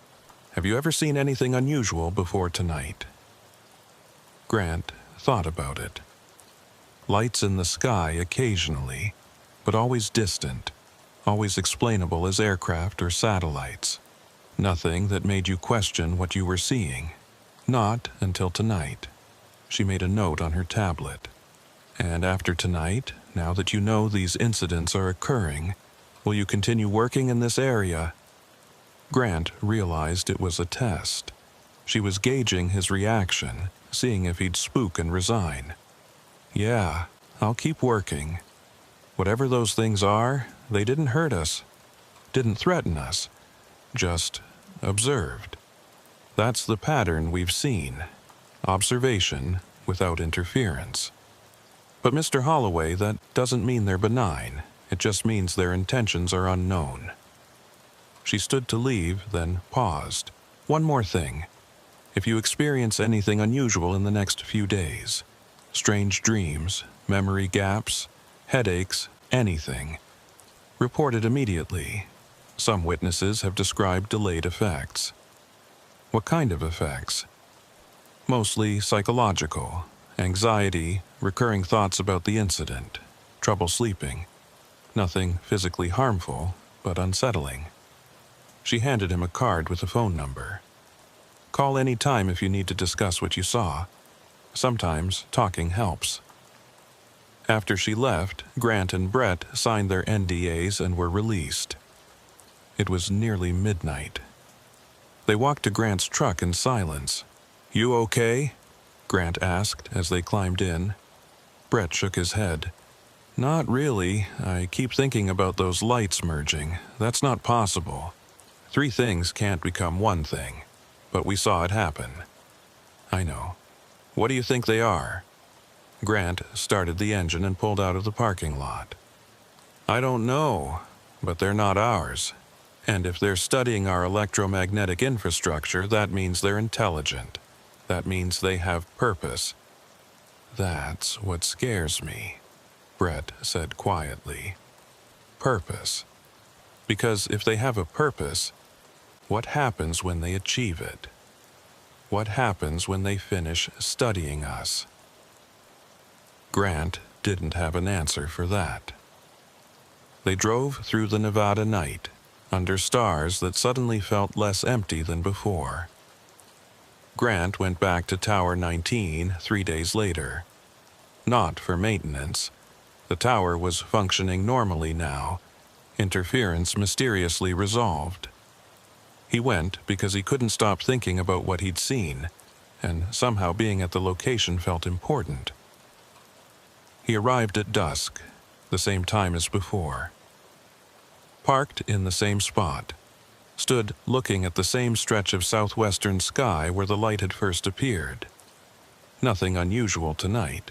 Have you ever seen anything unusual before tonight? Grant thought about it. Lights in the sky occasionally, but always distant, always explainable as aircraft or satellites. Nothing that made you question what you were seeing. Not until tonight. She made a note on her tablet. And after tonight, now that you know these incidents are occurring, will you continue working in this area? Grant realized it was a test. She was gauging his reaction, seeing if he'd spook and resign. Yeah, I'll keep working. Whatever those things are, they didn't hurt us, didn't threaten us, just observed. That's the pattern we've seen. Observation without interference. But Mr. Holloway, that doesn't mean they're benign. It just means their intentions are unknown. She stood to leave, then paused. One more thing. If you experience anything unusual in the next few days, strange dreams, memory gaps, headaches, anything, report it immediately. Some witnesses have described delayed effects. What kind of effects? Mostly psychological, anxiety, recurring thoughts about the incident, trouble sleeping. Nothing physically harmful, but unsettling. She handed him a card with a phone number. Call any time if you need to discuss what you saw. Sometimes talking helps. After she left, Grant and Brett signed their NDAs and were released. It was nearly midnight. They walked to Grant's truck in silence. "You okay?" Grant asked as they climbed in. Brett shook his head. "Not really. I keep thinking about those lights merging. That's not possible. 3 things can't become one thing. But we saw it happen." "I know. What do you think they are?" Grant started the engine and pulled out of the parking lot. "I don't know, but they're not ours. And if they're studying our electromagnetic infrastructure, that means they're intelligent. That means they have purpose." "That's what scares me," Brett said quietly. "Purpose. Because if they have a purpose, what happens when they achieve it? What happens when they finish studying us?" Grant didn't have an answer for that. They drove through the Nevada night, under stars that suddenly felt less empty than before. Grant went back to Tower 19 3 days later. Not for maintenance. The tower was functioning normally now, interference mysteriously resolved. He went because he couldn't stop thinking about what he'd seen, and somehow being at the location felt important. He arrived at dusk, the same time as before. Parked in the same spot, stood looking at the same stretch of southwestern sky where the light had first appeared. Nothing unusual tonight.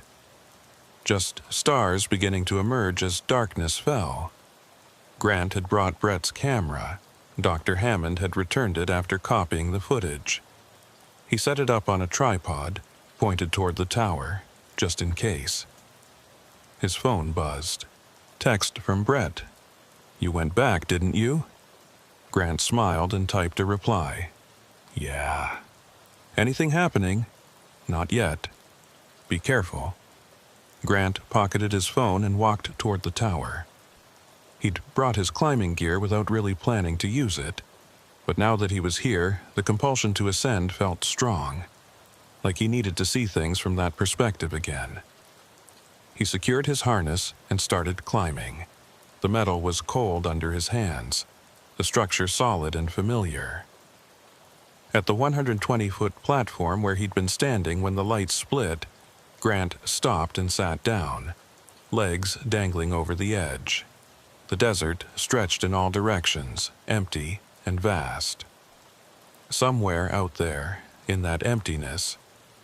Just stars beginning to emerge as darkness fell. Grant had brought Brett's camera. Dr. Hammond had returned it after copying the footage. He set it up on a tripod, pointed toward the tower, just in case. His phone buzzed. Text from Brett. "You went back, didn't you?" Grant smiled and typed a reply. "Yeah." "Anything happening?" "Not yet." "Be careful." Grant pocketed his phone and walked toward the tower. He'd brought his climbing gear without really planning to use it, but now that he was here, the compulsion to ascend felt strong, like he needed to see things from that perspective again. He secured his harness and started climbing. The metal was cold under his hands, the structure solid and familiar. At the 120-foot platform where he'd been standing when the lights split, Grant stopped and sat down, legs dangling over the edge. The desert stretched in all directions, empty and vast. Somewhere out there, in that emptiness,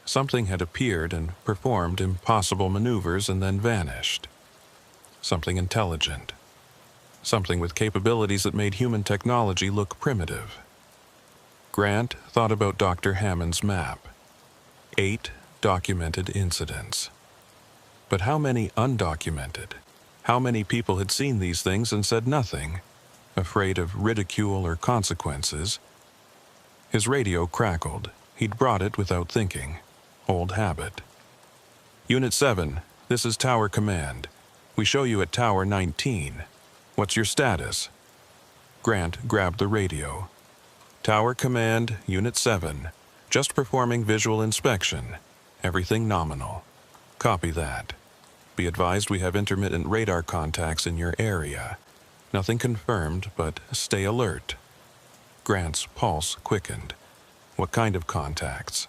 something had appeared and performed impossible maneuvers and then vanished. Something intelligent. Something with capabilities that made human technology look primitive. Grant thought about Dr. Hammond's map. 8 documented incidents. But how many undocumented? How many people had seen these things and said nothing, afraid of ridicule or consequences? His radio crackled. He'd brought it without thinking. Old habit. "Unit 7, this is Tower Command. We show you at Tower 19. What's your status?" Grant grabbed the radio. "Tower Command, Unit 7. Just performing visual inspection. Everything nominal. Copy that. Be advised we have intermittent radar contacts in your area. Nothing confirmed, but stay alert." Grant's pulse quickened. What kind of contacts?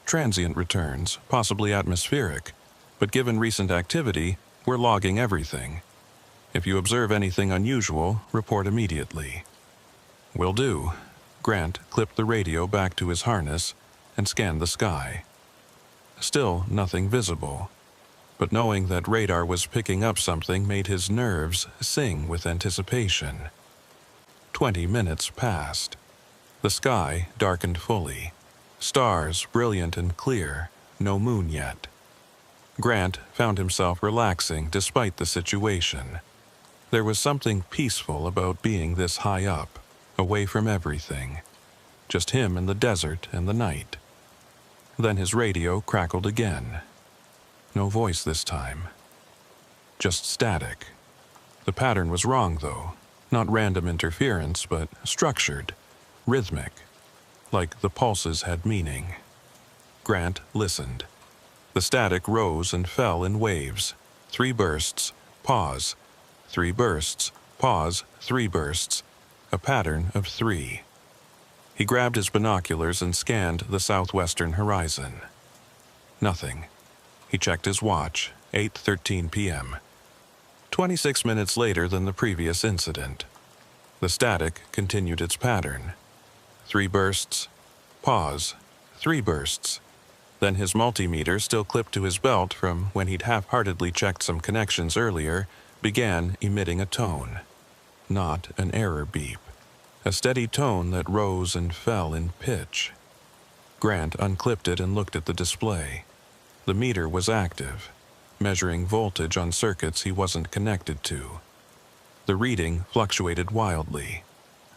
Transient returns, possibly atmospheric, but given recent activity, we're logging everything. If you observe anything unusual, report immediately. "Will do." Grant clipped the radio back to his harness and scanned the sky. Still nothing visible, but knowing that radar was picking up something made his nerves sing with anticipation. 20 minutes passed. The sky darkened fully. Stars brilliant and clear, no moon yet. Grant found himself relaxing despite the situation. There was something peaceful about being this high up, away from everything. Just him in the desert and the night. Then his radio crackled again. No voice this time. Just static. The pattern was wrong, though. Not random interference, but structured, rhythmic, like the pulses had meaning. Grant listened. The static rose and fell in waves, 3 bursts, pause, 3 bursts, pause, 3 bursts, a pattern of 3. He grabbed his binoculars and scanned the southwestern horizon. Nothing. He checked his watch, 8:13 p.m. 26 minutes later than the previous incident. The static continued its pattern. 3 bursts, pause, 3 bursts. Then his multimeter, still clipped to his belt from when he'd half-heartedly checked some connections earlier, began emitting a tone. Not an error beep. A steady tone that rose and fell in pitch. Grant unclipped it and looked at the display. The meter was active, measuring voltage on circuits he wasn't connected to. The reading fluctuated wildly.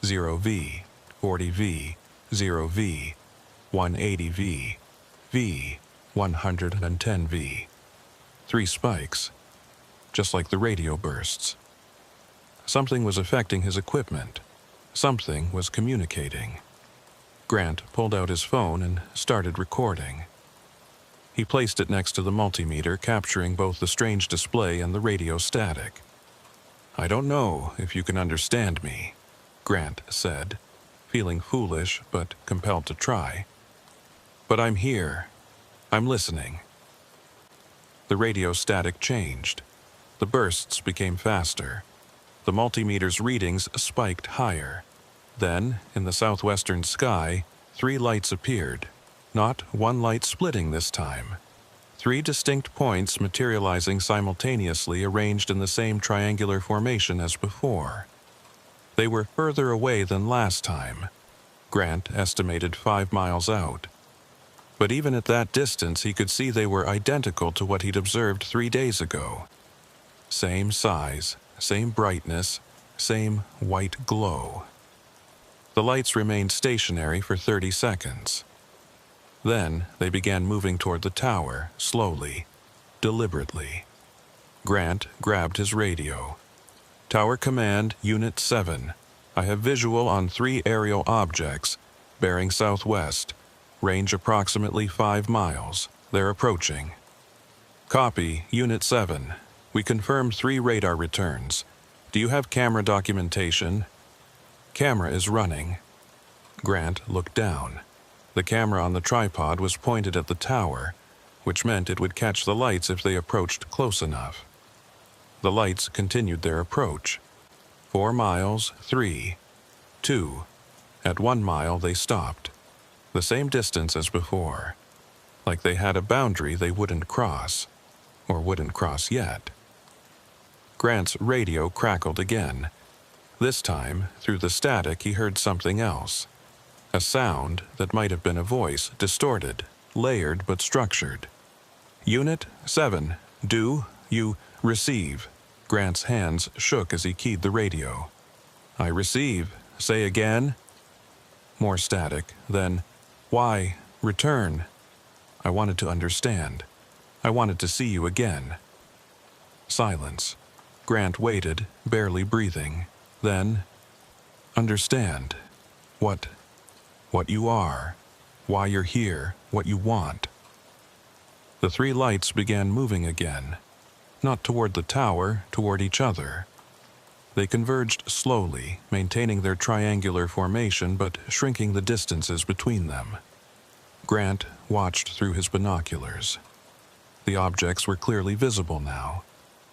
0V, 40V, 0V, 180V, V, 110V. 3 spikes, just like the radio bursts. Something was affecting his equipment. Something was communicating. Grant pulled out his phone and started recording. He placed it next to the multimeter, capturing both the strange display and the radio static. "I don't know if you can understand me," Grant said, feeling foolish but compelled to try. "But I'm here. I'm listening." The radio static changed. The bursts became faster. The multimeter's readings spiked higher. Then, in the southwestern sky, 3 lights appeared. Not one light splitting this time. 3 distinct points materializing simultaneously, arranged in the same triangular formation as before. They were further away than last time. Grant estimated 5 miles out. But even at that distance, he could see they were identical to what he'd observed 3 days ago. Same size, same brightness, same white glow. The lights remained stationary for 30 seconds. Then they began moving toward the tower, slowly, deliberately. Grant grabbed his radio. "Tower Command, Unit 7. I have visual on 3 aerial objects, bearing southwest. Range approximately 5 miles. They're approaching." "Copy, Unit 7. We confirm 3 radar returns. Do you have camera documentation?" "Camera is running." Grant looked down. The camera on the tripod was pointed at the tower, which meant it would catch the lights if they approached close enough. The lights continued their approach. 4 miles, 3, 2. At 1 mile they stopped. The same distance as before. Like they had a boundary they wouldn't cross. Or wouldn't cross yet. Grant's radio crackled again. This time, through the static, he heard something else. A sound that might have been a voice, distorted, layered but structured. "Unit 7, do you receive?" Grant's hands shook as he keyed the radio. "I receive. Say again." More static, then, "Why, return." "I wanted to understand. I wanted to see you again." Silence. Grant waited, barely breathing. Then, "Understand. What you are, why you're here, what you want." The 3 lights began moving again, not toward the tower, toward each other. They converged slowly, maintaining their triangular formation but shrinking the distances between them. Grant watched through his binoculars. The objects were clearly visible now,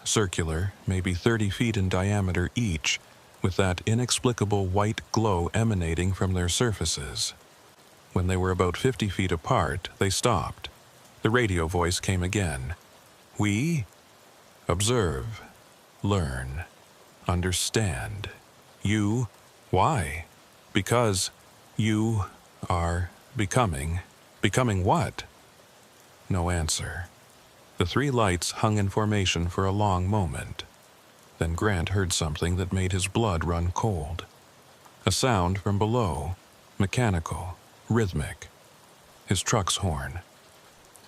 circular, maybe 30 feet in diameter each, with that inexplicable white glow emanating from their surfaces. When they were about 50 feet apart, they stopped. The radio voice came again. "We observe, learn, understand. You, why? Because you are becoming. Becoming what?" No answer. The 3 lights hung in formation for a long moment. Then Grant heard something that made his blood run cold. A sound from below, mechanical, rhythmic. His truck's horn.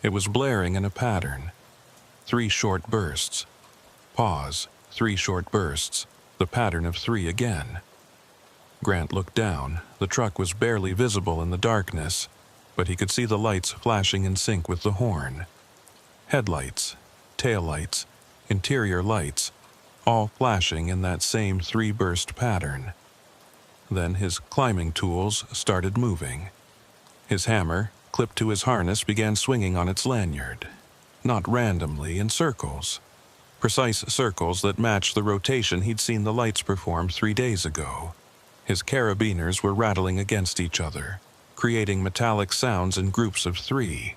It was blaring in a pattern. 3 short bursts. Pause, 3 short bursts, the pattern of 3 again. Grant looked down. The truck was barely visible in the darkness, but he could see the lights flashing in sync with the horn. Headlights, taillights, interior lights, all flashing in that same three-burst pattern. Then his climbing tools started moving. His hammer, clipped to his harness, began swinging on its lanyard, not randomly, in circles. Precise circles that matched the rotation he'd seen the lights perform 3 days ago. His carabiners were rattling against each other, creating metallic sounds in groups of 3.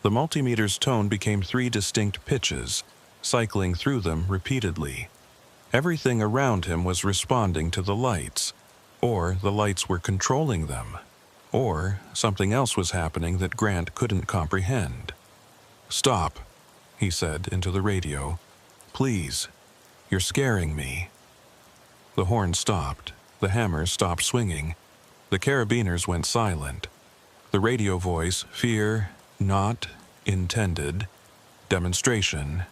The multimeter's tone became 3 distinct pitches, cycling through them repeatedly. Everything around him was responding to the lights, or the lights were controlling them, or something else was happening that Grant couldn't comprehend. "Stop," he said into the radio. "Please, you're scaring me." The horn stopped. The hammer stopped swinging. The carabiners went silent. The radio voice, "Fear not intended. Demonstration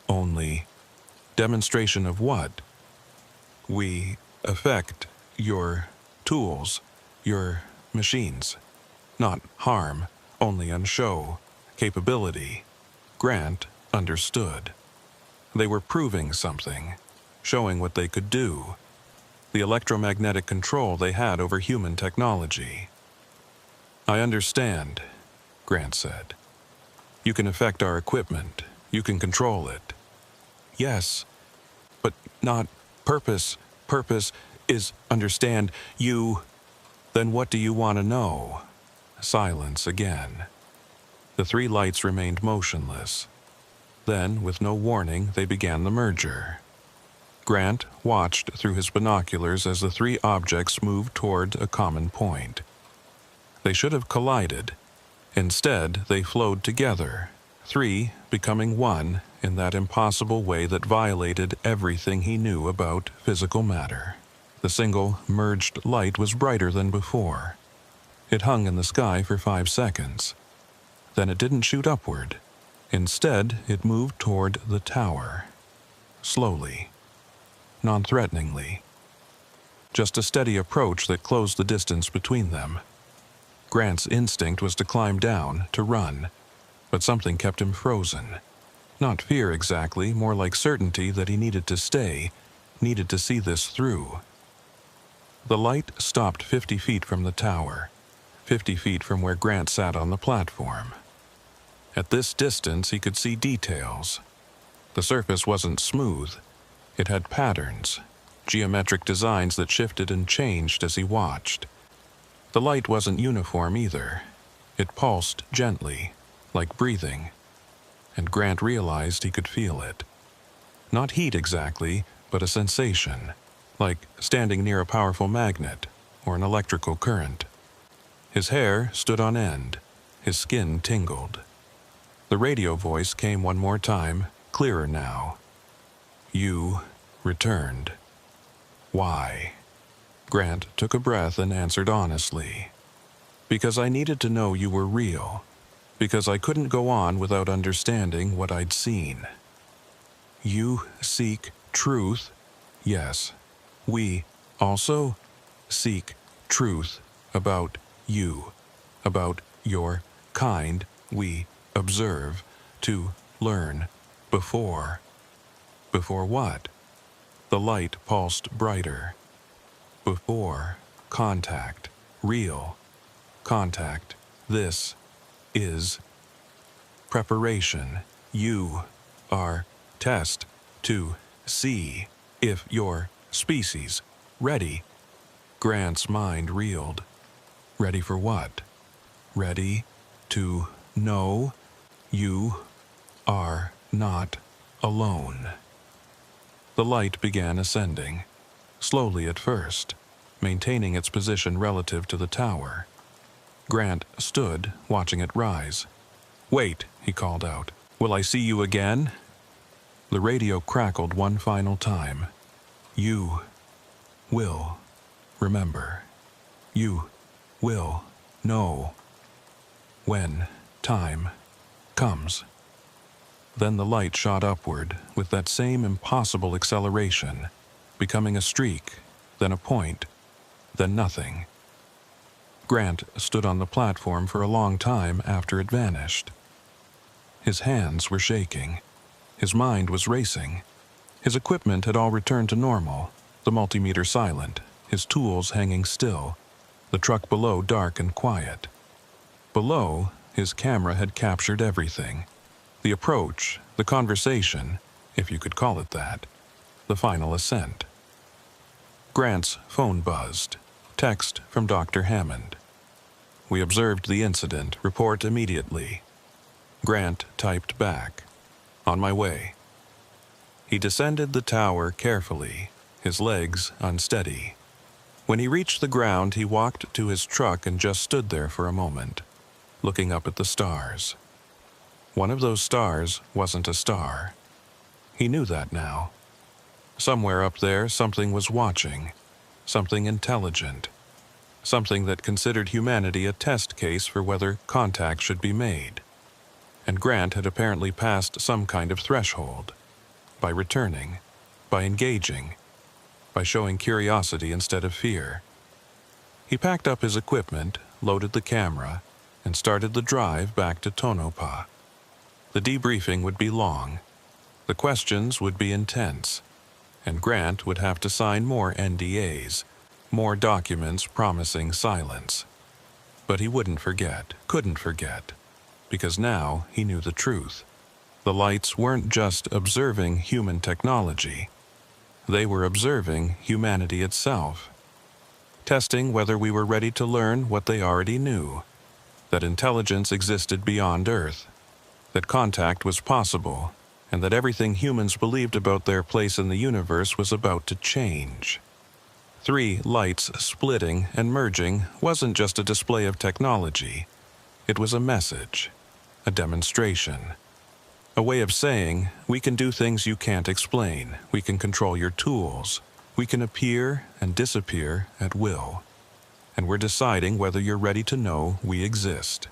only." Demonstration of what? "We affect your tools, your machines. Not harm, only on show, capability." Grant understood. They were proving something, showing what they could do. The electromagnetic control they had over human technology. "I understand," Grant said. "You can affect our equipment. You can control it." "Yes, but not purpose. Purpose is understand you." "Then what do you want to know?" Silence again. The 3 lights remained motionless. Then, with no warning, they began the merger. Grant watched through his binoculars as the 3 objects moved toward a common point. They should have collided. Instead, they flowed together, 3 becoming 1 in that impossible way that violated everything he knew about physical matter. The single, merged light was brighter than before. It hung in the sky for 5 seconds. Then it didn't shoot upward. Instead, it moved toward the tower. Slowly. Non-threateningly. Just a steady approach that closed the distance between them. Grant's instinct was to climb down, to run, but something kept him frozen. Not fear exactly, more like certainty that he needed to stay, needed to see this through. The light stopped 50 feet from the tower, 50 feet from where Grant sat on the platform. At this distance, he could see details. The surface wasn't smooth. It had patterns, geometric designs that shifted and changed as he watched. The light wasn't uniform either. It pulsed gently, like breathing, and Grant realized he could feel it. Not heat exactly, but a sensation, like standing near a powerful magnet or an electrical current. His hair stood on end. His skin tingled. The radio voice came one more time, clearer now. "You returned. Why?" Grant took a breath and answered honestly. "Because I needed to know you were real. Because I couldn't go on without understanding what I'd seen." "You seek truth?" "Yes. We also seek truth about you, about your kind. We observe to learn before." "Before what?" The light pulsed brighter. "Before contact, real contact. This is preparation. You are test to see if your species ready." Grant's mind reeled. Ready for what? Ready to know you are not alone. The light began ascending, slowly at first, maintaining its position relative to the tower. Grant stood, watching it rise. "Wait," he called out. "Will I see you again?" The radio crackled one final time. "You will remember. You will know when time comes." Then the light shot upward with that same impossible acceleration, becoming a streak, then a point, then nothing. Grant stood on the platform for a long time after it vanished. His hands were shaking. His mind was racing. His equipment had all returned to normal, the multimeter silent, his tools hanging still, the truck below dark and quiet. Below, his camera had captured everything. The approach, the conversation, if you could call it that, the final ascent. Grant's phone buzzed. Text from Dr. Hammond. We observed the incident. Report immediately. Grant typed back. On my way. He descended the tower carefully, his legs unsteady. When he reached the ground, he walked to his truck and just stood there for a moment, looking up at the stars. One of those stars wasn't a star. He knew that now. Somewhere up there, something was watching, something intelligent, something that considered humanity a test case for whether contact should be made. And Grant had apparently passed some kind of threshold, by returning, by engaging, by showing curiosity instead of fear. He packed up his equipment, loaded the camera, and started the drive back to Tonopah. The debriefing would be long, the questions would be intense, and Grant would have to sign more NDAs, more documents promising silence. But he wouldn't forget, couldn't forget, because now he knew the truth. The lights weren't just observing human technology. They were observing humanity itself, testing whether we were ready to learn what they already knew, that intelligence existed beyond Earth, that contact was possible, and that everything humans believed about their place in the universe was about to change. 3 lights splitting and merging wasn't just a display of technology. It was a message, a demonstration, a way of saying, we can do things you can't explain, we can control your tools, we can appear and disappear at will, and we're deciding whether you're ready to know we exist.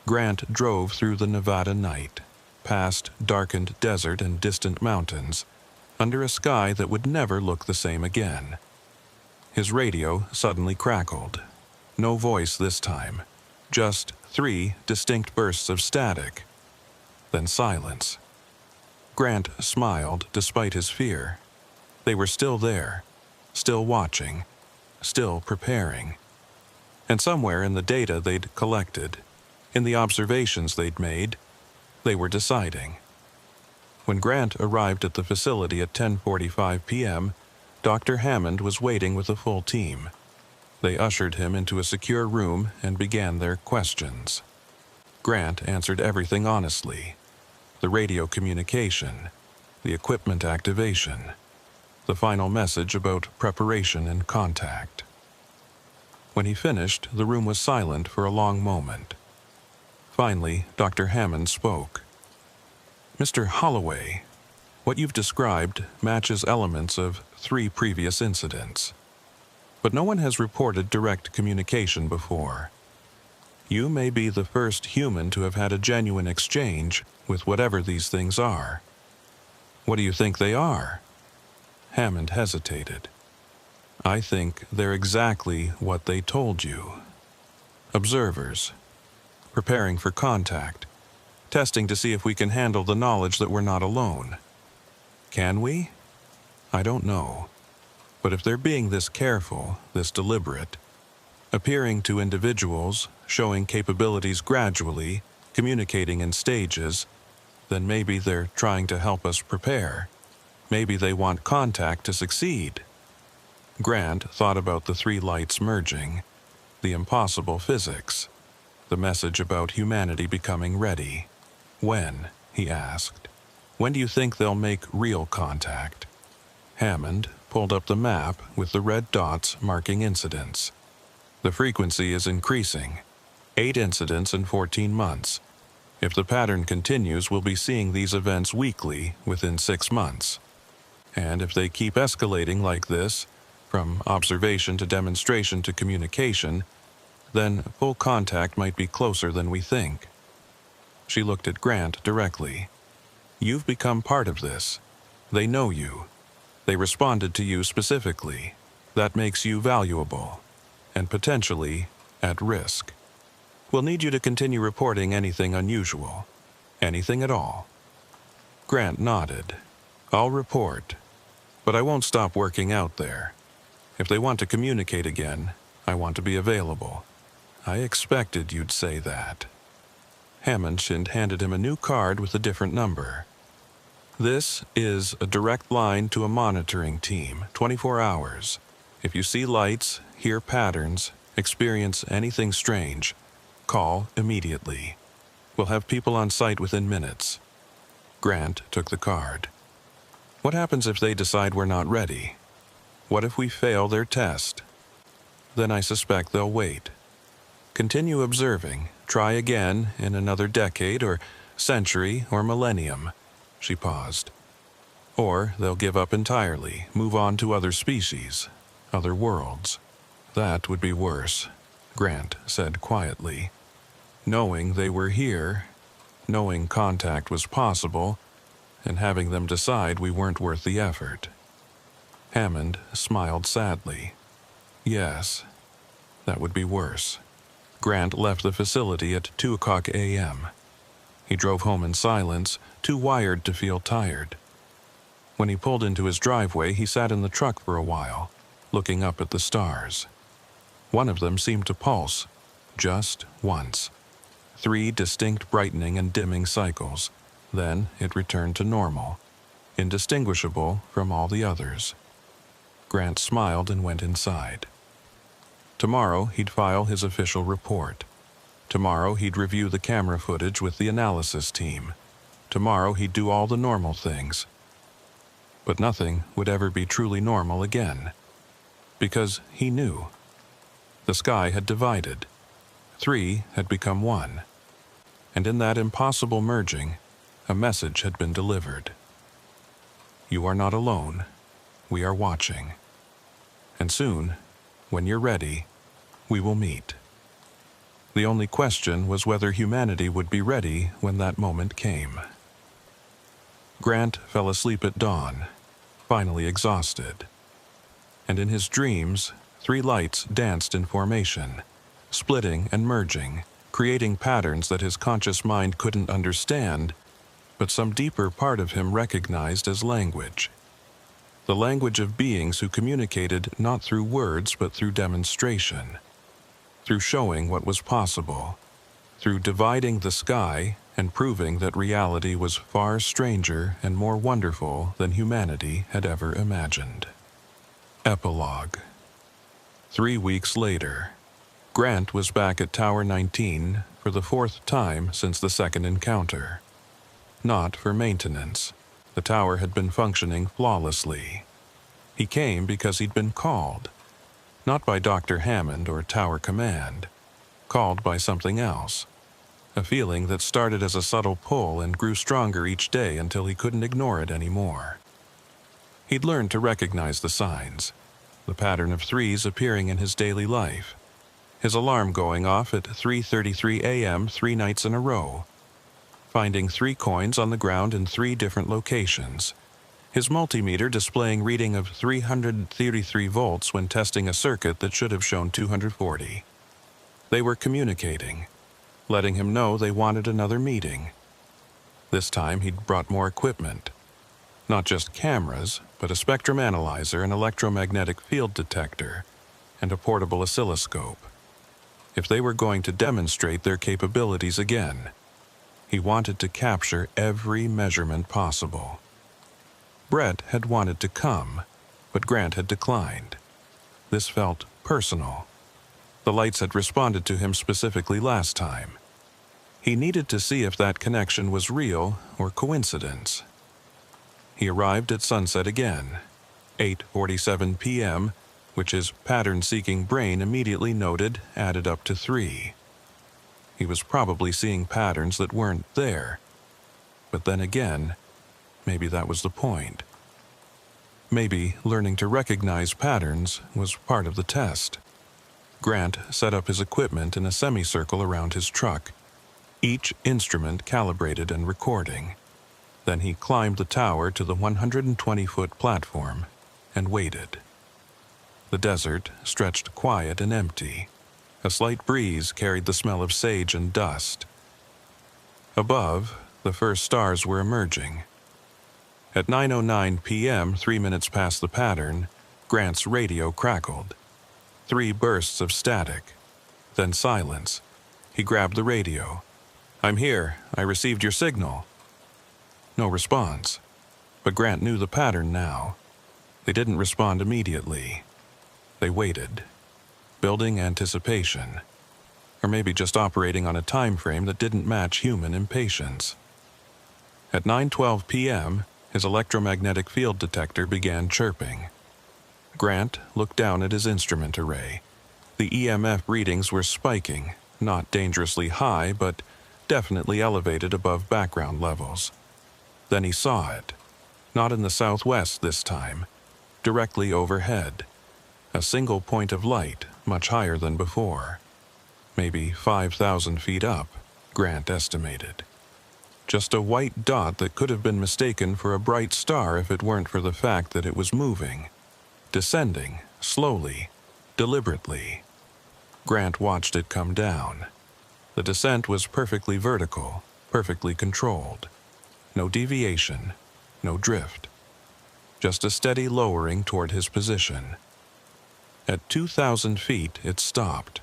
Grant drove through the Nevada night, past darkened desert and distant mountains, under a sky that would never look the same again. His radio suddenly crackled. No voice this time, just 3 distinct bursts of static. Then silence. Grant smiled despite his fear. They were still there, still watching, still preparing. And somewhere in the data they'd collected, in the observations they'd made, they were deciding. When Grant arrived at the facility at 10:45 p.m., Dr. Hammond was waiting with a full team. They ushered him into a secure room and began their questions. Grant answered everything honestly. The radio communication, the equipment activation, the final message about preparation and contact. When he finished, the room was silent for a long moment. Finally, Dr. Hammond spoke. Mr. Holloway, what you've described matches elements of 3 previous incidents. But no one has reported direct communication before. You may be the first human to have had a genuine exchange with whatever these things are. What do you think they are? Hammond hesitated. I think they're exactly what they told you. Observers, preparing for contact, testing to see if we can handle the knowledge that we're not alone. Can we? I don't know. But if they're being this careful, this deliberate, appearing to individuals, showing capabilities gradually, communicating in stages, then maybe they're trying to help us prepare. Maybe they want contact to succeed. Grant thought about the 3 lights merging, the impossible physics, the message about humanity becoming ready. When? He asked. When do you think they'll make real contact? Hammond pulled up the map with the red dots marking incidents. The frequency is increasing. 8 incidents in 14 months. If the pattern continues, we'll be seeing these events weekly within 6 months. And if they keep escalating like this, from observation to demonstration to communication, then full contact might be closer than we think. She looked at Grant directly. You've become part of this. They know you. They responded to you specifically. That makes you valuable, and potentially at risk. We'll need you to continue reporting anything unusual, anything at all. Grant nodded. "I'll report. But I won't stop working out there. If they want to communicate again, I want to be available." "I expected you'd say that." Hammond handed him a new card with a different number. "This is a direct line to a monitoring team, 24 hours. If you see lights, hear patterns, experience anything strange, call immediately. We'll have people on site within minutes." Grant took the card. "What happens if they decide we're not ready? What if we fail their test?" "Then I suspect they'll wait. Continue observing. Try again in another decade or century or millennium." She paused. "Or they'll give up entirely, move on to other species, other worlds." "That would be worse," Grant said quietly. "Knowing they were here, knowing contact was possible, and having them decide we weren't worth the effort." Hammond smiled sadly. "Yes, that would be worse." Grant left the facility at 2 a.m. He drove home in silence, too wired to feel tired. When he pulled into his driveway, he sat in the truck for a while, looking up at the stars. One of them seemed to pulse, just once. 3 distinct brightening and dimming cycles. Then it returned to normal, indistinguishable from all the others. Grant smiled and went inside. Tomorrow he'd file his official report. Tomorrow he'd review the camera footage with the analysis team. Tomorrow he'd do all the normal things. But nothing would ever be truly normal again. Because he knew. The sky had divided. 3 had become 1. And in that impossible merging, a message had been delivered. "You are not alone. We are watching. And soon, when you're ready, we will meet." The only question was whether humanity would be ready when that moment came. Grant fell asleep at dawn, finally exhausted. And in his dreams, 3 lights danced in formation, splitting and merging, creating patterns that his conscious mind couldn't understand, but some deeper part of him recognized as language. The language of beings who communicated not through words but through demonstration, through showing what was possible, through dividing the sky and proving that reality was far stranger and more wonderful than humanity had ever imagined. Epilogue. 3 weeks later, Grant was back at Tower 19 for the 4th time since the second encounter. Not for maintenance. The tower had been functioning flawlessly. He came because he'd been called. Not by Dr. Hammond or Tower Command. Called by something else. A feeling that started as a subtle pull and grew stronger each day until he couldn't ignore it anymore. He'd learned to recognize the signs. The pattern of 3s appearing in his daily life. His alarm going off at 3:33 a.m. 3 nights in a row. Finding 3 coins on the ground in 3 different locations. His multimeter displaying reading of 333 volts when testing a circuit that should have shown 240. They were communicating, letting him know they wanted another meeting. This time he'd brought more equipment. Not just cameras, but a spectrum analyzer, an electromagnetic field detector, and a portable oscilloscope. If they were going to demonstrate their capabilities again, he wanted to capture every measurement possible. Brett had wanted to come, but Grant had declined. This felt personal. The lights had responded to him specifically last time. He needed to see if that connection was real or coincidence. He arrived at sunset again, 8:47 p.m., which his pattern-seeking brain immediately noted added up to 3. He was probably seeing patterns that weren't there. But then again, maybe that was the point. Maybe learning to recognize patterns was part of the test. Grant set up his equipment in a semicircle around his truck, each instrument calibrated and recording. Then he climbed the tower to the 120-foot platform and waited. The desert stretched quiet and empty. A slight breeze carried the smell of sage and dust. Above, the first stars were emerging. At 9:09 p.m., 3 minutes past the pattern, Grant's radio crackled. 3 bursts of static. Then silence. He grabbed the radio. "I'm here. I received your signal." No response. But Grant knew the pattern now. They didn't respond immediately. They waited, building anticipation. Or maybe just operating on a time frame that didn't match human impatience. At 9:12 p.m., his electromagnetic field detector began chirping. Grant looked down at his instrument array. The EMF readings were spiking, not dangerously high, but definitely elevated above background levels. Then he saw it. Not in the southwest this time, directly overhead. A single point of light, much higher than before. Maybe 5,000 feet up, Grant estimated. Just a white dot that could have been mistaken for a bright star if it weren't for the fact that it was moving. Descending, slowly, deliberately. Grant watched it come down. The descent was perfectly vertical, perfectly controlled. No deviation, no drift. Just a steady lowering toward his position. At 2,000 feet, it stopped.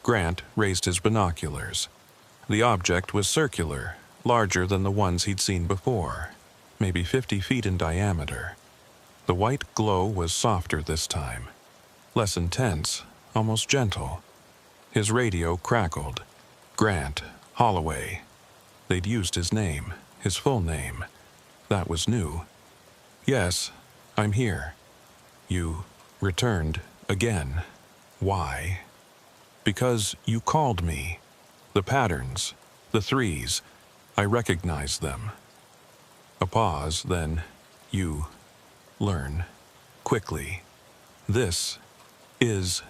Grant raised his binoculars. The object was circular, larger than the ones he'd seen before, maybe 50 feet in diameter. The white glow was softer this time, less intense, almost gentle. His radio crackled. Grant, Holloway. They'd used his name, his full name. That was new. "Yes, I'm here." "You returned again. Why?" "Because you called me. The patterns, the threes, I recognized them." A pause, then, "You learn quickly. This is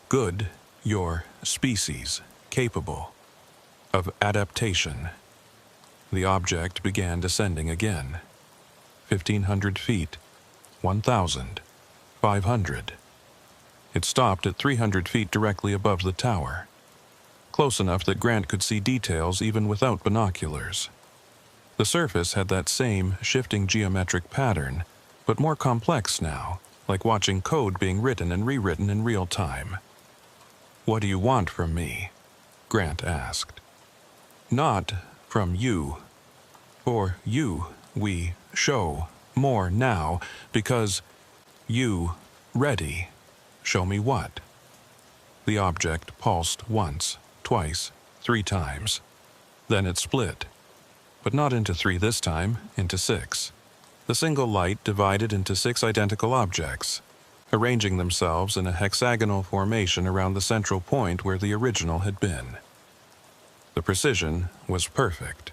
good, your species capable of adaptation." The object began descending again. 1,500 feet, 1,000, 500. It stopped at 300 feet directly above the tower. Close enough that Grant could see details even without binoculars. The surface had that same shifting geometric pattern, but more complex now, like watching code being written and rewritten in real time. "What do you want from me?" Grant asked. "Not from you. For you, we show more now, because you ready. Show me what?" The object pulsed once, twice, 3 times. Then it split. But not into 3 this time, into 6. The single light divided into 6 identical objects, arranging themselves in a hexagonal formation around the central point where the original had been. The precision was perfect.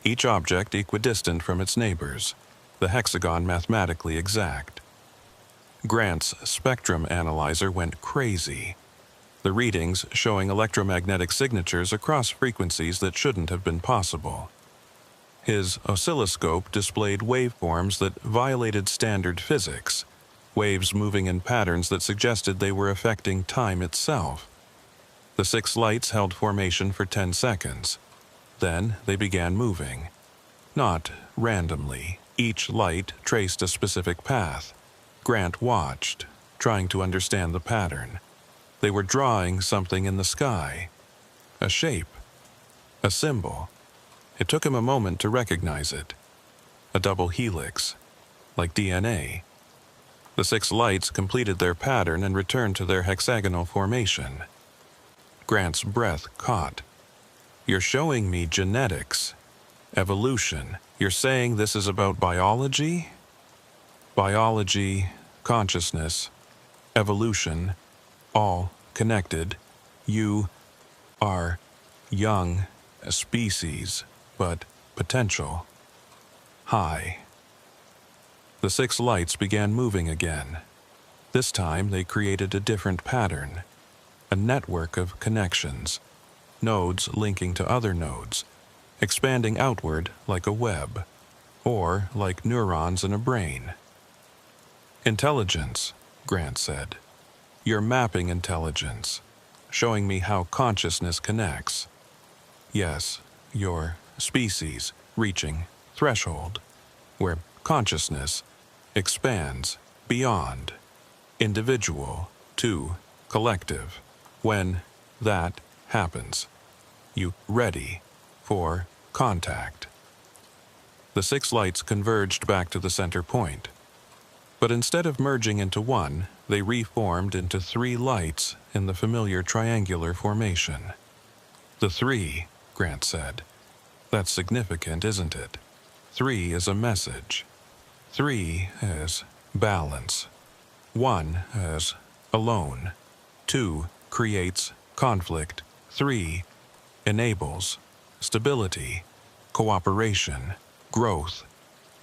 Each object equidistant from its neighbors, the hexagon mathematically exact. Grant's spectrum analyzer went crazy. The readings showing electromagnetic signatures across frequencies that shouldn't have been possible. His oscilloscope displayed waveforms that violated standard physics, waves moving in patterns that suggested they were affecting time itself. The 6 lights held formation for 10 seconds. Then they began moving. Not randomly. Each light traced a specific path. Grant watched, trying to understand the pattern. They were drawing something in the sky. A shape. A symbol. It took him a moment to recognize it. A double helix, like DNA. The 6 lights completed their pattern and returned to their hexagonal formation. Grant's breath caught. "You're showing me genetics, evolution. You're saying this is about biology?" "Biology, consciousness, evolution, all connected. You are young, a species, but potential high." The 6 lights began moving again. This time they created a different pattern, a network of connections, nodes linking to other nodes, expanding outward like a web, or like neurons in a brain. "Intelligence," Grant said. "You're mapping intelligence, showing me how consciousness connects. Yes, your species reaching threshold. where consciousness expands beyond individual to collective. When that happens, you ready for contact. The 6 lights converged back to the center point. But instead of merging into one, they reformed into 3 lights in the familiar triangular formation. The 3, Grant said. That's significant, isn't it? 3 is a message. 3 as balance. 1 as alone. 2 creates conflict. 3 enables stability, cooperation, growth.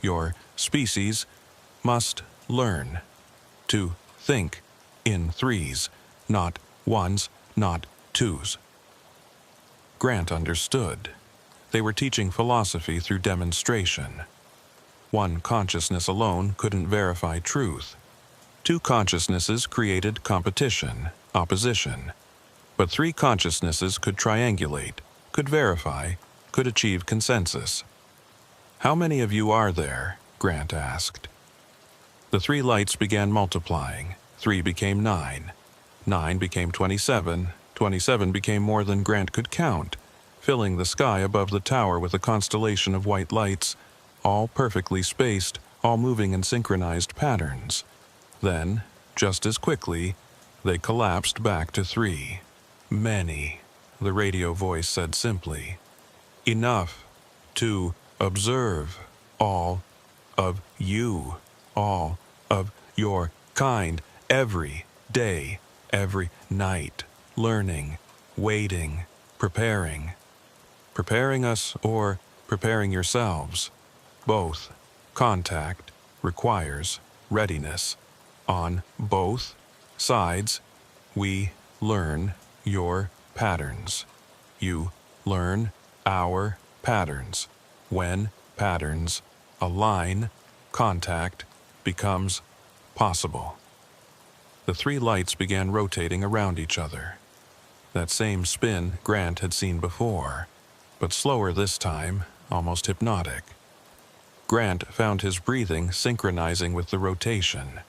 Your species must learn to think in 3s, not 1s, not 2s. Grant understood. They were teaching philosophy through demonstration. 1 consciousness alone couldn't verify truth. 2 consciousnesses created competition, opposition. But 3 consciousnesses could triangulate, could verify, could achieve consensus. How many of you are there? Grant asked. The 3 lights began multiplying. 3 became 9. 9 became 27. 27 became more than Grant could count, filling the sky above the tower with a constellation of white lights, all perfectly spaced, all moving in synchronized patterns. Then, just as quickly, they collapsed back to 3. Many, the radio voice said simply. Enough to observe all of you, all of your kind, every day, every night, learning, waiting, preparing. Preparing us or preparing yourselves. Both. Contact requires readiness. On both sides, we learn your patterns. You learn our patterns. When patterns align, contact becomes possible. The 3 lights began rotating around each other. That same spin Grant had seen before, but slower this time, almost hypnotic. Grant found his breathing synchronizing with the rotation,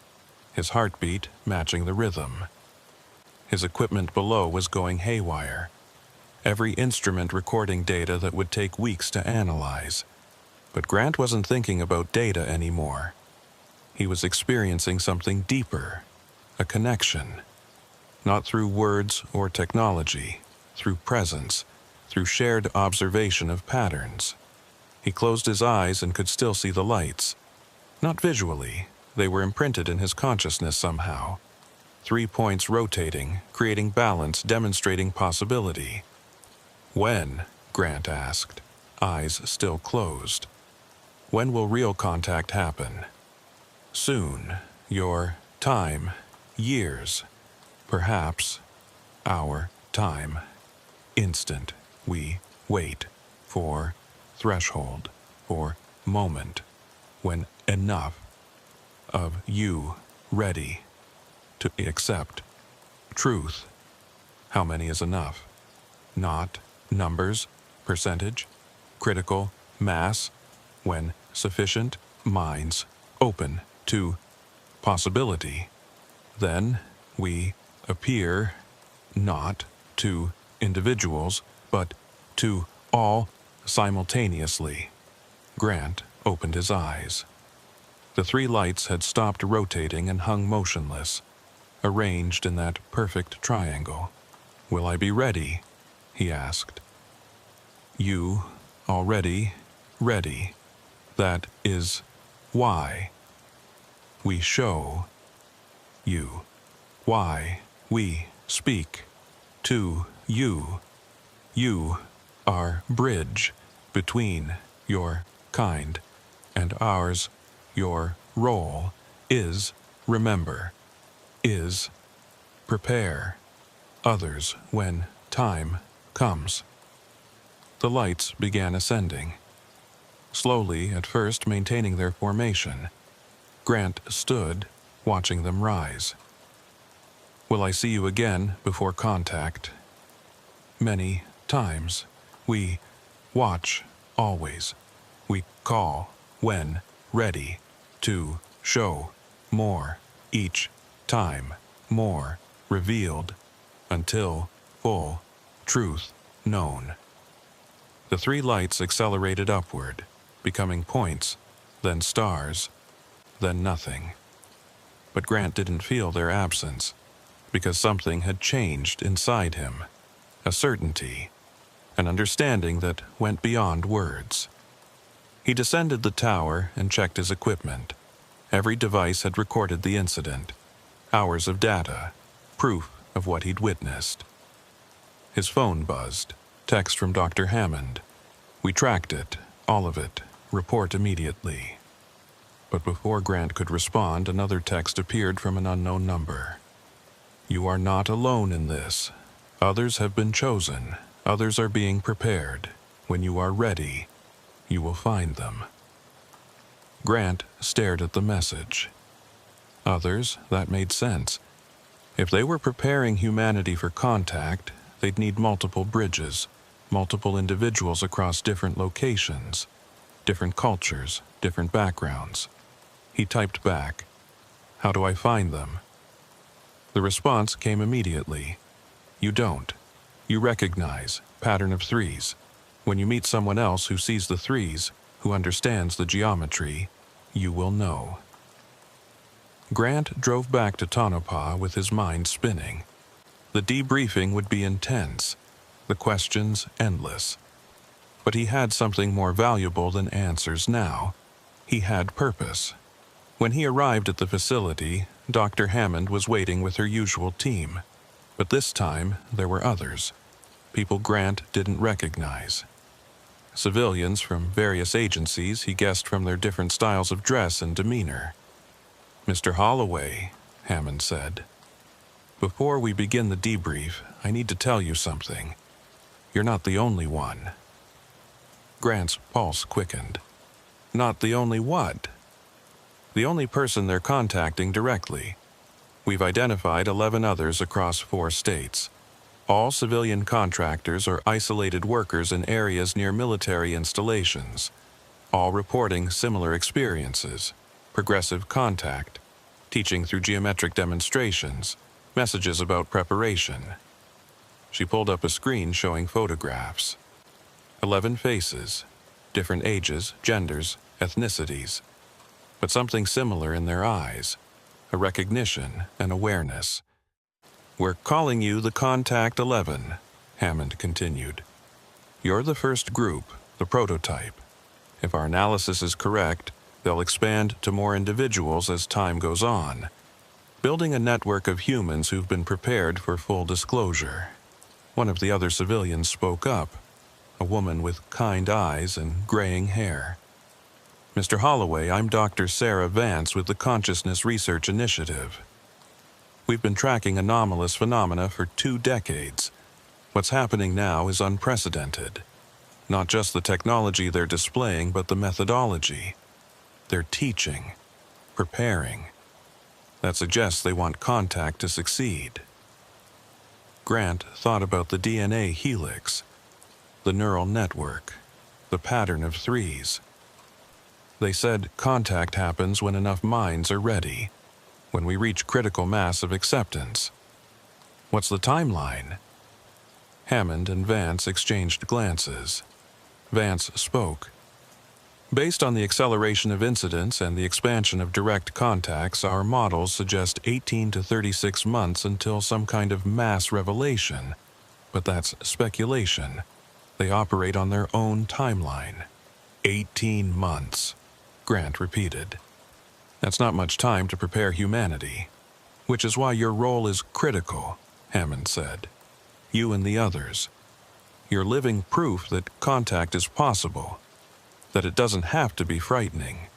his heartbeat matching the rhythm. His equipment below was going haywire, every instrument recording data that would take weeks to analyze. But Grant wasn't thinking about data anymore. He was experiencing something deeper, a connection, not through words or technology, through presence, through shared observation of patterns. He closed his eyes and could still see the lights. Not visually, they were imprinted in his consciousness somehow. 3 points rotating, creating balance, demonstrating possibility. When? Grant asked, eyes still closed. When will real contact happen? Soon. Your time. Years. Perhaps our time. Instant. We wait for threshold, for moment, when enough of you ready to accept truth. How many is enough? Not numbers, percentage, critical mass, when sufficient minds open to possibility. Then we appear not to individuals, but to all simultaneously. Grant opened his eyes. The 3 lights had stopped rotating and hung motionless, arranged in that perfect triangle. Will I be ready? He asked. You already ready. That is why we show you, why we speak to you. You are bridge between your kind and ours. Your role is remember, is prepare others when time comes. The lights began ascending, slowly at first maintaining their formation. Grant stood, watching them rise. Will I see you again before contact? Many times. We watch always. We call when ready to show more each time, more revealed until full truth known. The three lights accelerated upward, becoming points, then stars, then nothing. But Grant didn't feel their absence, because something had changed inside him. A certainty, an understanding that went beyond words. He descended the tower and checked his equipment. Every device had recorded the incident. Hours of data, proof of what he'd witnessed. His phone buzzed. Text from Dr. Hammond. We tracked it, all of it. Report immediately. But before Grant could respond, another text appeared from an unknown number. You are not alone in this. Others have been chosen. Others are being prepared. When you are ready, you will find them. Grant stared at the message. Others, that made sense. If they were preparing humanity for contact, they'd need multiple bridges, multiple individuals across different locations, different cultures, different backgrounds. He typed back, "How do I find them?" The response came immediately. You don't. You recognize, pattern of threes. When you meet someone else who sees the threes, who understands the geometry, you will know. Grant drove back to Tonopah with his mind spinning. The debriefing would be intense, the questions endless. But he had something more valuable than answers now. He had purpose. When he arrived at the facility, Dr. Hammond was waiting with her usual team. But this time, there were others. People Grant didn't recognize. Civilians from various agencies he guessed from their different styles of dress and demeanor. "Mr. Holloway," Hammond said, "before we begin the debrief, I need to tell you something. You're not the only one." Grant's pulse quickened. Not the only what? The only person they're contacting directly. We've identified 11 others across 4 states. All civilian contractors or isolated workers in areas near military installations. All reporting similar experiences. Progressive contact. Teaching through geometric demonstrations. Messages about preparation. She pulled up a screen showing photographs. 11 faces. Different ages, genders, ethnicities. But something similar in their eyes. A recognition, an awareness. "We're calling you the Contact 11, Hammond continued. "You're the first group, the prototype. If our analysis is correct, they'll expand to more individuals as time goes on, building a network of humans who've been prepared for full disclosure." One of the other civilians spoke up, a woman with kind eyes and graying hair. "Mr. Holloway, I'm Dr. Sarah Vance with the Consciousness Research Initiative. We've been tracking anomalous phenomena for 2 decades. What's happening now is unprecedented. Not just the technology they're displaying, but the methodology. They're teaching, preparing. That suggests they want contact to succeed." Grant thought about the DNA helix, the neural network, the pattern of threes. They said contact happens when enough minds are ready, when we reach critical mass of acceptance. What's the timeline? Hammond and Vance exchanged glances. Vance spoke. "Based on the acceleration of incidents and the expansion of direct contacts, our models suggest 18 to 36 months until some kind of mass revelation. But that's speculation. They operate on their own timeline." 18 months, Grant repeated. "That's not much time to prepare humanity. Which is why your role is critical," Hammond said. "You and the others. You're living proof that contact is possible, that it doesn't have to be frightening.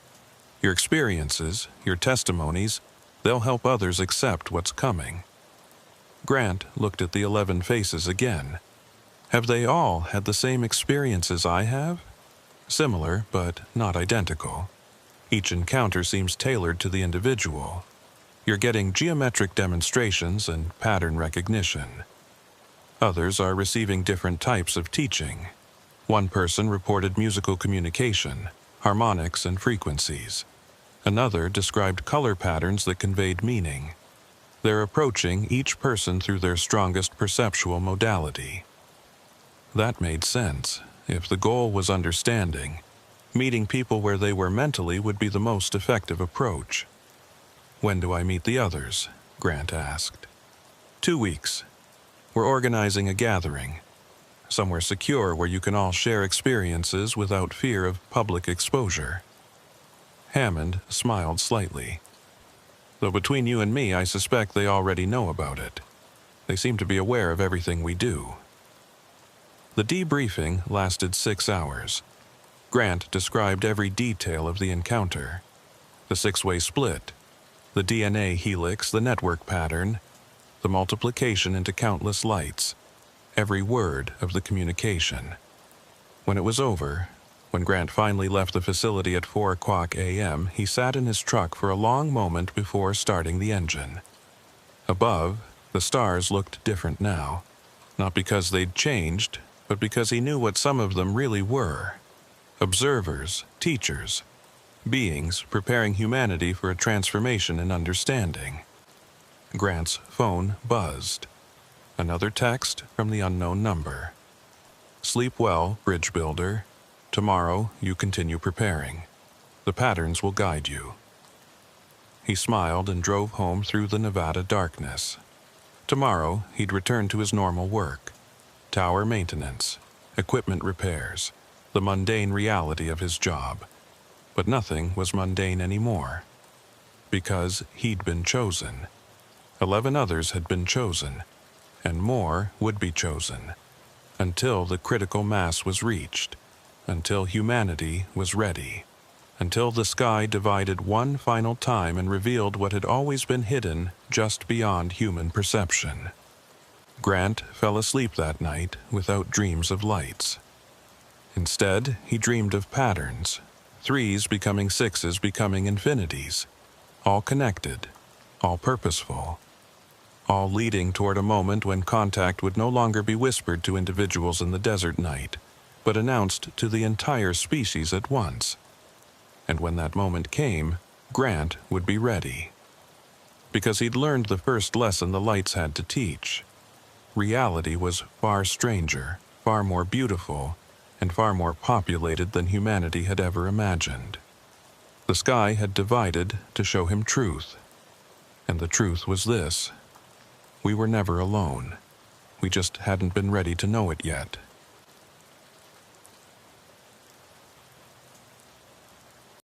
Your experiences, your testimonies, they'll help others accept what's coming." Grant looked at the 11 faces again. "Have they all had the same experiences I have?" "Similar, but not identical. Each encounter seems tailored to the individual. You're getting geometric demonstrations and pattern recognition. Others are receiving different types of teaching. One person reported musical communication, harmonics and frequencies. Another described color patterns that conveyed meaning. They're approaching each person through their strongest perceptual modality. That made sense. If the goal was understanding, meeting people where they were mentally would be the most effective approach. "When do I meet the others?" Grant asked. 2 weeks. We're organizing a gathering, somewhere secure where you can all share experiences without fear of public exposure. Hammond smiled slightly. "Though between you and me, I suspect they already know about it. They seem to be aware of everything we do." The debriefing lasted 6 hours. Grant described every detail of the encounter. The 6-way split, the DNA helix, the network pattern, the multiplication into countless lights, every word of the communication. When it was over, when Grant finally left the facility at 4 a.m., he sat in his truck for a long moment before starting the engine. Above, the stars looked different now, not because they'd changed, but because he knew what some of them really were. Observers, teachers, beings preparing humanity for a transformation in understanding. Grant's phone buzzed. Another text from the unknown number. "Sleep well, bridge builder. Tomorrow you continue preparing. The patterns will guide you." He smiled and drove home through the Nevada darkness. Tomorrow he'd return to his normal work. Tower maintenance, equipment repairs, the mundane reality of his job. But nothing was mundane anymore. Because he'd been chosen. 11 others had been chosen, and more would be chosen, until the critical mass was reached, until humanity was ready, until the sky divided one final time and revealed what had always been hidden just beyond human perception. Grant fell asleep that night without dreams of lights. Instead, he dreamed of patterns, 3s becoming 6s becoming infinities, all connected, all purposeful, all leading toward a moment when contact would no longer be whispered to individuals in the desert night, but announced to the entire species at once. And when that moment came, Grant would be ready. Because he'd learned the first lesson the lights had to teach. Reality was far stranger, far more beautiful, and far more populated than humanity had ever imagined. The sky had divided to show him truth. And the truth was this: we were never alone. We just hadn't been ready to know it yet.